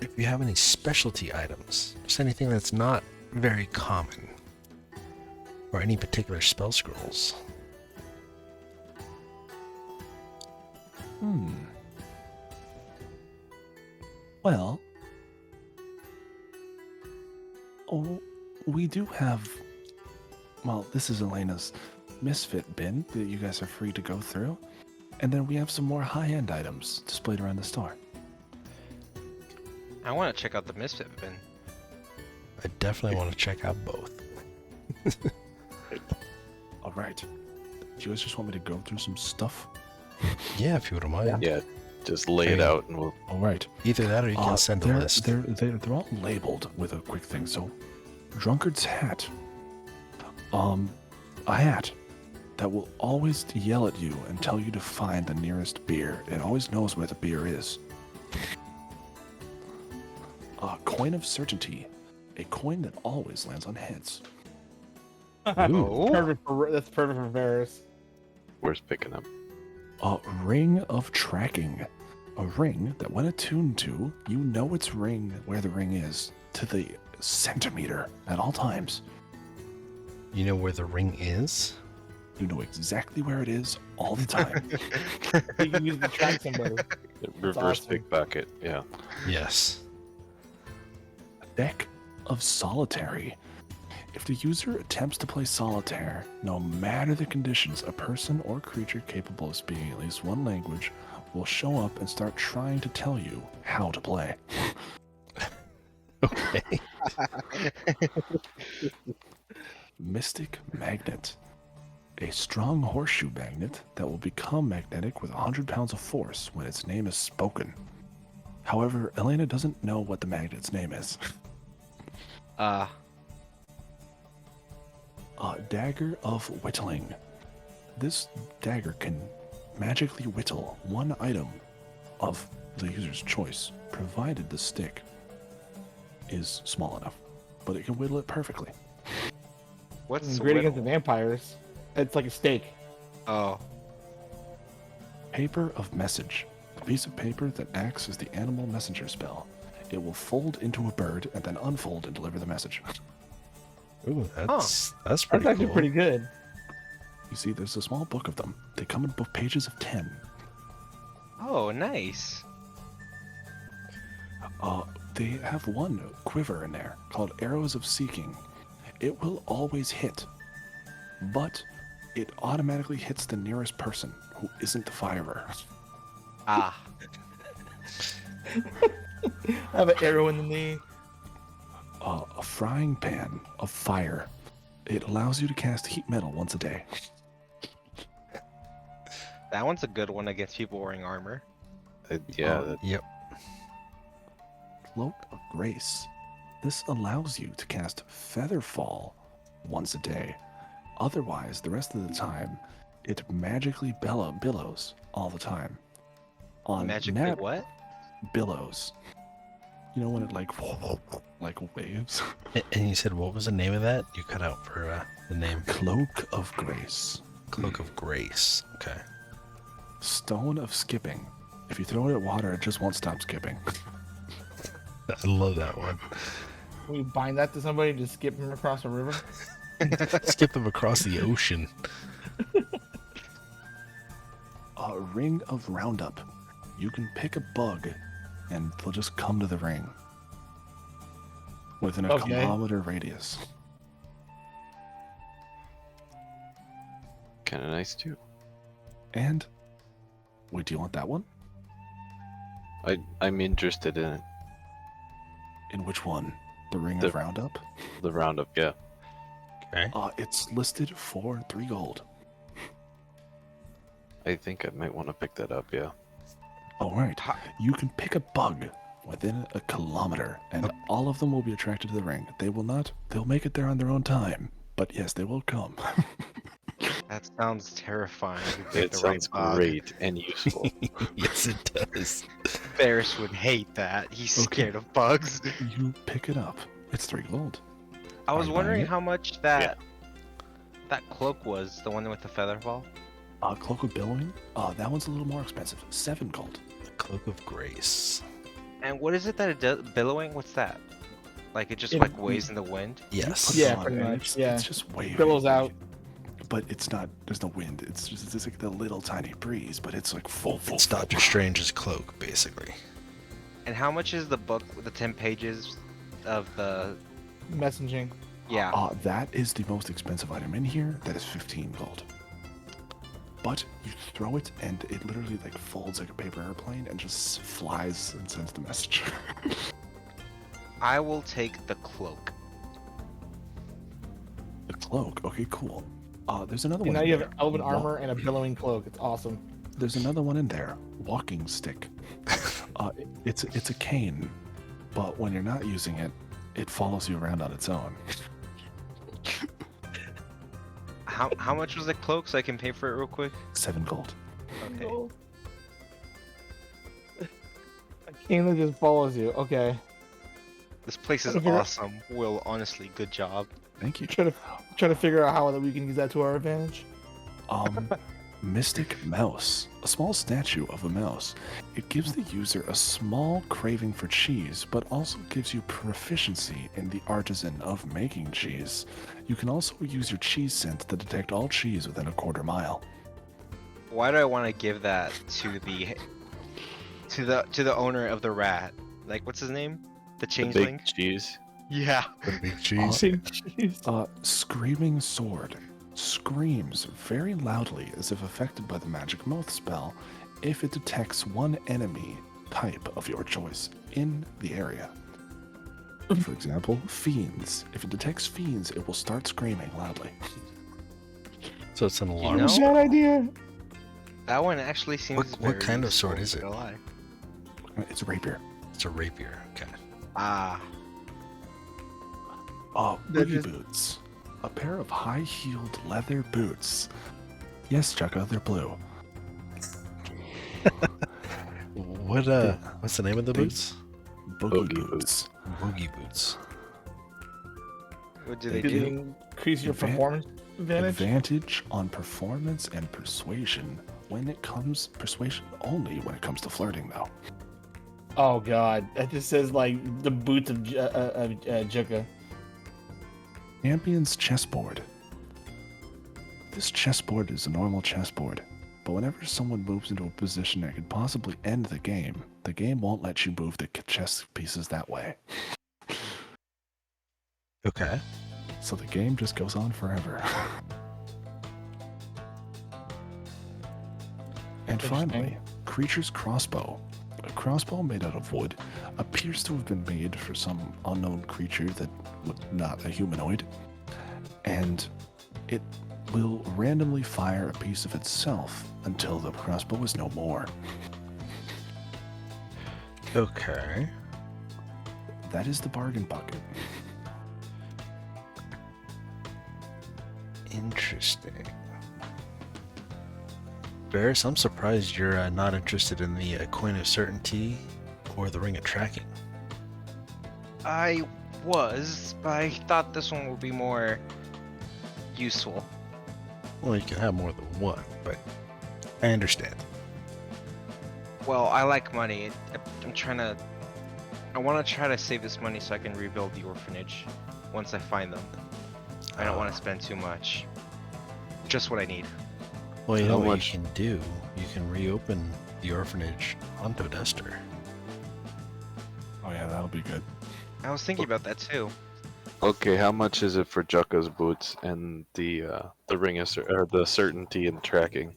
if you have any specialty items. Just anything that's not very common. Or any particular spell scrolls. Well, we do have. Well, this is Elena's misfit bin that you guys are free to go through. And then we have some more high-end items displayed around the store. I want to check out the Misfit bin. I definitely want to check out both. All right. Do you guys just want me to go through some stuff? Yeah, if you wouldn't mind. Yeah, just lay it out and we'll. All right. Either that or you can send a list. They're all labeled with a quick thing. So, drunkard's hat. A hat that will always yell at you and tell you to find the nearest beer. It always knows where the beer is. A coin of certainty. A coin that always lands on heads. Oh. That's perfect for Varys. Where's picking up? A ring of tracking. A ring that when attuned to, you know where the ring is to the centimeter at all times. You know where the ring is? You know exactly where it is all the time. You can use the track symbol. Reverse awesome. pickpocket. Yeah. Yes. A deck of solitary. If the user attempts to play solitaire, no matter the conditions, a person or creature capable of speaking at least one language will show up and start trying to tell you how to play. Okay. Mystic magnet. A strong horseshoe magnet that will become magnetic with 100 pounds of force when its name is spoken. However, Elena doesn't know what the magnet's name is. A dagger of whittling. This dagger can magically whittle one item of the user's choice, provided the stick is small enough. But it can whittle it perfectly. What's It's the great against the whittle? vampires. It's like a steak. Oh. Paper of message. A piece of paper that acts as the animal messenger spell. It will fold into a bird and then unfold and deliver the message. Ooh, that's That's pretty actually cool. pretty good. You see, there's a small book of them. They come in book pages of 10. Oh, nice. They have one quiver in there called Arrows of Seeking. It will always hit, but it automatically hits the nearest person who isn't the firer. Ah. I have an arrow in the knee. A frying pan of fire. It allows you to cast heat metal once a day. That one's a good one against people wearing armor. Yeah, Yep. Cloak of Grace. This allows you to cast Featherfall once a day. Otherwise, the rest of the time, it magically billows all the time. On Magically what? Billows. You know when it like waves? And you said, what was the name of that? You cut out for the name. Cloak of Grace. Cloak of Grace. Okay. Stone of Skipping. If you throw it at water, it just won't stop skipping. I love that one. Can we bind that to somebody to skip him across a river? Skip them across the ocean. A Ring of Roundup. You can pick a bug, and they'll just come to the ring. Within a Okay. kilometer radius. kind of nice too. And, wait, do you want that one? I'm interested in it. In which one? The Ring The- of Roundup? The roundup, yeah. Okay. It's listed for 3 gold. I think I might want to pick that up, yeah. All right. You can pick a bug within a kilometer, and all of them will be attracted to the ring. They will not. They'll make it there on their own time. But yes, they will come. That sounds terrifying. You picked It the right sounds bug. great and useful. Yes, it does. Ferris would hate that. He's Okay. scared of bugs. You pick it up. It's 3 gold. I was Are you wondering buying it? how much that cloak was, the one with the feather fall. Cloak of Billowing? That one's a little more expensive. 7 gold. The Cloak of Grace. And what is it that it does? Billowing? What's that? Like it just It- like waves in the wind? Yes. Put it Yeah, on, pretty and much, It's, yeah. it's just waving. Billows out. But it's not. There's no wind. It's just like the little tiny breeze. But it's like full. It's Doctor Strange's cloak, basically. And how much is the book with the 10 pages of the? Messaging. Yeah. That is the most expensive item in here. That is 15 gold. But you throw it, and it literally like folds like a paper airplane and just flies and sends the message. I will take the cloak. The cloak. Okay, cool. There's another And one. now you in have there. elven armor and a billowing cloak. It's awesome. There's another one in there. Walking stick. It's a cane, but when you're not using it, it follows you around on its own. How much was the cloak so I can pay for it real quick? 7 gold. Okay. A cane that just follows you. Okay. This place is Trying to figure out- awesome. Will, honestly, good job. Thank you. Trying to figure out how that we can use that to our advantage. Mystic Mouse. A small statue of a mouse. It gives the user a small craving for cheese, but also gives you proficiency in the artisan of making cheese. You can also use your cheese scent to detect all cheese within a quarter mile. Why do I want to give that to the owner of the rat? Like, what's his name? The The changeling? big cheese. Yeah. The big cheese. Jeez. Screaming Sword. Screams very loudly as if affected by the magic mouth spell if it detects one enemy type of your choice in the area. For example, fiends. If it detects fiends, it will start screaming loudly. So it's an alarm. know? sword. Bad idea. That one actually seems What very kind of sword useful, is it? not gonna lie. It's a rapier. It's a rapier. Okay. Ah. They're Boogie just- boots. A pair of high-heeled leather boots. Yes, Chucka, they're blue. What's the name of the They- boots? Boogie Boogie boots. Boogie boots. What do They they Did it do? increase your Advan- performance advantage? Advantage on performance and persuasion when it comes persuasion only when it comes to flirting though. Oh god, that just says like the boots of Jukka. Champion's chessboard. This chessboard is a normal chessboard, but whenever someone moves into a position that could possibly end the game won't let you move the chess pieces that way. Okay. So the game just goes on forever. And finally, Interesting. creature's crossbow. A crossbow made out of wood appears to have been made for some unknown creature that was not a humanoid, and it will randomly fire a piece of itself until the crossbow is no more. Okay. That is the bargain bucket. Interesting. Varys, I'm surprised you're not interested in the Coin of Certainty or the Ring of Tracking. I was, but I thought this one would be more useful. Well, you can have more than one, but I understand. Well, I like money. I want to try to save this money so I can rebuild the orphanage once I find them. I don't want to spend too much. Just what I need. Well, you How know what much? you can do? You can reopen the orphanage on Todester. Oh yeah, that'll be good. I was thinking about that too. Okay, how much is it for Jukka's boots and the ring of or the certainty and tracking?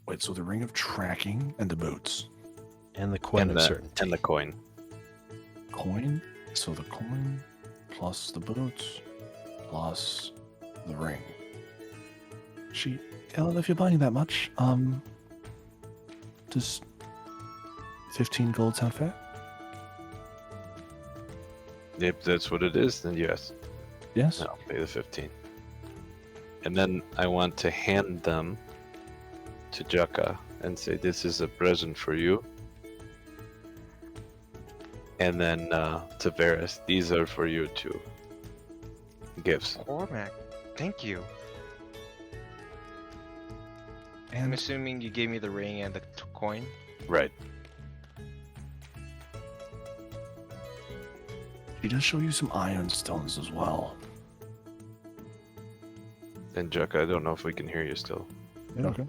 Wait, so the ring of tracking and the boots. And the Coin of Certainty. And the coin. Coin? So the coin plus the boots plus the ring. Well, if you're buying that much, does 15 gold sound fair? If that's what it is, then yes. Yes? I'll pay the 15. And then I want to hand them to Jukka and say, this is a present for you. And then to Varys, these are for you too. Gifts. Cormac, thank you. I'm And assuming you gave me the ring and the coin. Right. she does show you some iron stones as well. And Jukka, I don't know if we can hear you still. Okay.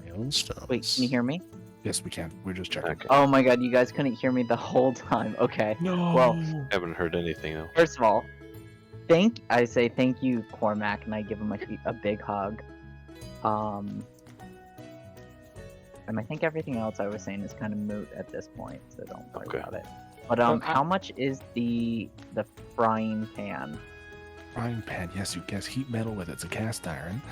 Iron stones. Wait, can you hear me? Yes, we can. We're just checking. Okay. Oh my god, you guys couldn't hear me the whole time. Okay. No. Well, Haven't heard anything though. first of all, I say thank you, Cormac, and I give him a big hug. And I think everything else I was saying is kind of moot at this point, so don't worry Okay. about it. But how much is the frying pan? Frying pan. Yes, you guess heat metal with it. It's a cast iron.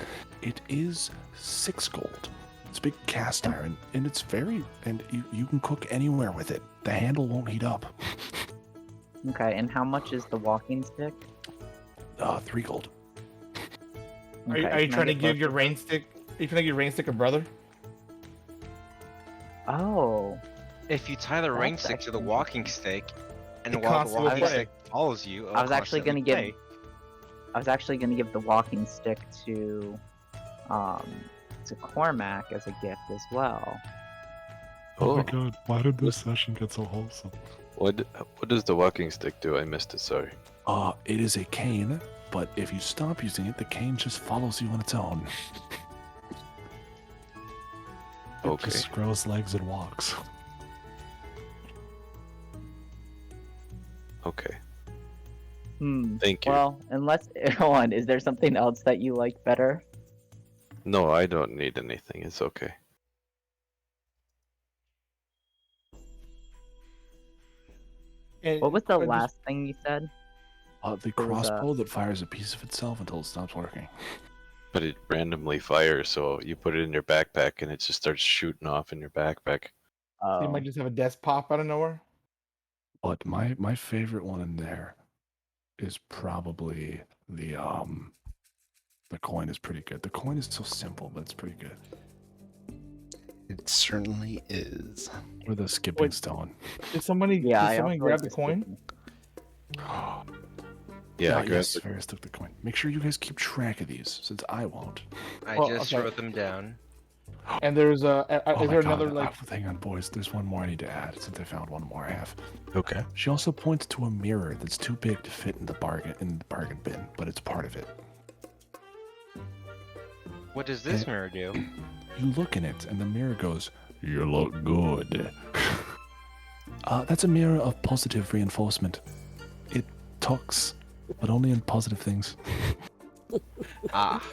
It is 6 gold. It's a big cast iron, and it's and you can cook anywhere with it. The handle won't heat up. Okay, and how much is the walking stick? 3 gold. Are you, Okay, are you can I trying to get give both your of- rain stick? Are you trying to give your rain stick a brother? Oh, If you tie the ring That's stick to the actually- walking stick, and It while the constantly walking play. stick follows you, I was actually gonna give. I was actually gonna give the walking stick to Cormac as a gift as well. Oh, god, why did this session get so wholesome? what does the walking stick do? I missed it, sorry. It is a cane, but if you stop using it, the cane just follows you on its own. It Okay. just grows legs and walks. Okay. Thank you. Well, unless hold on, is there something else that you like better? No, I don't need anything. It's okay. And What was the I just- last thing you said? The was, crossbow that fires a piece of itself until it stops working. But it randomly fires, so you put it in your backpack and it just starts shooting off in your backpack. So you Oh, might just have a desk pop out of nowhere. But my favorite one in there is probably the coin is pretty good. The coin is so simple, but it's pretty good. It certainly is. Or the skipping Wait. stone. Did somebody, yeah. did I somebody also grab like the coin? skipping. Yeah, I grabbed yes, it. Ferris took the coin. Make sure you guys keep track of these, since I won't. I Well, just okay. wrote them down. And there's Oh is my there God. another like? Hang on, boys. There's one more I need to add, since I found one more I have. Okay. She also points to a mirror that's too big to fit in the bargain bin, but it's part of it. What does this Okay. mirror do? You look in it, and the mirror goes, "You look good." That's a mirror of positive reinforcement. It talks, but only in positive things. Ah,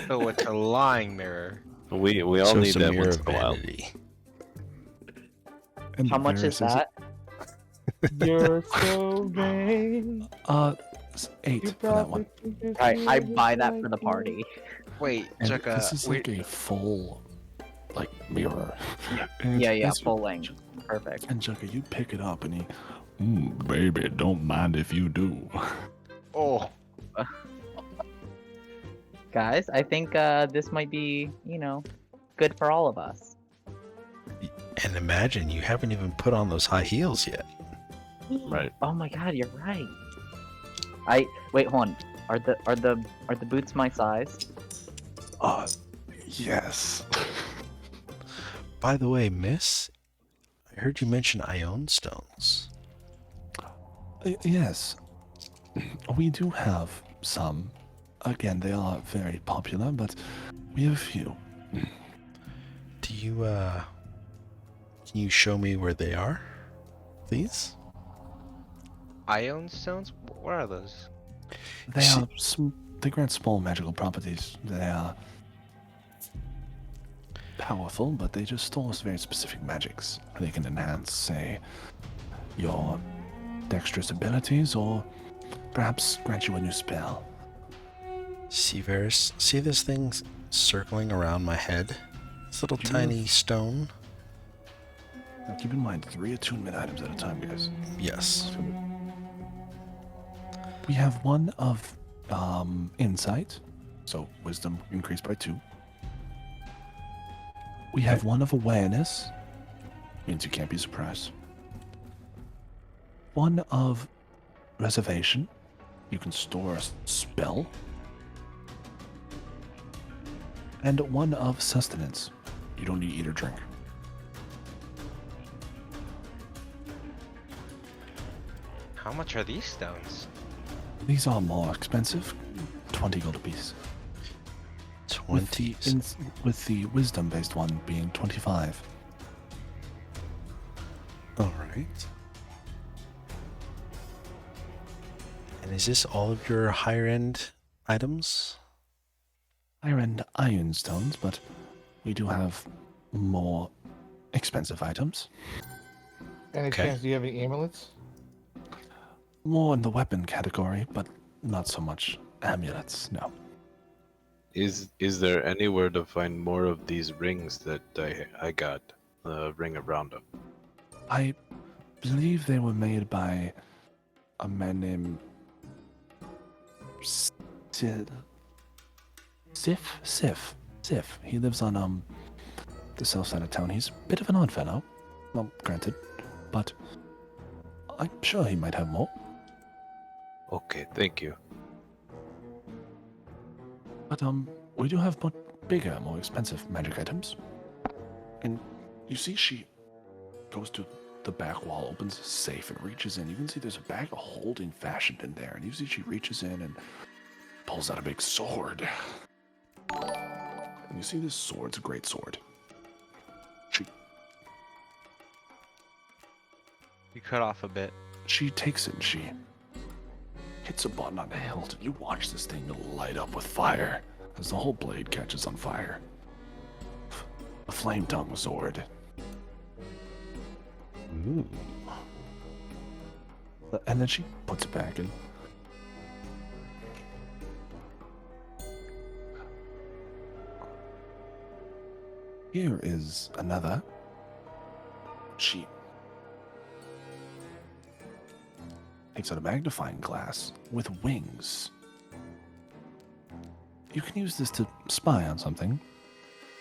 Oh, it's a lying mirror. We all So need it's a that mirror once of in a while. vanity. And How much is Varys that? You're so vain. 8 You for that one. probably think you're I sweet buy just that for like the me. party. Wait, And Jukka, this is like a full, like, mirror. And Yeah, as you- full length. Perfect. And Jugga, you pick it up and he, baby, don't mind if you do. Oh, Guys, I think this might be, good for all of us. And imagine you haven't even put on those high heels yet. Right. Oh my god, you're right. Wait, hold on. Are the boots my size? Yes. By the way, miss, I heard you mention ion stones. Yes. We do have some. Again, they are very popular, but we have a few. Do you, can you show me where they are, please? ion stones? What are those? They See- are they grant small magical properties. They are powerful, but they just store very specific magics. They can enhance, say, your dexterous abilities, or perhaps grant you a new spell. See, Varys, see this thing circling around my head? This little Do you tiny have- stone? Now keep in mind, 3 attunement items at a time, guys. Yes. We have one of insight, so wisdom increased by 2. We have one of awareness, means you can't be surprised. One of reservation, you can store a spell. And one of sustenance, you don't need to eat or drink. How much are these stones? These are more expensive, 20 gold apiece. 20. With the wisdom-based one being 25. Alright. And is this all of your higher end items? Higher-end iron stones, but we do have more expensive items. Any Okay. chance do you have any amulets? More in the weapon category, but not so much amulets, no. Is there anywhere to find more of these rings that I got? The ring of roundup. I believe they were made by a man named Sif. He lives on the south side of town. He's a bit of an odd fellow. Well, granted, but I'm sure he might have more. Okay, thank you. But we do have much bigger, more expensive magic items. And you see she goes to the back wall, opens a safe, and reaches in. You can see there's a bag of holding fashioned in there. And you see she reaches in and pulls out a big sword. And you see this sword's a great sword. You cut off a bit. She takes it and she hits a button on the hilt. And you watch this thing light up with fire as the whole blade catches on fire. A flame tongue sword. Ooh. And then she puts it back in. Here is another. She takes out a magnifying glass with wings. You can use this to spy on something.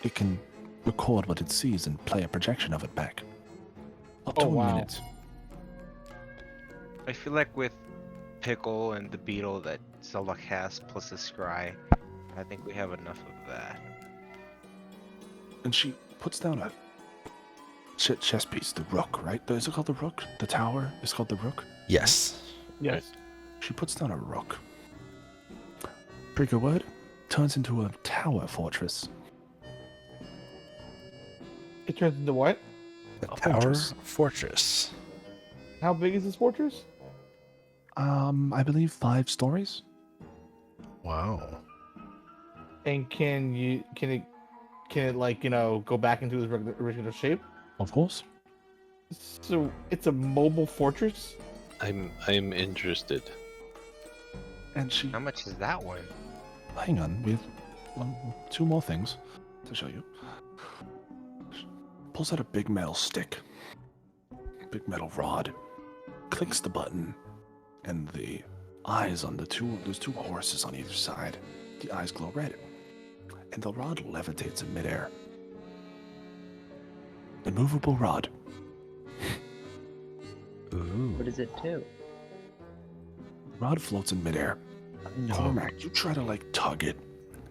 It can record what it sees and play a projection of it back. Up to Oh, a wow. minute. I feel like with Pickle and the beetle that Zelda has, plus the scry, I think we have enough of that. And she puts down a chess piece, the rook, right? Is it called the rook? The tower is called the rook? Yes. Yes. She puts down a rook. Trigger word turns into a tower fortress. It turns into what? The A Tower fortress. Fortress. How big is this fortress? I believe 5 stories. Wow. And can it like go back into its original shape? Of course. So it's a mobile fortress. I'm interested. And she, How much is that worth? hang on, we have two more things to show you. She pulls out a big metal stick, big metal rod, clicks the button, and the eyes on those two horses on either side, the eyes glow red, and the rod levitates in midair. Immovable rod. Ooh. What does it do? Rod floats in midair. No. Cormac, you try to tug it.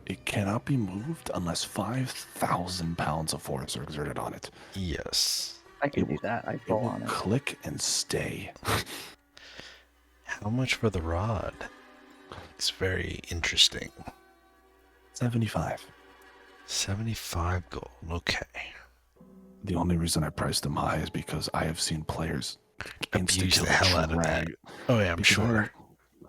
It cannot be moved unless 5,000 pounds of force are exerted on it. Yes. I can It do will- that. I It pull will on it. click and stay. How much for the rod? It's very interesting. 75. 75 gold. Okay. The only reason I priced them high is because I have seen players Abuse the hell out of that. Oh yeah, I'm sure.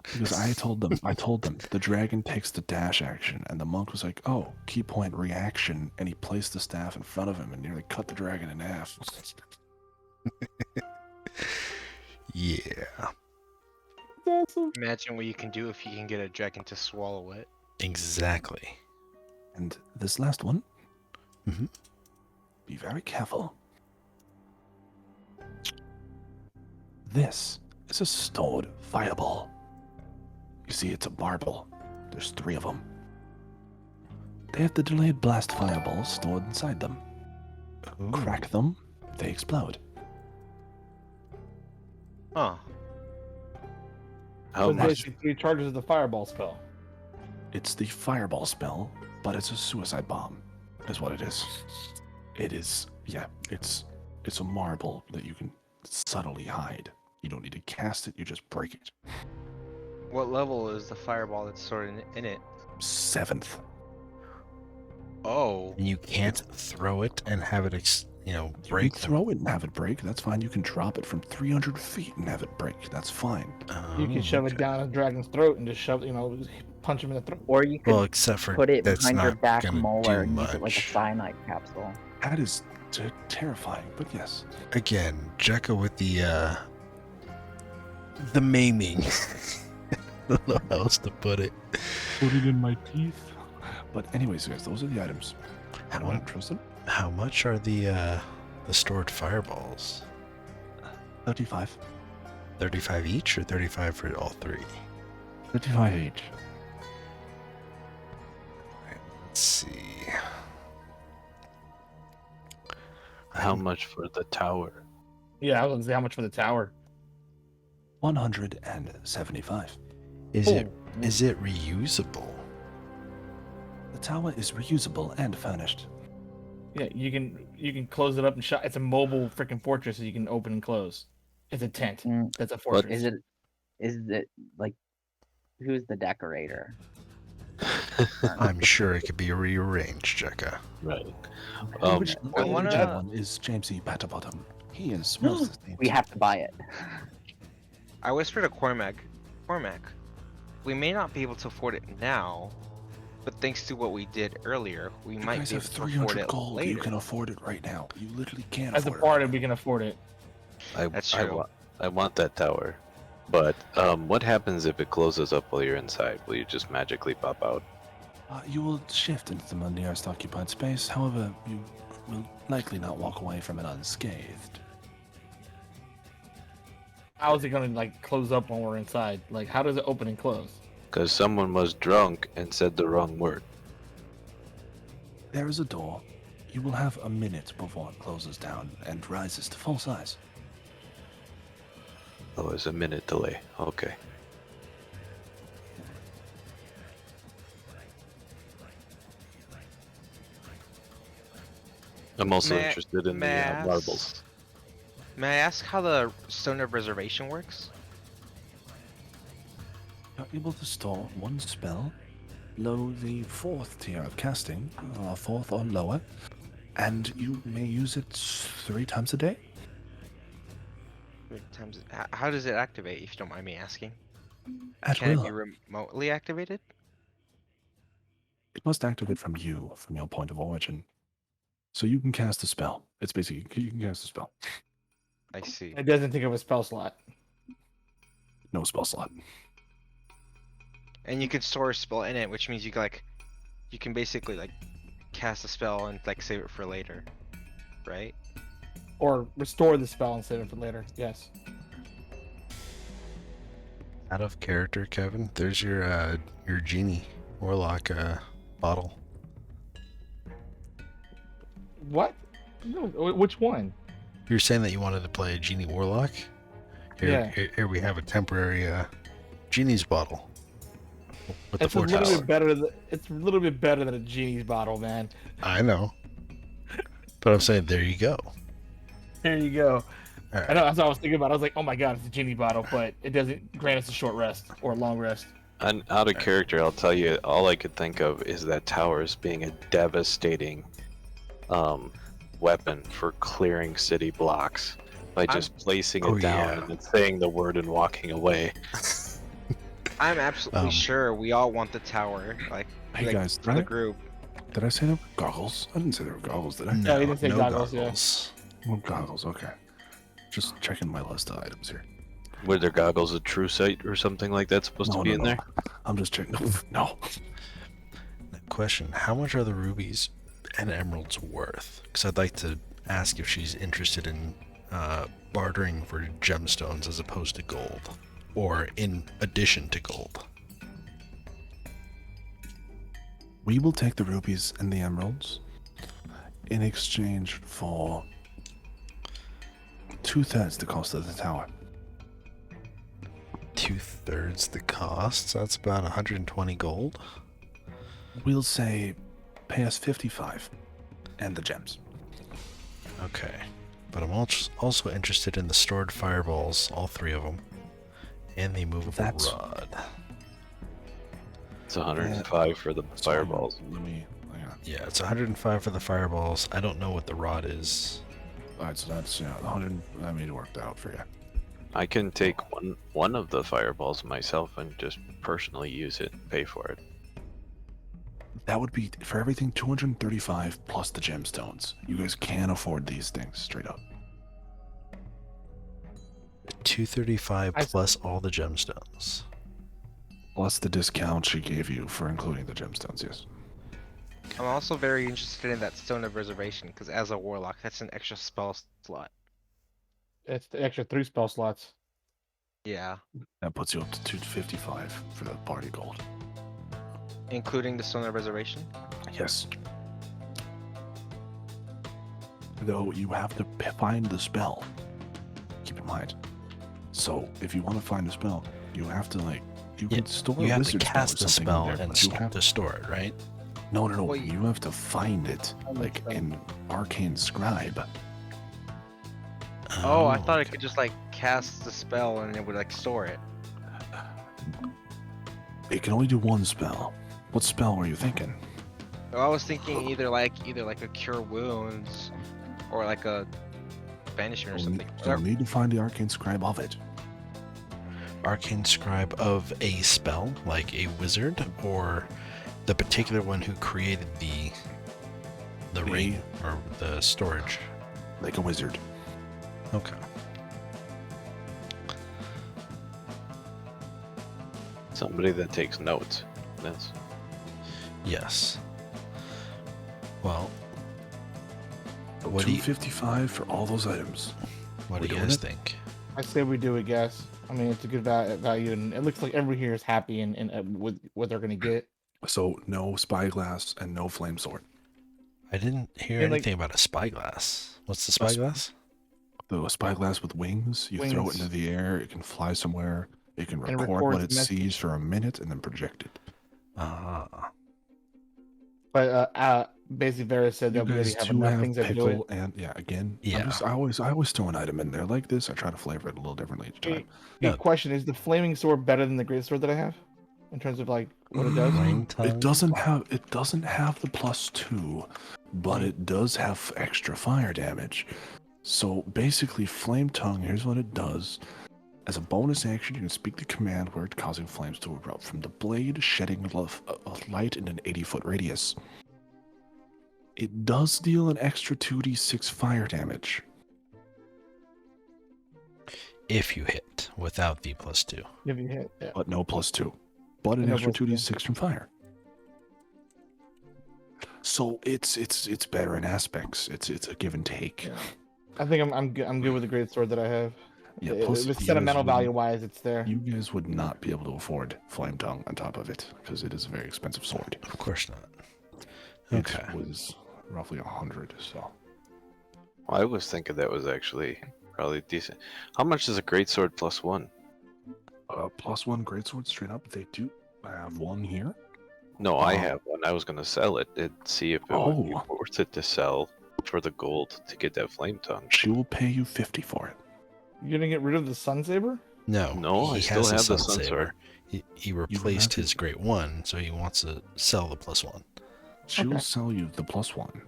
Because I told them the dragon takes the dash action, and the monk was like, "Oh, key point reaction," and he placed the staff in front of him and nearly cut the dragon in half. Yeah. Awesome. Imagine what you can do if you can get a dragon to swallow it. Exactly. And this last one, Mhm. be very careful. This is a stored fireball. You see, it's a marble. There's 3 of them. They have the delayed blast fireballs stored inside them. Ooh. Crack them, they explode. Huh. How So it's much? basically 3 charges of the fireball spell. It's the fireball spell, but it's a suicide bomb, is what it is. It is, yeah, it's a marble that you can subtly hide. You don't need to cast it, you just break it. What level is the fireball that's stored in it? 7th. Oh. And you can't throw it and have it, You break. can throw it and have it break, that's fine. You can drop it from 300 feet and have it break, that's fine. You can shove it okay. down a dragon's throat and just shove, punch him in the throat. Or you could Well, except for put it that's behind your not back gonna molar do and use it like a much. cyanide capsule. That is terrifying, but yes. Again, Jekka with the maiming. I don't know how else to put it. Put it in my teeth. But anyways, guys, those are the items. How, Anyone interested? how much are the stored fireballs? 35. 35 each or 35 for all 3? 35 each. Let's see. How much for the tower? Yeah, I was gonna say how much for the tower. 175. Is Oh, it reusable? The tower is reusable and furnished. Yeah, you can close it up and shut. It's a mobile freaking fortress that you can open and close. It's a tent. Mm. That's a fortress. Is it like who's the decorator? I'm sure it could be rearranged, Jekka. Right. The Um, original, I the wanna- original one is James E. Batterbottom. He is well sustained. We have to buy it. I whispered to Cormac, we may not be able to afford it now, but thanks to what we did earlier, we You might guys be have able to afford 300 it gold. later. You can afford it right now. You literally can't As a afford party, we can afford it. That's true. I want that tower. But what happens if it closes up while you're inside? Will you just magically pop out? You will shift into the nearest occupied space. However, you will likely not walk away from it unscathed. How is it gonna close up when we're inside? Like, how does it open and close? Because someone was drunk and said the wrong word. There is a door. You will have a minute before it closes down and rises to full size. Oh, it's a minute delay. Okay. I'm also May I- interested in the may I ask- marbles. May I ask how the Stone of Reservation works? You're able to store one spell below the 4th tier of casting, or 4th or lower, and you may use it 3 times a day. How does it activate, if you don't mind me asking? At Can will. it be remotely activated? It must activate from your point of origin. So you can cast a spell. It's basically, you can cast a spell. I see. It doesn't think of a spell slot. No spell slot. And you can store a spell in it, which means you can basically like cast a spell and like save it for later, right? Or restore the spell and save it for later. Yes. Out of character, Kevin. There's your genie warlock bottle. What? No, which one? You're saying that you wanted to play a genie warlock? Yeah. Here we have a temporary genie's bottle with It's the a little vortex. bit better. It's a little bit better than a genie's bottle, man. I know, but I'm saying there you go. There you go. All I right. know. That's what I was thinking about. I was like, oh my god, it's a genie bottle, but it doesn't grant us a short rest or a long rest. And out of character, I'll tell you, all I could think of is that tower as being a devastating weapon for clearing city blocks by just placing it Oh, down yeah. and then saying the word and walking away. I'm absolutely Um, sure we all want the tower, like, Hey like guys, for the group. did I say they were goggles? I didn't say they were goggles, did I? No, he didn't say no goggles, yeah. goggles. Oh, goggles, okay. Just checking my list of items here. Were their goggles a true sight or something like that supposed to be in there? I'm just checking. No. Question: how much are the rubies and emeralds worth? Because I'd like to ask if she's interested in bartering for gemstones as opposed to gold, or in addition to gold. We will take the rubies and the emeralds in exchange for 2/3 the cost of the tower. 2/3 the cost. So that's about 120 gold. We'll say pay us 55 and the gems. Okay, but I'm also interested in the stored fireballs, all 3 of them, and the movable That's- rod. It's 105 for the So, fireballs. Let me. Hang on. Yeah, it's 105 for the fireballs. I don't know what the rod is. All right, so that's 100. I mean, it worked out for you. I can take one of the fireballs myself and just personally use it and pay for it. That would be for everything 235 plus the gemstones. You guys can afford these things straight up. 235 plus all the gemstones. Plus the discount she gave you for including the gemstones. Yes. I'm also very interested in that Stone of Reservation, because as a warlock, that's an extra spell slot. It's the extra 3 spell slots. Yeah, That puts you up to 255 for the party gold. including the Stone of Reservation. Yes. Though you have to find the spell. Keep in mind. So if you want to find a spell, you have to you can store You a have to wizard cast the spell spell or something in there, and but you have to store it, right? No. Well, you- You have to find it, like spell. in Arcane Scribe. Oh, I thought I okay. could just like cast the spell and it would like store it. It can only do one spell. What spell were you thinking? I was thinking either like a cure wounds, or like a banishment or something. You'll need to find the Arcane Scribe of it. Arcane scribe of a spell, like a wizard, or the particular one who created the ring or the storage. Like a wizard. Okay. Somebody that takes notes. That's Yes. Well, But What do you- 255 for all those items. what We do you doing guys it? think? I say we do it, guys. I mean, it's a good value, and it looks like everyone here is happy and with what they're gonna get. So no spyglass and no flame sword. I didn't hear And, like- anything about a spyglass. What's the A sp- spyglass? The spyglass with wings, you throw it Wings. into the air, it can fly somewhere, it can And record what records it the message. sees for a minute and then project it. Ah, But basically, Vera said that we already have enough things that do it. pickle and yeah, again, Yeah. I always throw an item in there like this. I try to flavor it a little differently each time. No. The question is: the flaming sword better than the great sword that I have, in terms of like what it does? flame tongue. It doesn't have the +2, but it does have extra fire damage. So basically, flame tongue. Here's what it does: As a bonus action, you can speak the command word, causing flames to erupt from the blade, shedding light in an 80-foot radius. It does deal an extra 2d6 fire damage. If you hit without the +2. If you hit, yeah. But no +2. But an No extra +2. 2d6 from fire. So it's better in aspects. It's a give and take. Yeah. I think I'm good with the great sword that I have. Yeah, plus With you sentimental guys value wise, it's there. You guys would not be able to afford Flame Tongue on top of it because it is a very expensive sword. Of course not. It Okay. was roughly 100. So Well, I was thinking that was actually probably decent. How much is a greatsword +1? +1 greatsword straight up. They do have one here. No, I have one. I was gonna sell it and see if it would be worth it to sell for the gold to get that flame tongue. She will pay you 50 for it. You're gonna get rid of the Sun Saber? No, No, I he still has a have the Sun Sun Saber. He replaced his Great One, so he wants to sell the +1. She will Okay. sell you the +1.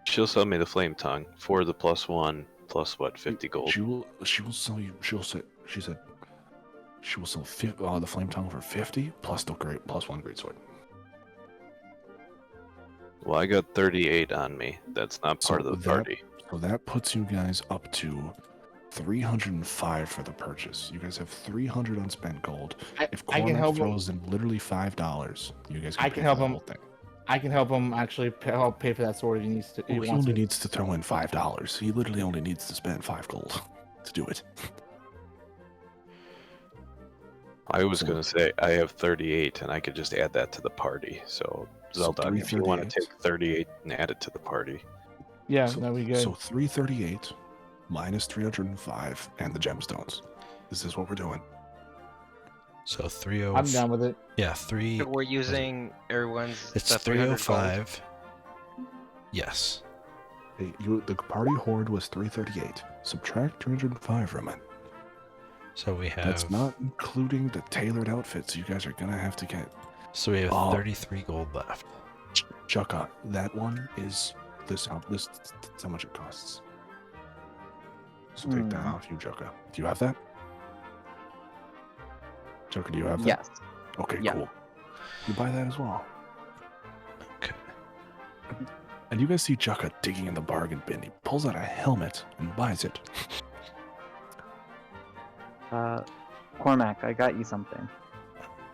She'll sell me the flame tongue for the +1 plus what, 50 gold. She will sell you. She said she will sell the flame tongue for 50 plus the +1 greatsword. Well, I got 38 on me. That's not part of the party. So that puts you guys up to 305 for the purchase. You guys have 300 unspent gold. If I can Cormac help him. throws in literally $5, you guys can I pay can for help the him. whole thing. I can help him actually help pay for that sword if he needs to. He wants only to. needs to throw in $5. He literally only needs to spend 5 gold to do it. I was gonna say I have 38, and I could just add that to the party. So Zelda, if you want to 338. take 38 and add it to the party, Yeah, So, that'd be good. so 338 minus 305 and the gemstones. Is this what we're doing? So 30. I'm down with it. Yeah, 3. So we're using everyone's. It's the 300 gold. 305. Yes. Hey, the party hoard was 338. Subtract 305 from it. So we have. That's not including the tailored outfits you guys are gonna have to get. So we have Oh. 33 gold left. Chukka, that one is this is how much it costs. So take that off you, Chukka. Do you have that? Chukka, do you have that? Yes. Okay, Yeah. cool. You buy that as well. Okay. And you guys see Chukka digging in the bargain bin. He pulls out a helmet and buys it. Cormac, I got you something.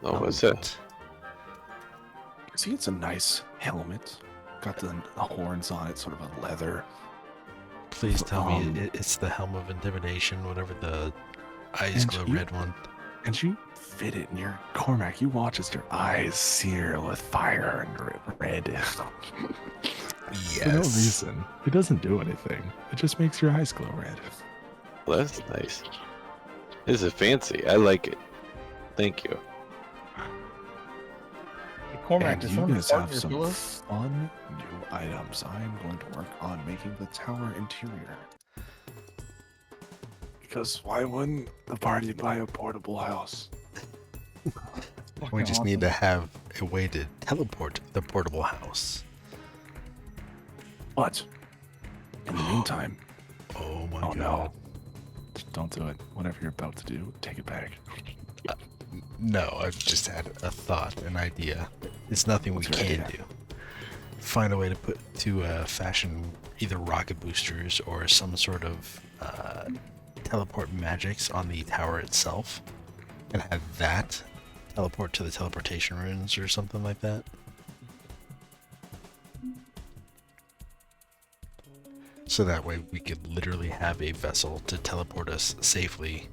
oh, what's that? See, it's a nice helmet. Got the horns on it, sort of a leather. Please tell me Um, it's the Helm of Intimidation, whatever the eyes And glow you- red one. And you fit it in your Cormac. You watch as your eyes sear with fire and red. For no Yes. reason. It doesn't do anything. It just makes your eyes glow red. Well, that's nice. This is fancy. I like it. Thank you. Hey, Cormac, And does you someone guys fart in have your some pillows? fun new items. I'm going to work on making the tower interior. Because why wouldn't the party buy a portable house? We just need to have a way to teleport the portable house. But in the meantime, Oh my oh god. no, don't do it. Whatever you're about to do, take it back. No, I've just had a thought, an idea. It's nothing we What's your can idea? do. Find a way to fashion either rocket boosters or some sort of teleport magics on the tower itself, and have that teleport to the teleportation runes or something like that. So that way we could literally have a vessel to teleport us safely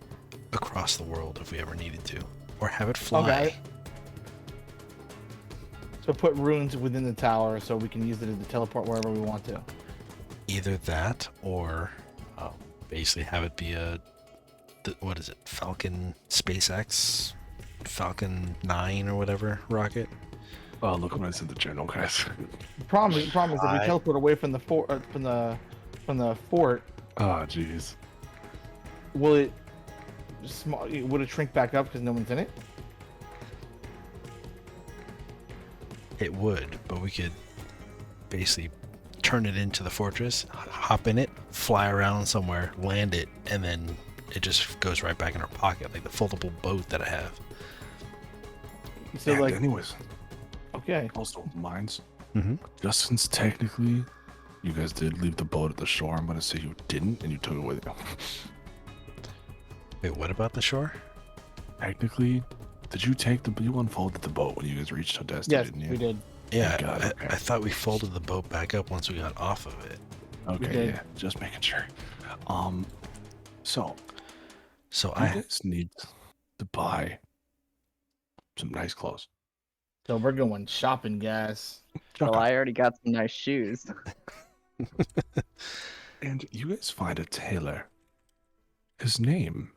across the world if we ever needed to. Or have it fly. Okay. So put runes within the tower so we can use it to teleport wherever we want to. Either that or basically have it be what is it, Falcon SpaceX? Falcon 9 or whatever rocket? Oh, look what I said, the general guys. The problem is if we teleport away from the fort, from the fort, Oh, jeez. will it shrink back up because no one's in it? It would, but we could basically turn it into the fortress, hop in it, fly around somewhere, land it, and then it just goes right back in our pocket, like the foldable boat that I have. So And like, anyways, okay, also Mindz. Mhm. Just since technically you guys did leave the boat at the shore, I'm gonna say you didn't, and you took it with you. Wait, what about the shore? Technically, did you take you unfolded the boat when you guys reached Odessa, yes, didn't you? we did. Yeah, God, okay. I thought we folded the boat back up once we got off of it. Okay, did. yeah, just making sure. So So you I guys need to buy some nice clothes. So we're going shopping, guys. Well, Chaka. I already got some nice shoes. And you guys find a tailor. His name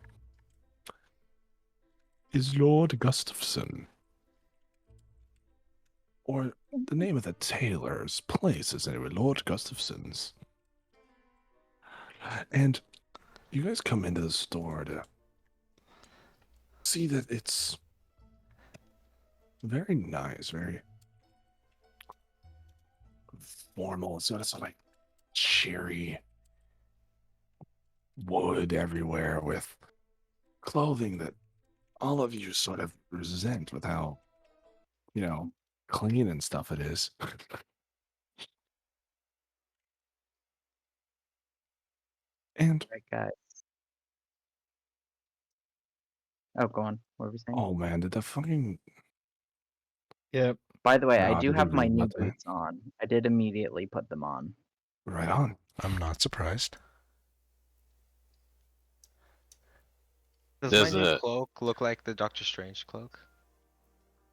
is Lord Gustafson. Or the name of the tailor's place is anyway, Lord Gustafson's. And you guys come into the store to see that it's very nice, very formal. It's sort of like cherry wood everywhere with clothing that all of you sort of resent with how, clean and stuff it is. And Right, guys. Oh, go on. What were we saying? oh man, did the fucking Yep. By the way, I God, do did have they my really new let that? boots on. I did immediately put them on. Right on. I'm not surprised. Does There's my new a- cloak look like the Doctor Strange cloak?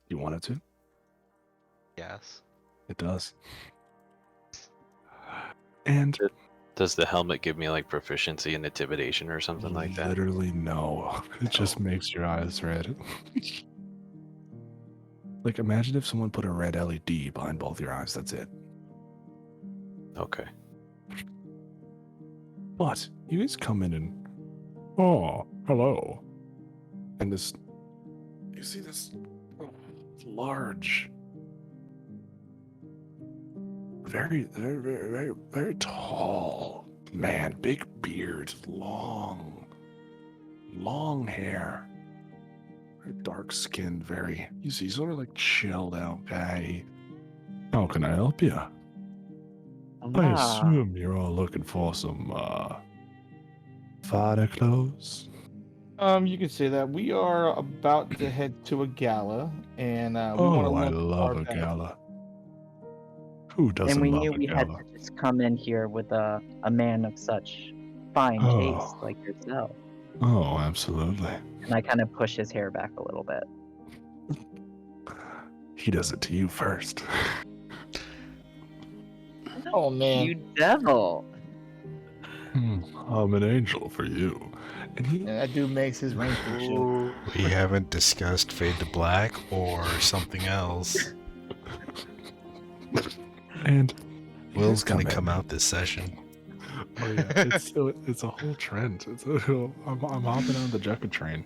You want it to? Yes. It does. And Does the helmet give me like proficiency in intimidation or something like that? literally no. It just Oh. makes your eyes red. Like imagine if someone put a red LED behind both your eyes. That's it. Okay. But you guys come in and oh, hello. And you see this large, very, very, very, very, very tall man, big beard, long hair, very dark skinned, you see, sort of like chilled out guy. How can I help you? I assume you're all looking for some fodder clothes. You can say that we are about to head to a gala, and we want to Oh, I look love our a best. gala. Who doesn't And we love knew a we had gala? to just come in here with a man of such fine Oh. taste like yourself. Oh, absolutely. And I kind of push his hair back a little bit. He does it to you first. Oh man, You devil! I'm an angel for you. And he, yeah, that dude makes his raincoat show. We haven't discussed Fade to Black or something else. and Will's gonna come in. come out this session. Oh yeah, it's a whole trend. I'm hopping on the Jukka train.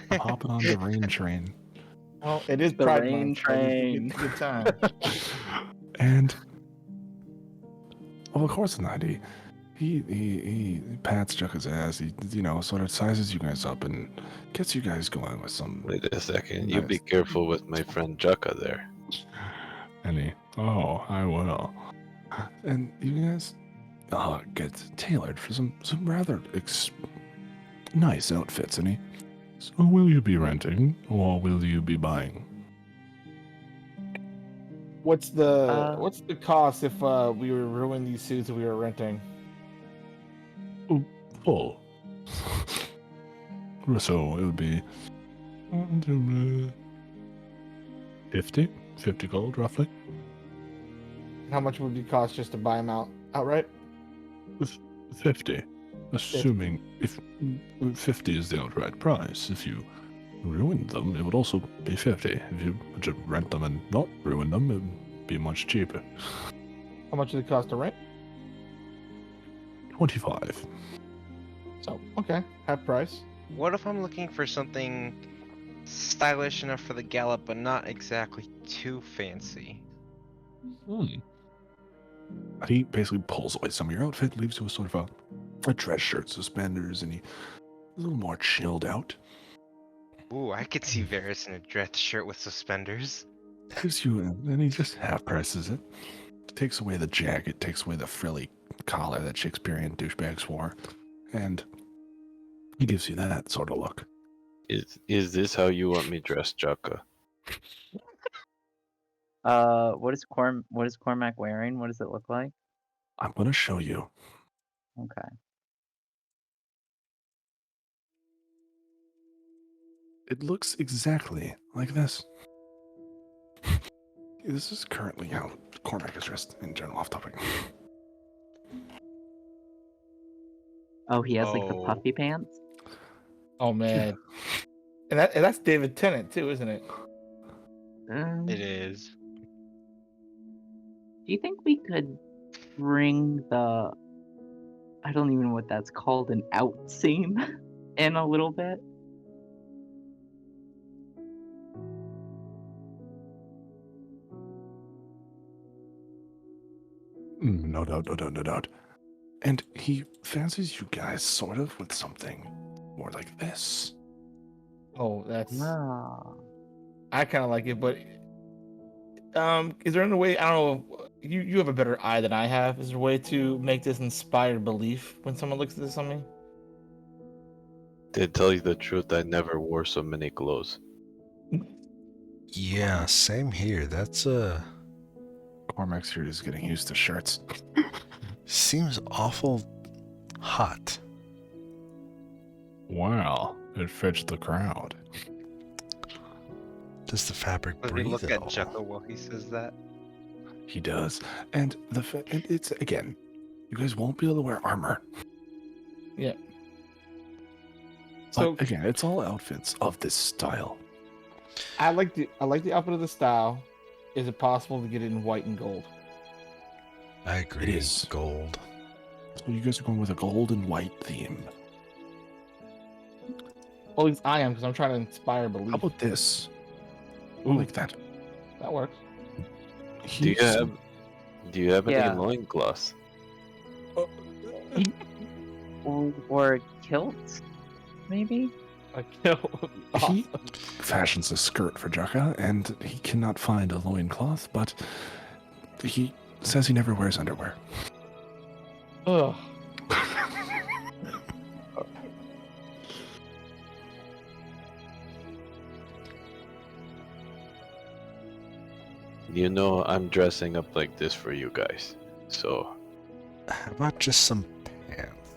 I'm hopping on the rain train. Well, it is The Pride rain Month, so train. it's a good time. And of course not. He pats Jukka's ass. He sort of sizes you guys up and gets you guys going with some. Wait a second. You be Nice. careful with my friend Jukka there. And I will. And you guys get tailored for some rather nice outfits. And so will you be renting or will you be buying? What's the cost if we were ruining these suits that we were renting? Full. So it would be 50 gold roughly. How much would it cost just to buy them outright? 50. Assuming if 50 is the outright price. If you ruined them, it would also be 50. If you just rent them and not ruin them, it would be much cheaper. How much does it cost to rent? 25. So okay, half price. What if I'm looking for something stylish enough for the gala, but not exactly too fancy? He basically pulls away some of your outfit, leaves you with sort of a dress shirt, suspenders, and he's a little more chilled out. Ooh, I could see Varys in a dress shirt with suspenders. Gives you, and he just half presses it. Takes away the jacket, takes away the frilly collar that Shakespearean douchebags wore, and he gives you that sort of look. Is this how you want me dressed, Chaka? What is Cormac wearing? What does it look like? I'm going to show you. Okay. It looks exactly like this. This is currently how Cormac is dressed in general, off topic. Oh, he has like the Oh. puffy pants. Oh man, and that's David Tennant too, isn't it? It is. Do you think we could bring the, I don't even know what that's called, an out seam in a little bit? No doubt, no doubt, no doubt. And he fancies you guys sort of with something more like this. Oh, that's. No. I kind of like it, but is there any way? I don't know. You have a better eye than I have. Is there a way to make this inspired belief when someone looks at this on me? To tell you the truth, I never wore so many clothes. Yeah, same here. That's Cormac's here is getting used to shirts. seems awful hot. Wow, it fits the crowd. Does the fabric Does he breathe look at at all? Jekka while he says that? He does. And and it's, again, you guys won't be able to wear armor. Yeah. But So again, it's all outfits of this style. I like the outfit of the style. Is it possible to get it in white and gold? I agree. It is. Gold. So you guys are going with a gold and white theme. Well, at least I am, because I'm trying to inspire belief. How about this? I Ooh. like that. That works. Do you have Yeah. any loincloths? Or kilts, maybe? A kill. He fashions a skirt for Jaka, and he cannot find a loincloth, but he says he never wears underwear. Ugh. You know I'm dressing up like this for you guys. So How about just some pants?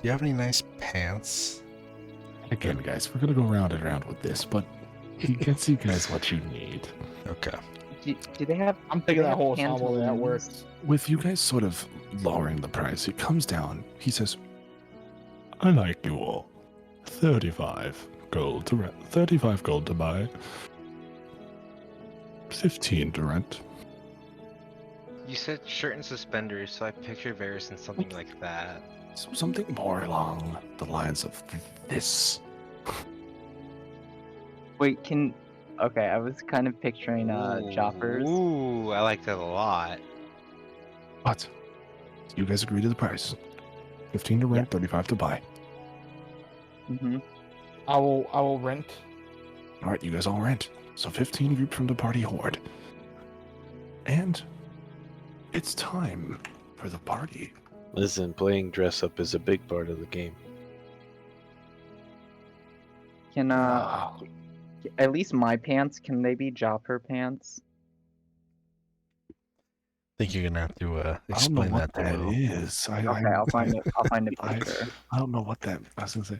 Do you have any nice pants? Again, guys, we're gonna go round and round with this, but he gets you guys what you need. Okay. Do they have? I'm do thinking they that have whole ensemble that pantaloons? works. With you guys sort of lowering the price, it comes down. He says, I like you all. 35 gold to rent. 35 gold to buy. 15 to rent. You said shirt and suspenders, so I pictured Varys in something like that. So something more along the lines of this. Wait, okay, I was kind of picturing choppers. Ooh, I like that a lot. But you guys agree to the price. 15 to rent, 35 to buy. Mm-hmm. I will rent. All right, you guys all rent. So 15 group from the party horde. And it's time for the party. listen, playing dress up is a big part of the game. Can Ah, at least my pants, can they be jopper pants? I think you're gonna have to I don't know explain what that to that Mo. is. Okay, I'll find it. I'll find a I- picture. I don't know what that I was gonna say.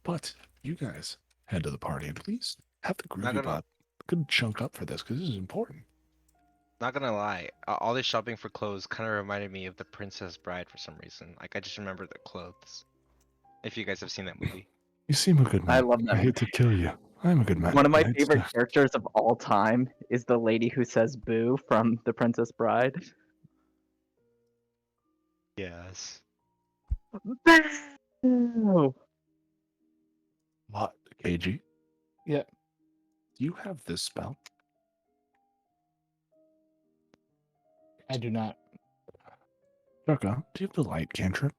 But you guys head to the party and please have the Not groovy gonna- bot good chunk up for this because this is important. Not gonna lie, all this shopping for clothes kind of reminded me of The Princess Bride for some reason. Like, I just remember the clothes. If you guys have seen that movie. You seem a good man. I love that I hate to kill you. I'm a good man. One of my I hate favorite to- characters of all time is the lady who says "boo" from The Princess Bride. Yes. Boo! What, KG? Yeah. Do you have this spell? I do not. Becca, do you have the light cantrip?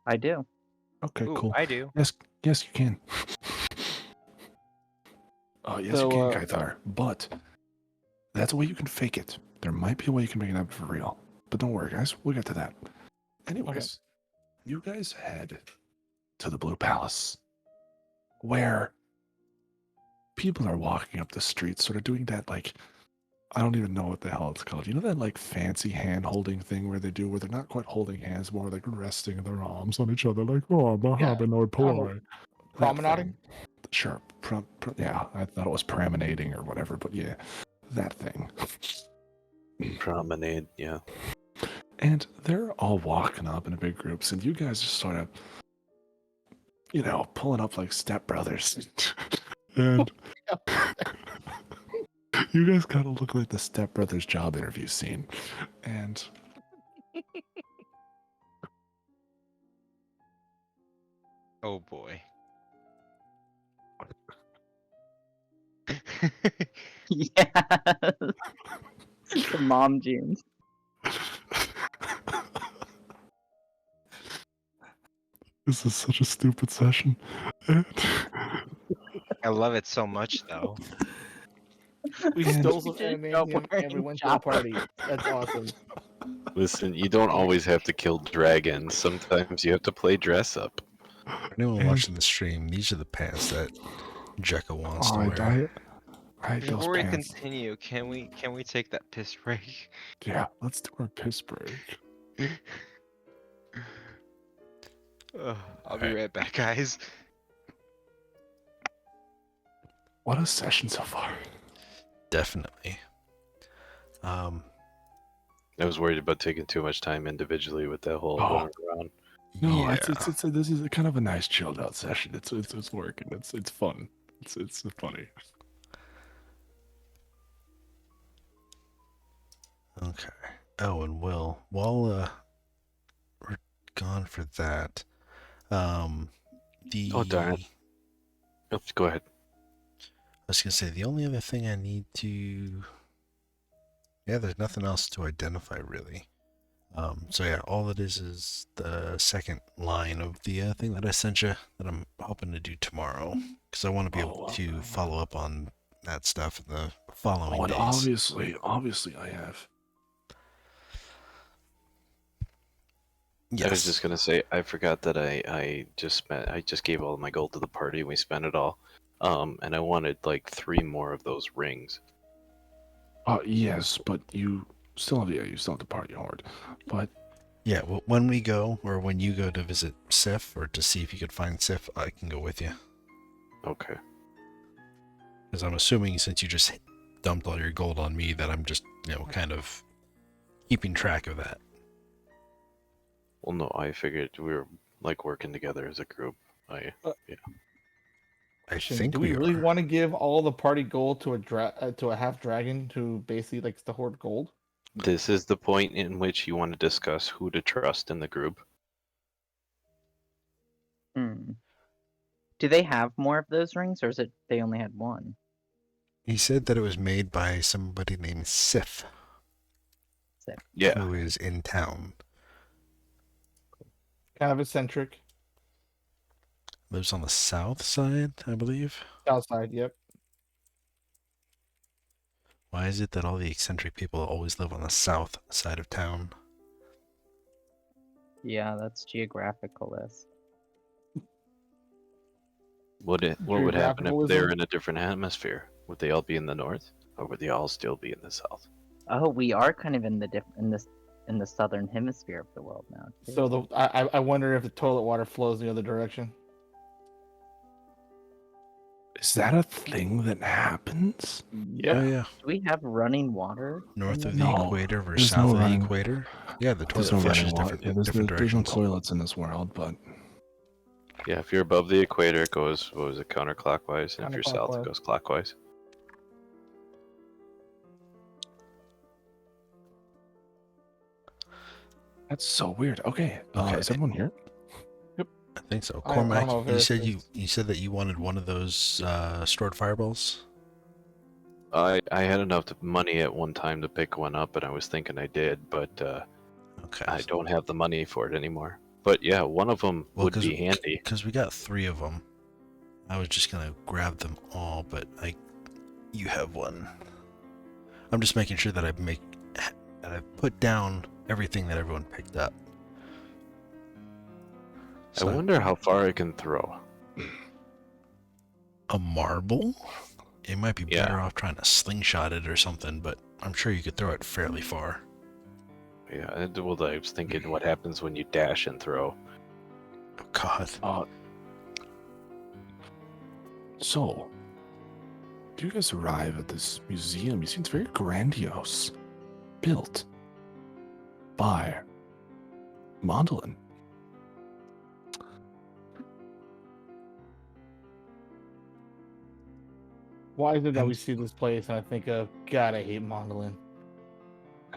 I do. Okay, Ooh, cool. I do. Yes, you can. Oh, yes, So, you can, Kythar. But that's a way you can fake it. There might be a way you can make it happen for real. But don't worry, guys. We'll get to that. Anyways, you guys head to the Blue Palace, where people are walking up the street, sort of doing that, like, I don't even know what the hell it's called. You know that, like, fancy hand-holding thing where they're not quite holding hands, more like resting their arms on each other, like, oh, Macabre or Poi. promenading? Sure. Yeah, I thought it was promenading or whatever, but yeah, that thing. Promenade, yeah. And they're all walking up in big groups, and you guys just sort of, pulling up like stepbrothers. And you guys kind of look like the stepbrothers job interview scene. And Oh boy. Yes. The mom jeans. this is such a stupid session. And I love it so much though. We And- stole some You just show up adamantium and we wearing went to a party. That's awesome. Listen, you don't always have to kill dragons. Sometimes you have to play dress up. For anyone And- watching the stream, these are the pants that Jekka wants to oh, wear. I those Before we pants. continue, can we take that piss break? Yeah, let's do our piss break. I'll be right back, guys. What a session so far. Definitely. I was worried about taking too much time individually with that whole Oh. going around. No, yeah. this is a kind of a nice chilled out session. It's working. It's fun. It's funny. Okay. Oh, and Will, while we're gone for that, the Oh, darn it. Oops, go ahead. I was gonna say the only other thing I need to. Yeah, there's nothing else to identify really. So yeah, all it is the second line of the thing that I sent you that I'm hoping to do tomorrow because I want to be able to follow up on that stuff in the following Oh, and days. obviously, I have. Yes. I was just gonna say I forgot that I just gave all my gold to the party and we spent it all. And I wanted like 3 more of those rings. Yes, but you still have the party horde. But Yeah, well, when we go, or when you go to visit Sif, or to see if you could find Sif, I can go with you. Okay. Because I'm assuming since you just dumped all your gold on me, that I'm just, kind of keeping track of that. Well, no, I figured we were like working together as a group. Yeah. I think Do we really are. want to give all the party gold to a half dragon who basically likes to hoard gold? This is the point in which you want to discuss who to trust in the group. Hmm. Do they have more of those rings, or is it they only had one? He said that it was made by somebody named Sif, Yeah. who is in town. Kind of eccentric. Lives on the south side, I believe. South side, yep. Why is it that all the eccentric people always live on the south side of town? Yeah, that's geographicalist. What would happen if Geographicalism? they're in a different hemisphere? Would they all be in the north, or would they all still be in the south? Oh, we are kind of in the southern hemisphere of the world now. Too. So I wonder if the toilet water flows the other direction. is that a thing that happens? Oh yeah. Do we have running water? North in of the- the No, equator versus there's no south of the running- equator. Yeah, the There's toilet no flushes running water. different, Yeah, there's no directions. toilets in this world, but Yeah, if you're above the equator, it goes, what was it, counterclockwise, and if you're south, Counterclockwise. it goes clockwise. that's so weird. Okay, Okay. is everyone here? I think so. I don't know Cormac, if you there's said things. you said that you wanted one of those stored fireballs. I had enough money at one time to pick one up, and I was thinking I did, but Okay. I don't have the money for it anymore. But yeah, one of them would be handy. Because we got 3 of them. I was just gonna grab them all, but you have one. I'm just making sure that I put down everything that everyone picked up. I wonder how far I can throw. A marble? It might be Yeah. better off trying to slingshot it or something, but I'm sure you could throw it fairly far. Yeah, well, I was thinking what happens when you dash and throw. Oh God. So, do you guys arrive at this museum? You seem very grandiose. Built by Mondolin. Why is it that And- we see this place and I think of, God, I hate Mondolin.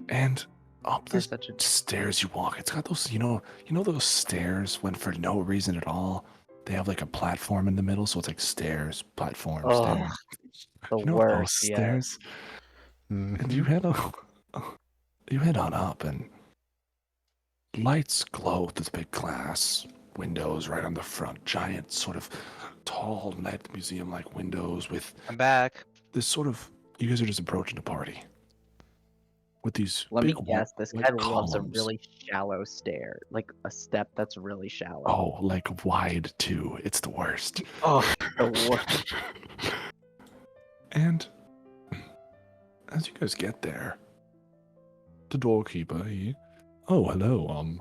And up the There's such a stairs you walk, it's got those, you know those stairs when for no reason at all, they have like a platform in the middle, so it's like stairs, platform, Oh, stairs. the You know worst. those Yeah. stairs? And you head on up, and lights glow through the big glass windows right on the front. Giant, sort of tall, net museum-like windows with I'm back. this sort of. You guys are just approaching the party with these. Let me big guess. This like guy loves a columns. really shallow stair, like a step that's really shallow. Oh, like wide too. It's the worst. Oh, the worst. And as you guys get there, the doorkeeper, oh, hello,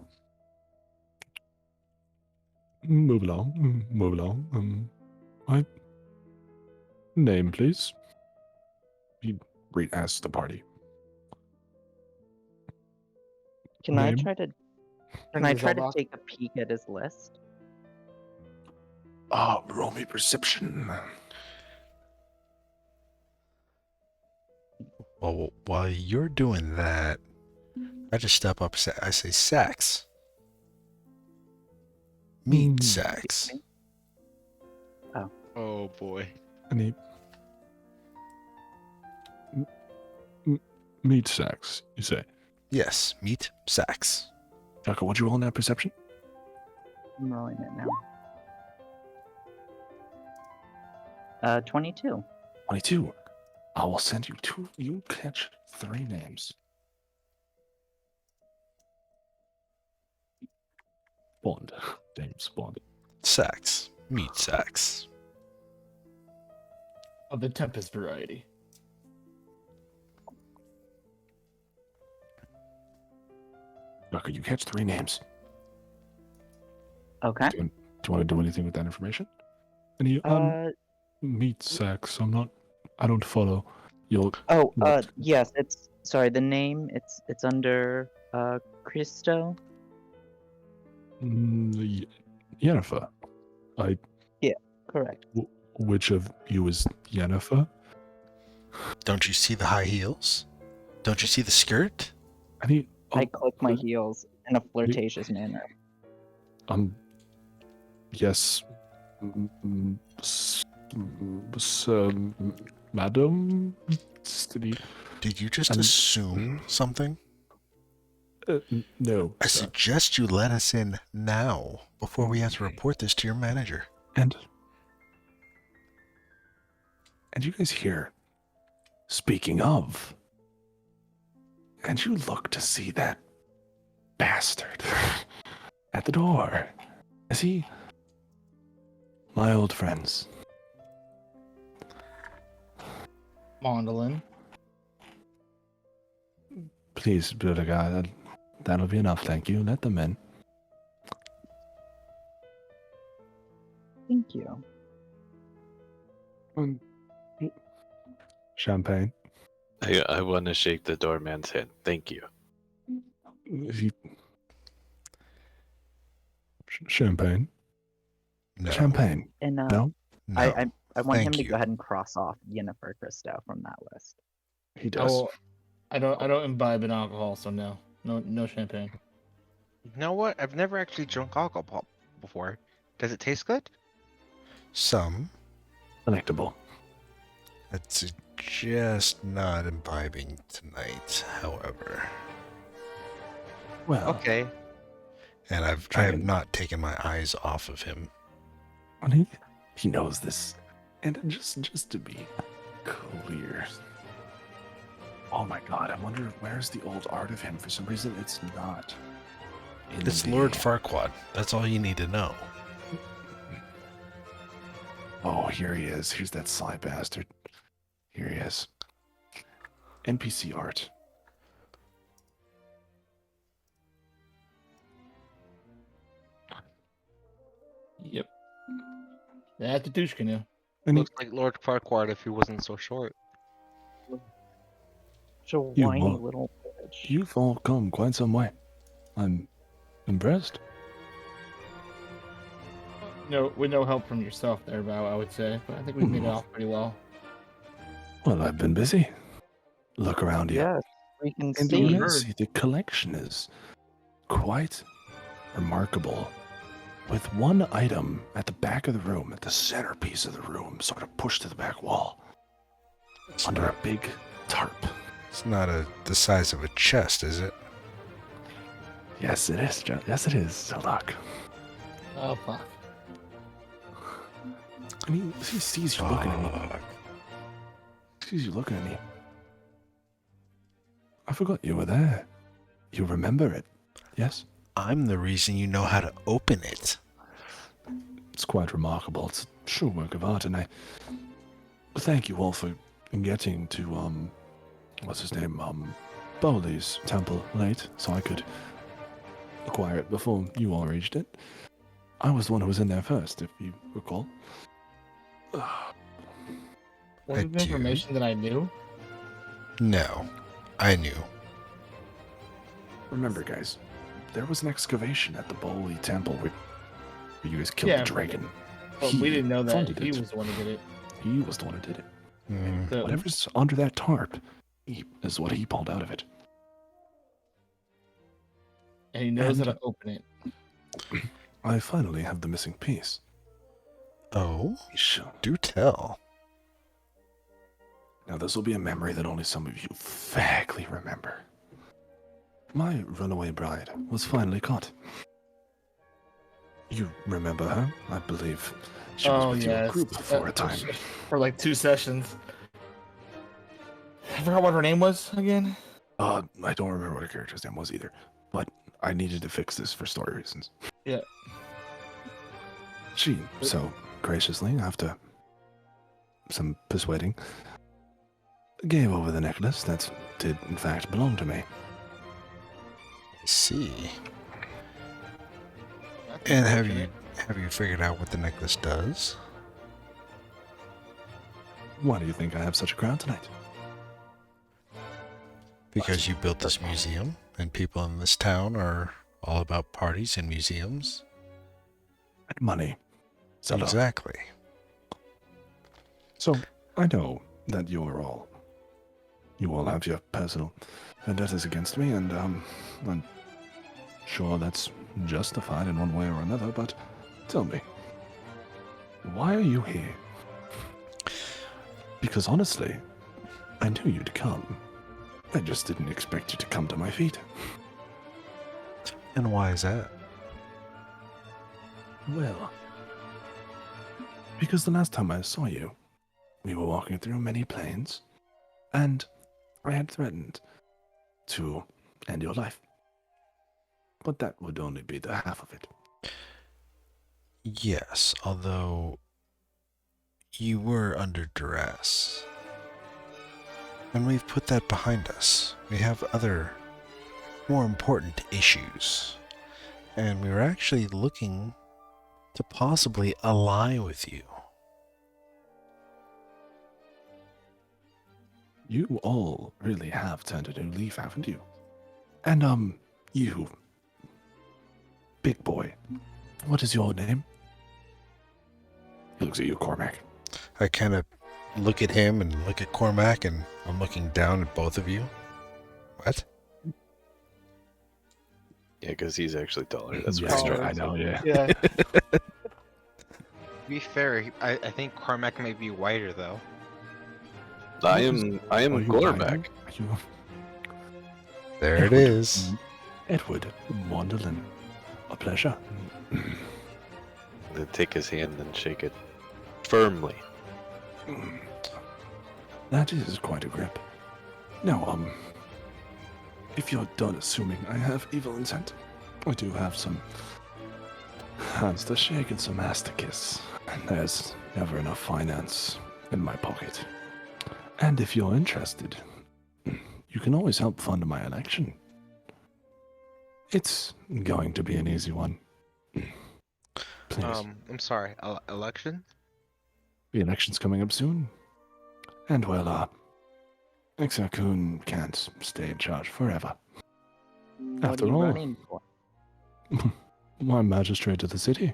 move along, my name, please. He asks the party. Can I Name? try to? Can Turn I to try to Zelbach. take a peek at his list? Roll me perception. Well, while you're doing that, I just step up. I say, Sax. Meet Sax. Oh boy. And he meet Sax, you say. Yes, meet Sax. Jocko, what'd you roll in that perception? I'm rolling it now. 22. 22. I will send you 2. You catch 3 names. Bond. James Bond. Sax. Meet Sax. Of the Tempest variety. Jocko, you catch 3 names. Okay. Do you want to do anything with that information? And you meet Sax. I don't follow. You'll. Oh, What? yes. It's sorry. The name. It's under Christo. Yennefer. Correct. Which of you is Yennefer? Don't you see the high heels? Don't you see the skirt? I click my heels in a flirtatious manner. Yes. Madam? Did you just Um, assume something? No. I sir. suggest you let us in now, before we have to report this to your manager. And you guys hear, speaking of, and you look to see that bastard at the door. Is he? My old friends. Mondolin. Please, brother guy, that'll be enough, thank you. Let them in. Thank you. Champagne. I want to shake the doorman's hand. Thank you. Champagne. No. Champagne. And No, No. I want him Thank to you. go ahead and cross off Yennefer Christo from that list. he does. I don't imbibe in alcohol, so no champagne. You know what? I've never actually drunk alcohol before. Does it taste good? Some. Delectable. I'd suggest not imbibing tonight, however. Well, Okay. And I have not taken my eyes off of him. and he knows this. And just to be clear. Oh my god, I wonder where's the old art of him. For some reason, it's not. It's Lord Farquaad. That's all you need to know. Oh, here he is. Here's that sly bastard. Here he is. NPC art. Yep. That's the douche canoe. And he, Looks like Lord Farquaad if he wasn't so short. Such a You whiny won't. little bitch. you've all come quite some way. I'm impressed. No, with no help from yourself there, Bao, I would say. But I think we made it off pretty well. Well, I've been busy. Look around you. Yes, we can And see. you see. can see the collection is quite remarkable. With one item at the back of the room, at the centerpiece of the room, sort of pushed to the back wall, under a big tarp. It's not the size of a chest, is it? Yes, it is. Yes, it is, Zeldak. Oh, fuck. I mean, he sees you looking at me. Sees you looking at me. I forgot you were there. You remember it, yes? I'm the reason you know how to open it. It's quite remarkable. It's a true work of art, and I thank you all for getting to, what's his name, Bowley's temple late, so I could acquire it before you all reached it. I was the one who was in there first, if you recall. Was it do. information that I knew? No, I knew. Remember, guys, there was an excavation at the Bowley temple where you guys killed Yeah, the dragon. But He we didn't know that funded he it. was the one who did it. He was the one who did it. Mm, So- Whatever's under that tarp is what he pulled out of it. and he knows And- how to open it. I finally have the missing piece. oh, Sure. do tell. Now, this will be a memory that only some of you vaguely remember. My runaway bride was finally caught. You remember her? I believe she was with your group for a time. For like 2 sessions. I forgot what her name was again. I don't remember what her character's name was either, but I needed to fix this for story reasons. Yeah. She so graciously, after some persuading, gave over the necklace that did in fact belong to me. I see. That's And unfortunate. have you figured out what the necklace does? Why do you think I have such a crowd tonight? Because you built this museum, and people in this town are all about parties and museums. And money. Zelda. Exactly. So, I know that you all have your personal vendettas against me, and I'm sure that's justified in one way or another, but tell me, why are you here? Because honestly, I knew you'd come. I just didn't expect you to come to my feet. And why is that? Well, because the last time I saw you, we were walking through many planes, and I had threatened to end your life. But that would only be the half of it. Yes, although you were under duress. And we've put that behind us. We have other, more important issues. And we were actually looking to possibly ally with you. You all really have turned a new leaf, haven't you? And, you, big boy, what is your name? He looks at you, Cormac. I kind of look at him and look at Cormac, and I'm looking down at both of you. What? Yeah, because he's actually taller. That's Yeah, what's taller. trying. I know, yeah. Yeah. To be fair, I think Cormac may be whiter though. I am Are you Cormac. lying? Are you... There it is. Edward Wanderlin. A pleasure. Then take his hand and shake it firmly. That is quite a grip. Now, if you're done assuming I have evil intent, I do have some hands to shake and some ass to kiss. And there's never enough finance in my pocket. And if you're interested, you can always help fund my election. It's going to be an easy one. Please. I'm sorry. Election? The election's coming up soon. And well, Ixakun can't stay in charge forever. What After are you all- running for? I'm magistrate of the city.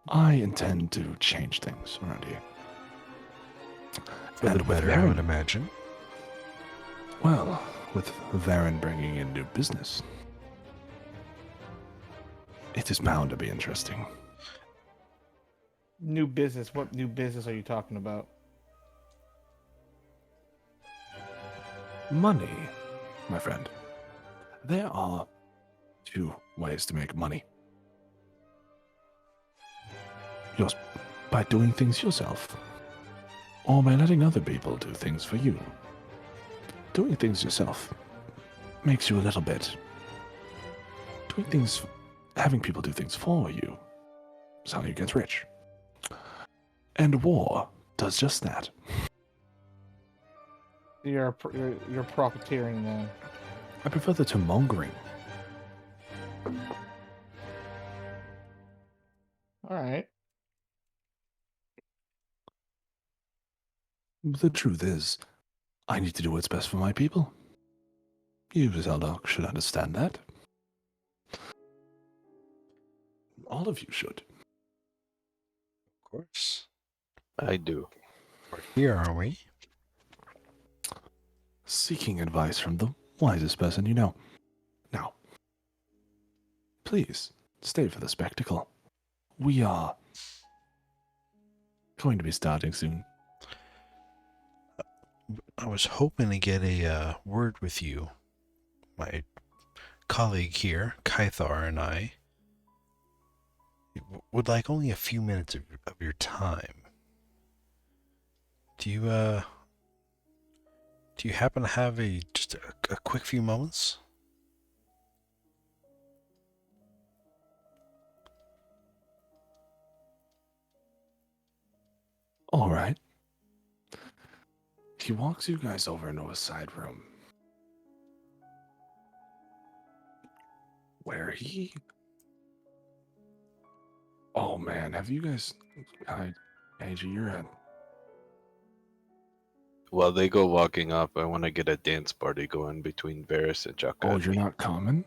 I intend to change things around here. For the And with better, I would Varen, imagine. well, with Varen bringing in new business, it is bound to be interesting. New business. What new business are you talking about? Money, my friend. There are two ways to make money. Yours by doing things yourself, or by letting other people do things for you. Doing things yourself makes you a little bit. Having people do things for you is how you get rich. And war does just that. You're profiteering then. I prefer the term mongering. All right. The truth is, I need to do what's best for my people. You, Zelda, should understand that. All of you should. Of course. I do. We're here, are we? Seeking advice from the wisest person you know. Now, please, stay for the spectacle. We are going to be starting soon. I was hoping to get a word with you. My colleague here, Kythar, and I would like only a few minutes of your time. Do you happen to have just a quick few moments? All right. He walks you guys over into a side room where he... Oh man, have you guys... AJ, you're at... While they go walking up, I want to get a dance party going between Varys and Jaka. Oh, and you're me. not common?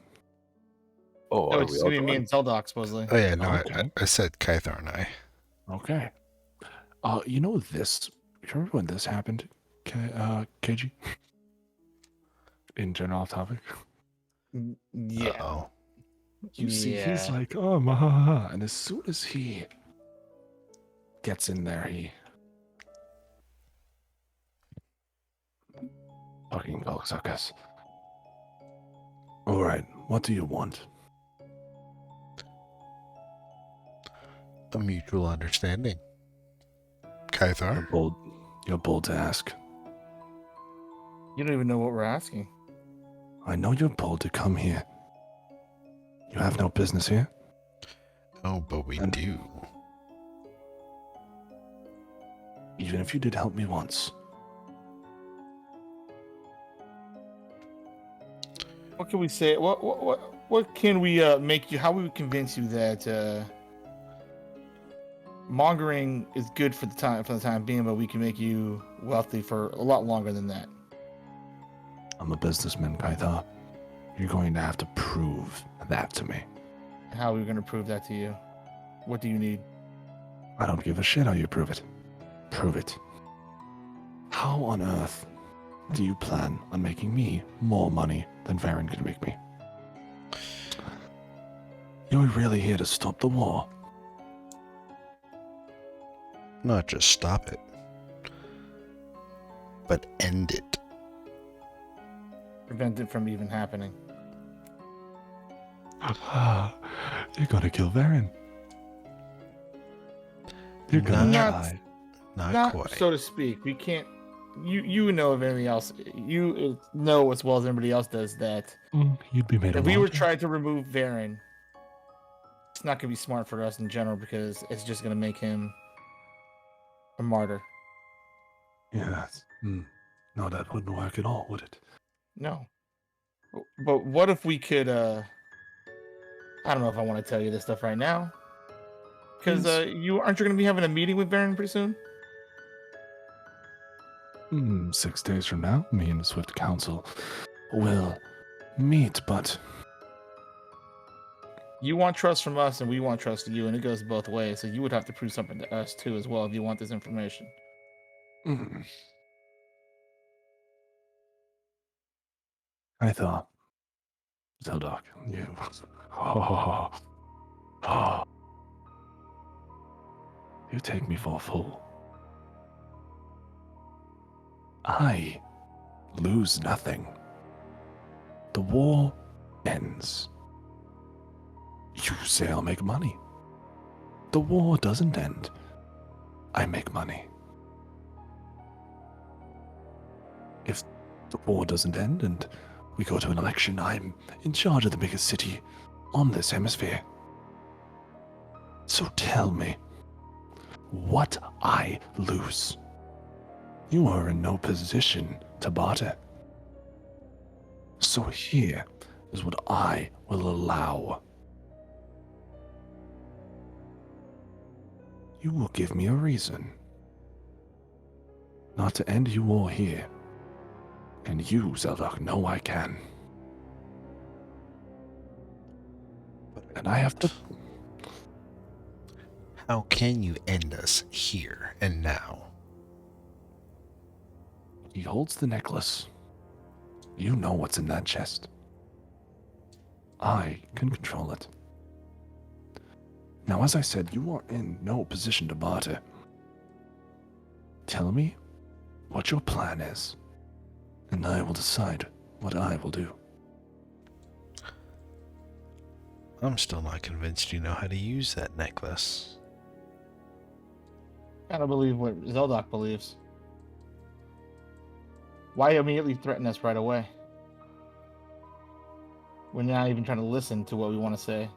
Oh, No, are it's we gonna all be me going? and Zeldock supposedly. Oh yeah, no, Okay. I said Kythar and I. Okay. You know this... You remember when this happened, KG? In general topic? Yeah. Uh-oh. You see, he's Yeah. like, oh, mahaha. And as soon as he gets in there, he fucking cocksuckers. All right, what do you want? A mutual understanding. Kythar? You're bold to ask. You don't even know what we're asking. I know you're bold to come here. You have no business here. Oh, but we And- do. Even if you did help me once. What can we say? What can we make you? How we convince you that mongering is good for the time being, but we can make you wealthy for a lot longer than that? I'm a businessman, Kaitha. You're going to have to prove that to me. How are we going to prove that to you? What do you need? I don't give a shit how you prove it. Prove it. How on earth do you plan on making me more money than Varen can make me? You're really here to stop the war. Not just stop it, but end it. Prevent it from even happening. You're gonna kill Varen. You're gonna Not- try. Not quite. so to speak. We can't. You know of anything else. You know as well as everybody else does that You'd be made a if we were martyr. trying to remove Varen, it's not gonna be smart for us in general because it's just gonna make him a martyr. Yes. No, that wouldn't work at all, would it? No. But what if we could? I don't know if I want to tell you this stuff right now. Because you aren't you gonna be having a meeting with Varen pretty soon? 6 days from now, me and the Swift Council will meet, but You want trust from us, and we want trust in you, and it goes both ways. So you would have to prove something to us too, as well, if you want this information. I thought, Zeldok, you. You take me for a fool. I lose nothing. The war ends. You say I'll make money. The war doesn't end. I make money. If the war doesn't end and we go to an election, I'm in charge of the biggest city on this hemisphere. So tell me, what I lose? You are in no position to barter. So here is what I will allow. You will give me a reason not to end your war here. And you, Zeldok, know I can. And I have to... How can you end us here and now? He holds the necklace. You know what's in that chest. I can control it. Now, as I said, you are in no position to barter. Tell me what your plan is, and I will decide what I will do. I'm still not convinced you know how to use that necklace. I don't believe what Zeldok believes. Why immediately threaten us right away? We're not even trying to listen to what we want to say.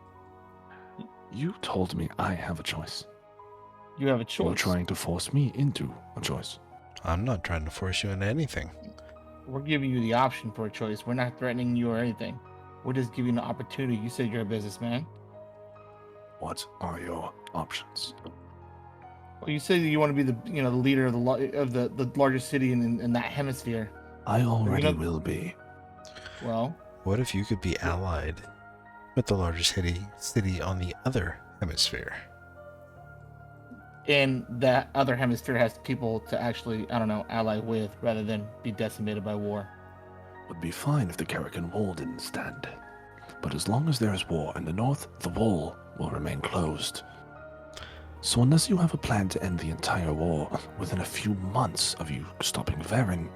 You told me I have a choice. You have a choice. You're trying to force me into a choice. I'm not trying to force you into anything. We're giving you the option for a choice. We're not threatening you or anything. We're just giving you an opportunity. You said you're a businessman. What are your options? Well, you said you want to be the leader of the largest city in that hemisphere. I already will be. Well, What if you could be allied with the largest city on the other hemisphere? and that other hemisphere has people to actually, I don't know, ally with rather than be decimated by war. Would be fine if the Karrakin Wall didn't stand. But as long as there is war in the north, the wall will remain closed. So unless you have a plan to end the entire war within a few months of you stopping Varen,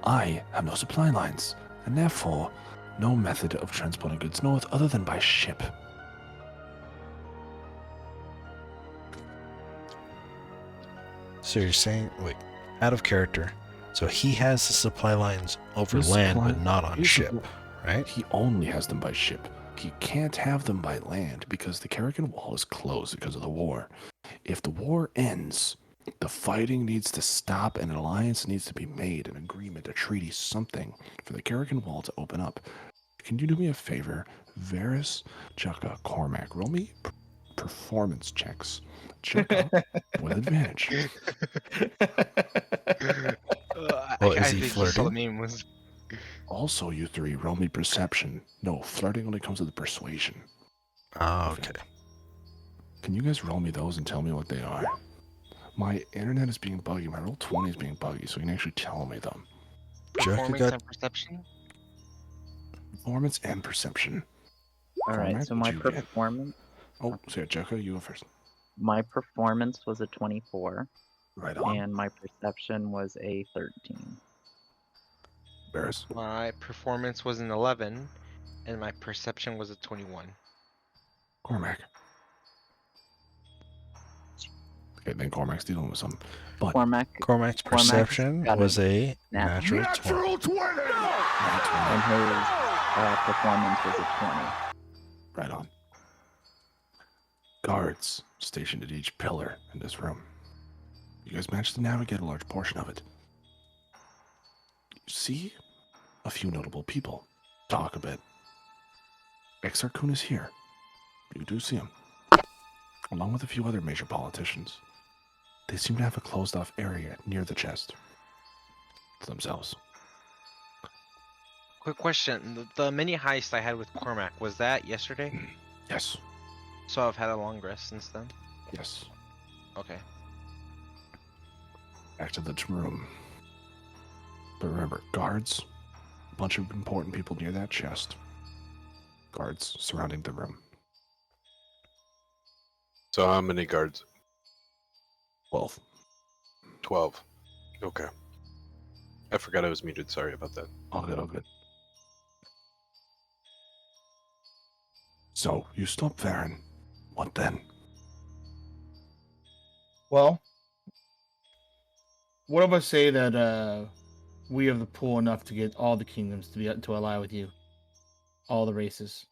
I have no supply lines, and therefore no method of transporting goods north other than by ship. So you're saying, wait, out of character. So he has the supply lines over His land, supply- but not on his ship, supply- right? He only has them by ship. He can't have them by land because the Karrakin Wall is closed because of the war. If the war ends, the fighting needs to stop, an alliance needs to be made, an agreement, a treaty, something for the Karrakin Wall to open up. Can you do me a favor? Varys, Chaka, Cormac, roll me performance checks. Chaka with advantage. Well, is I he think you saw the flirting? meme was Also, you three, roll me perception. No, flirting only comes with persuasion. Ah, okay. Can you guys roll me those and tell me what they are? My internet is being buggy. My roll 20 is being buggy, so you can actually tell me them. Jaka performance got and perception. Performance and perception. All right, Cormac, so what'd my you get? performance, Oh, sorry, Jaka, you go first. my performance was a 24, Right on. and my perception was a 13. Barris. My performance was an 11, And my perception was a 21. Cormac. Okay, then Cormac's dealing with something. But Cormac's perception got was a natural natural 20. and his performance was a 20. Right on. Guards stationed at each pillar in this room. You guys managed to navigate a large portion of it. You see a few notable people. Talk a bit. Exarchun is here. You do see him. Along with a few other major politicians. They seem to have a closed-off area near the chest to themselves. Quick question. The mini heist I had with Cormac, was that yesterday? Yes. So I've had a long rest since then? Yes. Okay. Back to the room. But remember, guards, a bunch of important people near that chest. Guards surrounding the room. So how many guards? 12. 12. Okay. I forgot I was muted. Sorry about that. All good, all good. So, you stop Varen. What then? Well, what if I say that we have the pool enough to get all the kingdoms to ally with you, all the races?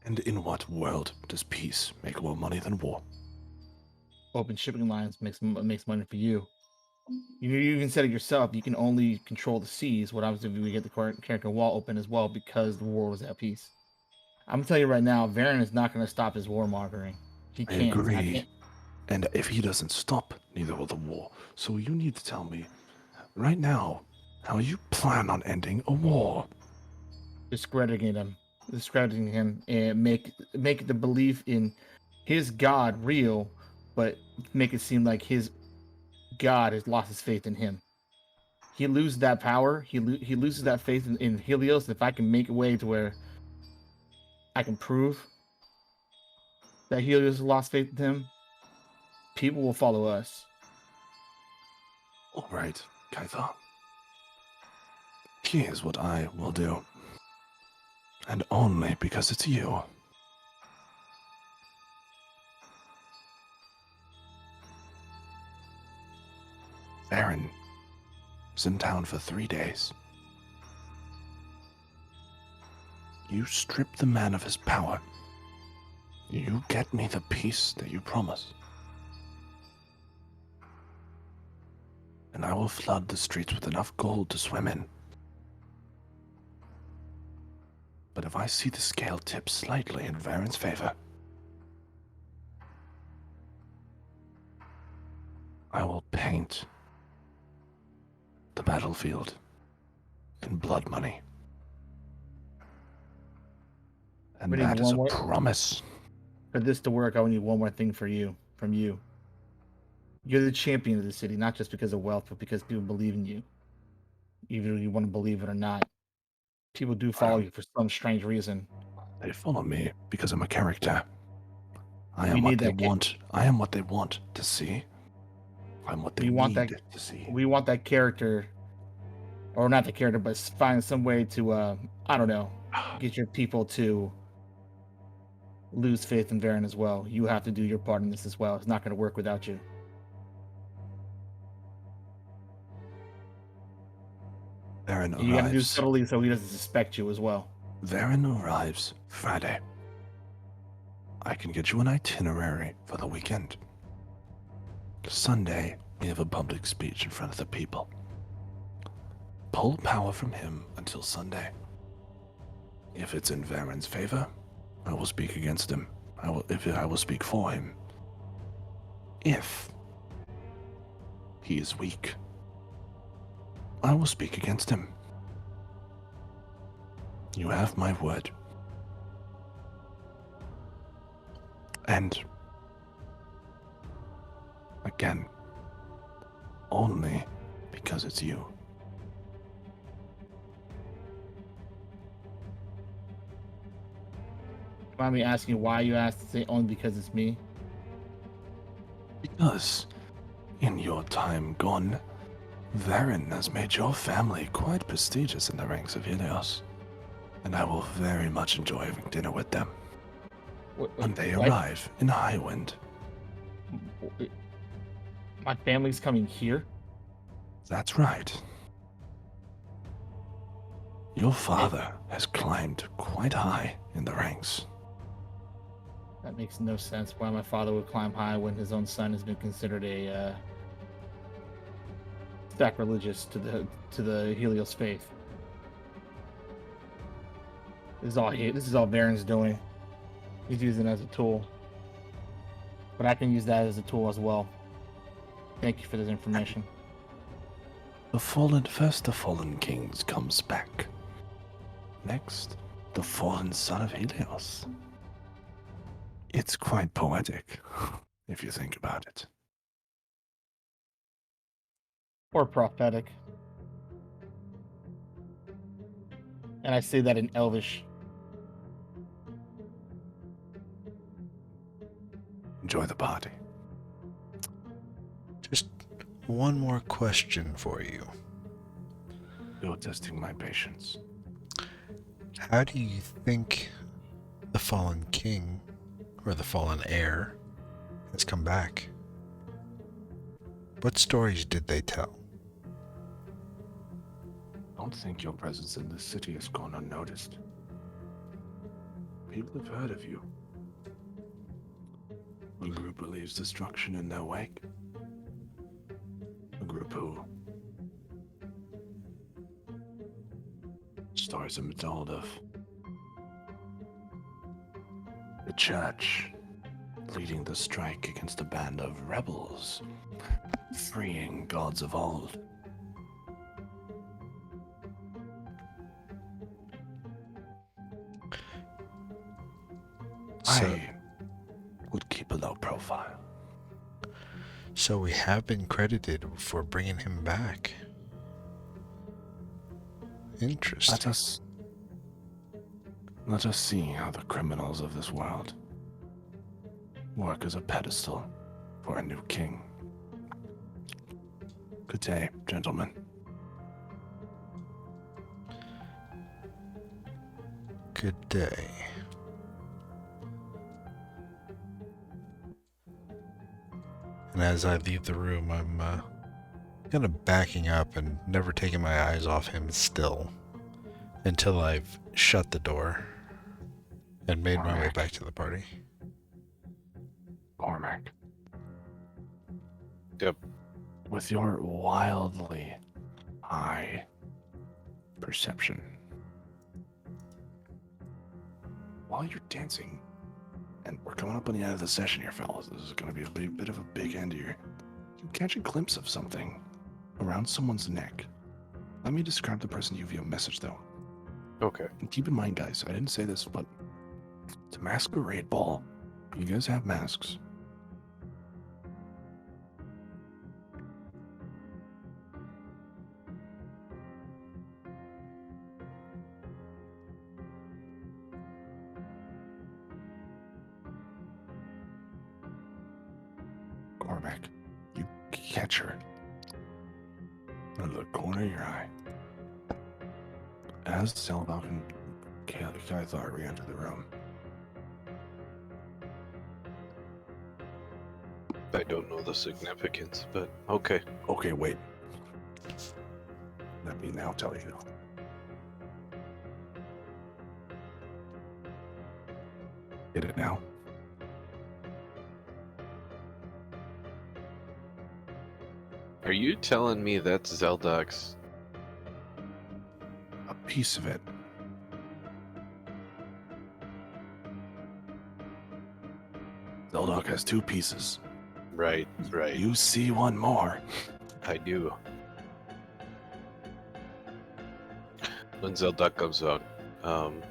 And in what world does peace make more money than war? Open shipping lines makes money for you. You even said it yourself. You can only control the seas. What happens if we get the character wall open as well because the war was at peace? I'm gonna tell you right now, Varen is not gonna stop his warmongering. He I can't. agree. I can't. And if he doesn't stop, neither will the war. So you need to tell me, right now, how you plan on ending a war. Discrediting him, and make the belief in his god real, but make it seem like his god has lost his faith in him. He loses that power. He loses that faith in Helios. If I can make a way to where I can prove that Helios has lost faith in him, people will follow us. All right, Kaitha. Here's what I will do. And only because it's you. Varen is in town for 3 days. You strip the man of his power. You get me the peace that you promise. And I will flood the streets with enough gold to swim in. But if I see the scale tip slightly in Varen's favor, I will paint the battlefield in blood money. And We need that is one a more- promise. For this to work, I would need one more thing from you. You're the champion of the city, not just because of wealth, but because people believe in you. Even if you want to believe it or not. People do follow you for some strange reason. They follow me because I'm a character. I We am what need they that want. I am what they want to see. I'm what they We want need that- to see. We want that character, or not the character, but find some way to, I don't know, get your people to lose faith in Varen as well. You have to do your part in this as well. It's not going to work without you. Varen You got to do arrives. subtly so he doesn't suspect you as well. Varen arrives Friday. I can get you an itinerary for the weekend. Sunday, we have a public speech in front of the people. Pull power from him until Sunday. If it's in Varen's favor, I will speak against him. I will speak for him. If he is weak, I will speak against him. You have my word. And again, only because it's you. Mind me asking why you asked to say only because it's me? Because in your time gone, Varen has made your family quite prestigious in the ranks of Helios. and I will very much enjoy having dinner with them when they What? arrive in Highwind. My family's coming here? That's right. Your father has climbed quite high in the ranks. That makes no sense. Why my father would climb high when his own son has been considered a sacrilegious to the Helios faith. This is all Varen's doing. He's using it as a tool. But I can use that as a tool as well. Thank you for this information. The fallen kings comes back. Next, the fallen son of Helios. It's quite poetic, if you think about it. Or prophetic. And I say that in Elvish. Enjoy the party. Just one more question for you. You're testing my patience. How do you think the fallen king, or the fallen heir, has come back? What stories did they tell? I don't think your presence in this city has gone unnoticed. People have heard of you. A group who leaves destruction in their wake. A group who stories have been told of the church leading the strike against a band of rebels, freeing gods of old. I would keep a low profile. So we have been credited for bringing him back. Interesting. Let us see how the criminals of this world work as a pedestal for a new king. Good day, gentlemen. Good day. And as I leave the room, I'm kind of backing up and never taking my eyes off him still until I've shut the door and made my way back to the party. Cormac. Yep. With your wildly high perception, while you're dancing, and we're coming up on the end of the session here, fellas, this is going to be a bit of a big end here, you catch a glimpse of something around someone's neck. Let me describe the person you via message, though. Okay. And keep in mind, guys, I didn't say this, but it's a masquerade ball. You guys have masks. Cormac, you catch her in the corner of your eye. As Zelda and Cathar re-enter the room. I don't know the significance, but okay. Okay, wait. Let me now tell you. Get it now? Are you telling me that's Zeldok's? A piece of it. Zeldok has two pieces. Right. You see one more. I do. When Zeldok comes out, I'm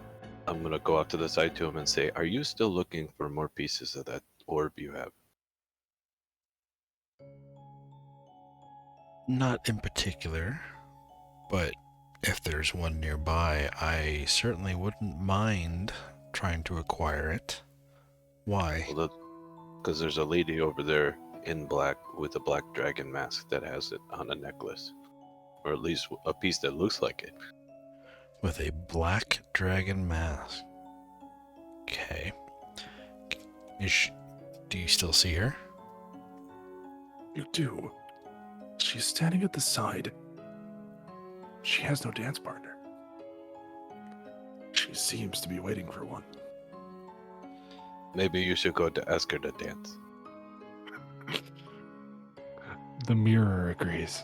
gonna go out to the side to him and say, "Are you still looking for more pieces of that orb you have?" Not in particular, but if there's one nearby, I certainly wouldn't mind trying to acquire it. Why? Because there's a lady over there in black with a black dragon mask that has it on a necklace, or at least a piece that looks like it. With a black dragon mask. Okay. Do you still see her? You do. She's standing at the side. She has no dance partner. She seems to be waiting for one. Maybe you should go to ask her to dance. The mirror agrees.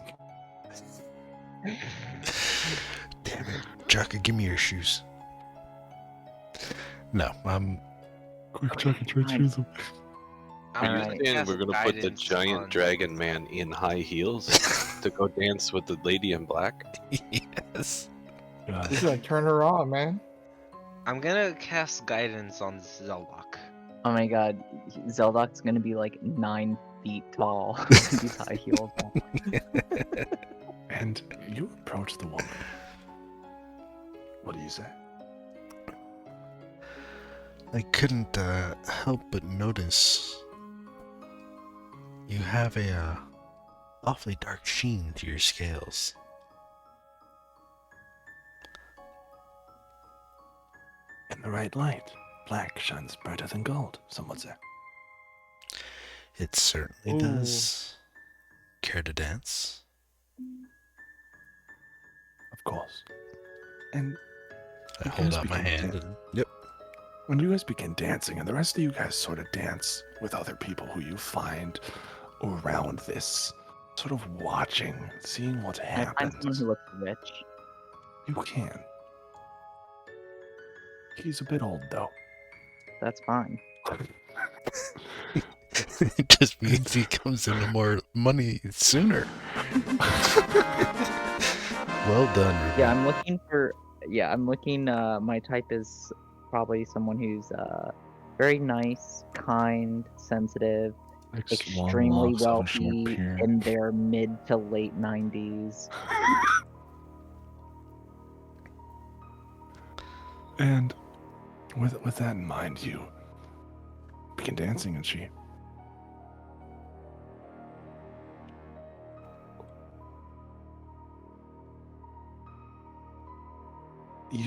Damn it. Jaka, give me your shoes. No, Quick, Chucky, try to Fine. choose them. Are you Alright. saying Cast we're gonna put the guidance giant on- dragon man in high heels to go dance with the lady in black? yes. God. You gotta turn her on, man. I'm gonna cast guidance on Zeldok. Oh my god, Zeldok's gonna be like 9 feet tall with these high heels on. And you approach the woman. What do you say? I couldn't help but notice you have a awfully dark sheen to your scales. In the right light, black shines brighter than gold, some would say. It certainly Ooh. does. Care to dance? Of course. And I You hold guys out my begin hand dan- and yep. when you guys begin dancing, and the rest of you guys sort of dance with other people who you find around this, sort of watching, seeing what Can I find someone happens. who looks rich? You can. He's a bit old, though. That's fine. It just means he comes into more money sooner. Well done, Ruby. Yeah, I'm looking my type is probably someone who's very nice, kind, sensitive, extremely wealthy, in their mid to late 90s. And with that in mind, you begin dancing, and she.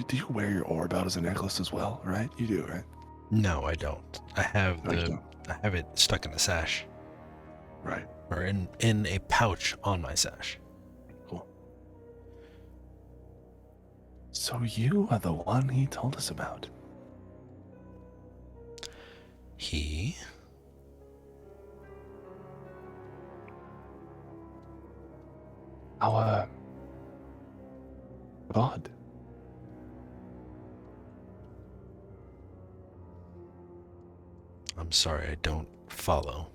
Do you wear your orb out as a necklace as well, right? You do, right? No, I don't. I have No, you don't. I have it stuck in a sash. Right. Or in a pouch on my sash. Cool. So you are the one he told us about. He? Our God. I'm sorry, I don't follow.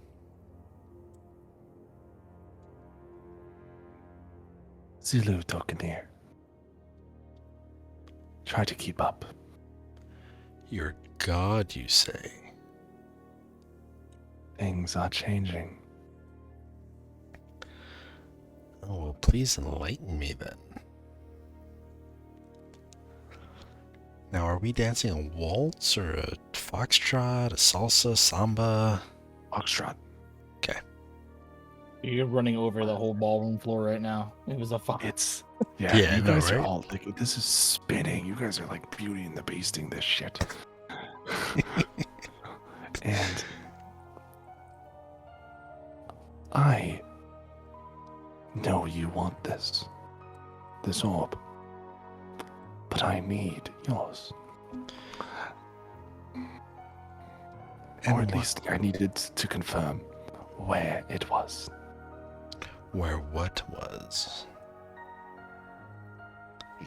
Zulu Tokadir. Try to keep up. Your god, you say? Things are changing. Oh, well, please enlighten me then. Now, are we dancing a waltz or a foxtrot, a salsa, samba? Foxtrot. You're running over the whole ballroom floor right now. It was a fuck. It's yeah. Yeah, I you know, guys are right? all like, this is spinning. You guys are like Beauty and the Beasting this shit. And I know you want this orb, but I need yours. Or at least I needed to confirm where it was. Where what was?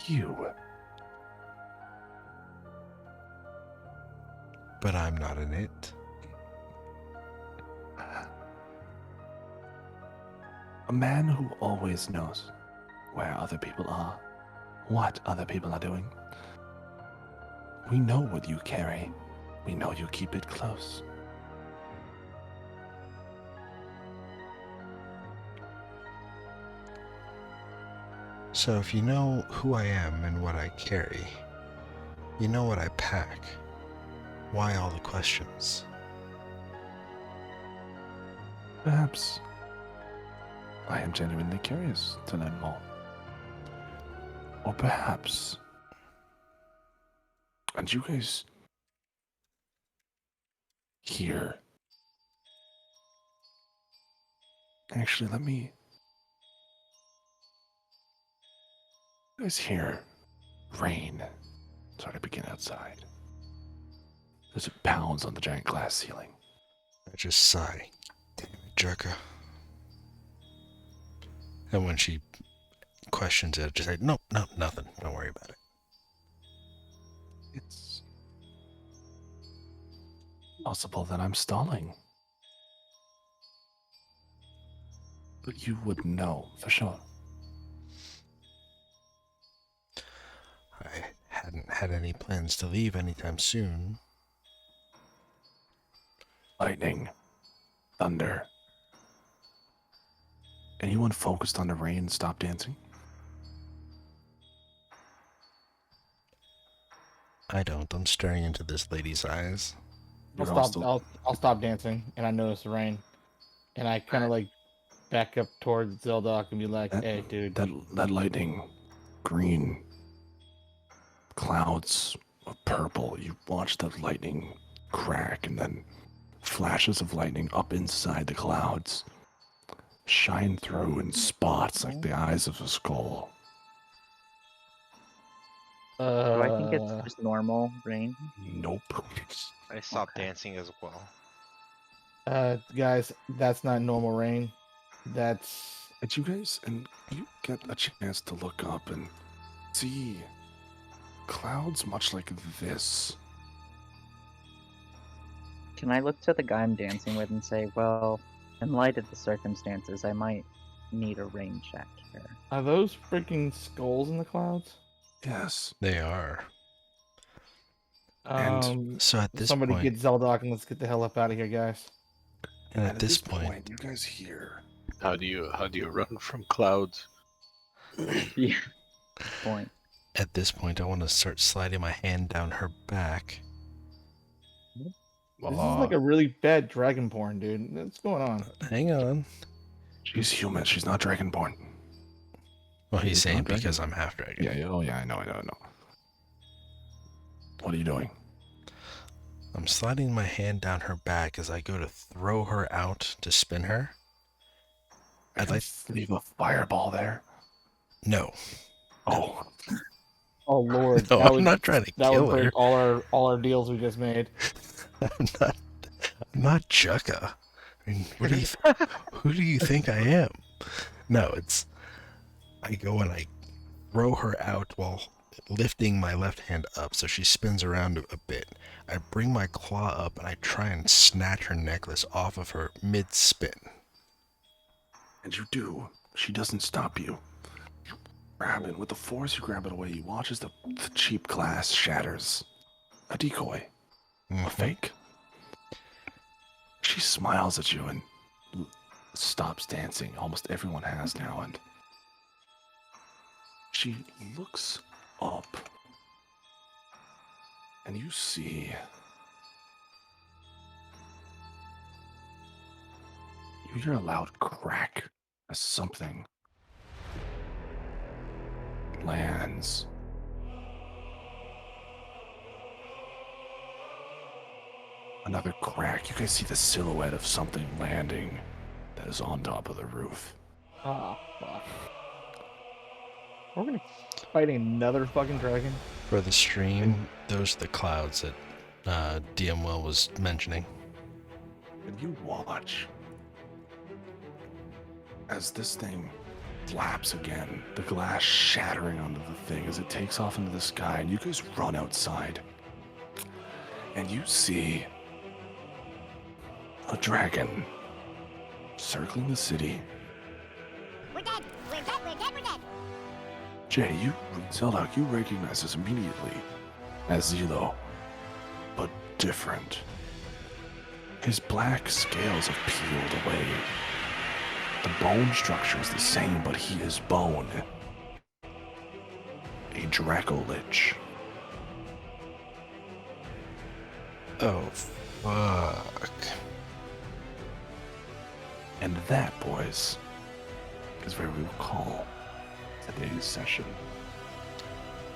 You. But I'm not in it. A man who always knows where other people are, what other people are doing. We know what you carry. We know you keep it close. So if you know who I am and what I carry, you know what I pack. Why all the questions? Perhaps I am genuinely curious to learn more. Or perhaps And you guys hear. Actually, let me. You guys hear rain start to begin outside as it pounds on the giant glass ceiling. I just sigh. Damn it, Jerka. And when she questions it, I just say, nope, nothing. Don't worry about it. It's possible that I'm stalling. But you would know for sure. I hadn't had any plans to leave anytime soon. Lightning, thunder. Anyone focused on the rain stop dancing? I don't. I'm staring into this lady's eyes. You're all still- I'll stop dancing, and I notice the rain, and I kind of like back up towards Zelda and be like, "Hey, dude." That lightning, green, clouds of purple. You watch the lightning crack and then flashes of lightning up inside the clouds shine through in spots like the eyes of a skull. Do I think it's just normal rain? Nope. I stopped Okay. dancing as well. Guys, that's not normal rain. That's And you get a chance to look up and see clouds much like this. Can I look to the guy I'm dancing with and say, well, in light of the circumstances, I might need a rain check here? Are those freaking skulls in the clouds? Yes. They are. And So at this Somebody point, get Zelda and let's get the hell up out of here, guys. and at this point, you guys hear. How do you run from clouds? Yeah. Point. at this point, I want to start sliding my hand down her back. This is like a really bad dragon porn, dude. What's going on? Hang on. She's human. She's not dragonborn. Well, he's He's saying not dragon. because I'm half dragon. Yeah. Oh, yeah. I know. What are you doing? I'm sliding my hand down her back as I go to throw her out to spin her. I'd like leave a fireball there. no. Oh, Oh Lord, No, that I'm would, not trying to that kill would break her. all our deals we just made. I'm not Jucka. I mean, what do you who do you think I am? No, I go and I throw her out while lifting my left hand up so she spins around a bit. I bring my claw up and I try and snatch her necklace off of her mid-spin. and you do. She doesn't stop you. You grab it. With the force, you grab it away. You watch as the cheap glass shatters. A decoy. A fake. She smiles at you and stops dancing. Almost everyone has now. And she looks up. And you see... You hear a loud crack as something lands. Another crack. You guys see the silhouette of something landing that is on top of the roof. Oh fuck. We're gonna fighting another fucking dragon. For the stream, those are the clouds that DM Will was mentioning. And you watch as this thing flaps again, the glass shattering onto the thing as it takes off into the sky, and you guys run outside. And you see a dragon circling the city. We're dead. We're dead. We're dead. We're dead. Jay, Zelda, you recognize this immediately as Zelo, but different. His black scales have peeled away. The bone structure is the same, but he is bone. A Dracolich. Oh, fuck. And that, boys, is where we will call today's session.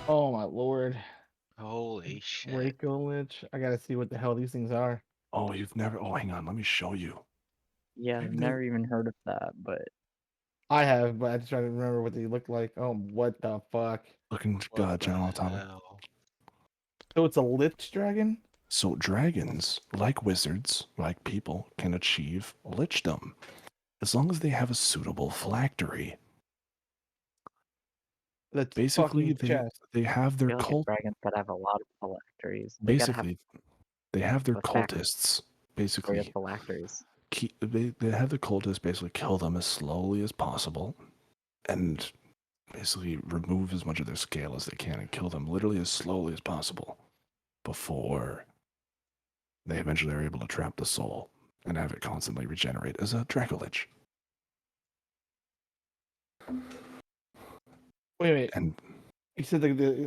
Oh my Lord. Holy shit. Dracolich. I gotta see what the hell these things are. Oh, you've never. Oh, hang on. Let me show you. Yeah, I've never even heard of that, but I have, but I just try to remember what they look like. Oh, what the fuck? Looking What good, the General Atomic. hell? So it's a Lich Dragon? So dragons, like wizards, like people, can achieve lichdom as long as they have a suitable phylactery. That's Basically, fucking chest. they have I their feel like cult. a dragon's gotta have a lot of phylacteries. They gotta have Basically, they have their a factory cultists. of Basically, phylacteries. they have the cultists basically kill them as slowly as possible, and basically remove as much of their scale as they can and kill them literally as slowly as possible before they eventually are able to trap the soul and have it constantly regenerate as a Dracolich. Wait. And You said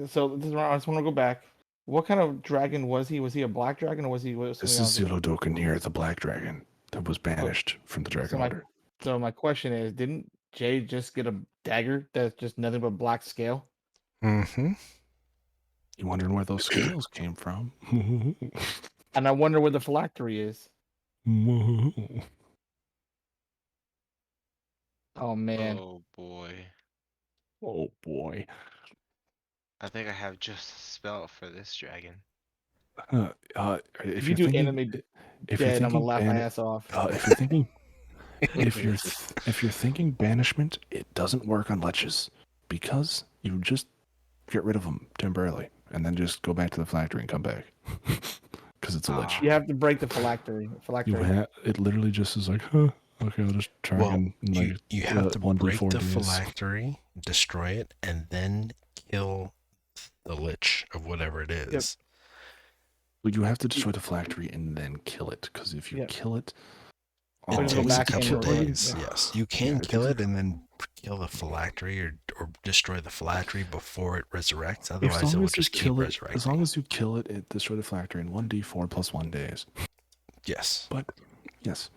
so this is where I just want to go back. What kind of dragon was he? Was he a black dragon or was he this something is else? Zilodokir, the black dragon that was banished from the Dragon Order. So my question is, didn't Jay just get a dagger that's just nothing but black scale? Mm-hmm. You wondering where those scales came from? And I wonder where the phylactery is. Oh man. Oh boy. Oh boy. I think I have just a spell for this dragon. If you do anime dead, I'm gonna laugh my ass off. if you're thinking if you're thinking banishment, it doesn't work on leches because you just get rid of them temporarily and then just go back to the phylactery and come back because it's a lich. You have to break the phylactery. It literally just is like, huh, okay, I'll just try again. you, Like, you have to 1d4 break the days. phylactery, destroy it, and then kill the lich of whatever it is. But you have to destroy the phylactery and then kill it because if you kill it, It It'll go takes a back couple and days. replace it. Yes, you can kill it and then kill the phylactery or destroy the phylactery before it resurrects. Otherwise, it will just keep resurrecting. As long as you kill it, it destroy the phylactery in 1d4 plus 1 days. Yes. But yes,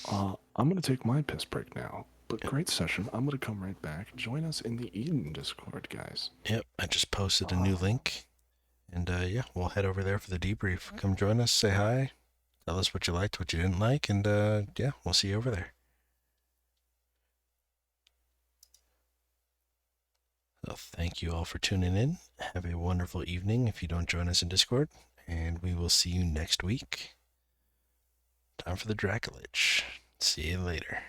I'm gonna take my piss break now. But great session. I'm gonna come right back. Join us in the Eden Discord, guys. Yep, I just posted a new link, and yeah, we'll head over there for the debrief. Come join us, say hi, tell us what you liked, what you didn't like, and yeah, we'll see you over there. Well, thank you all for tuning in. Have a wonderful evening if you don't join us in Discord, and we will see you next week. Time for the Dracolich. See you later.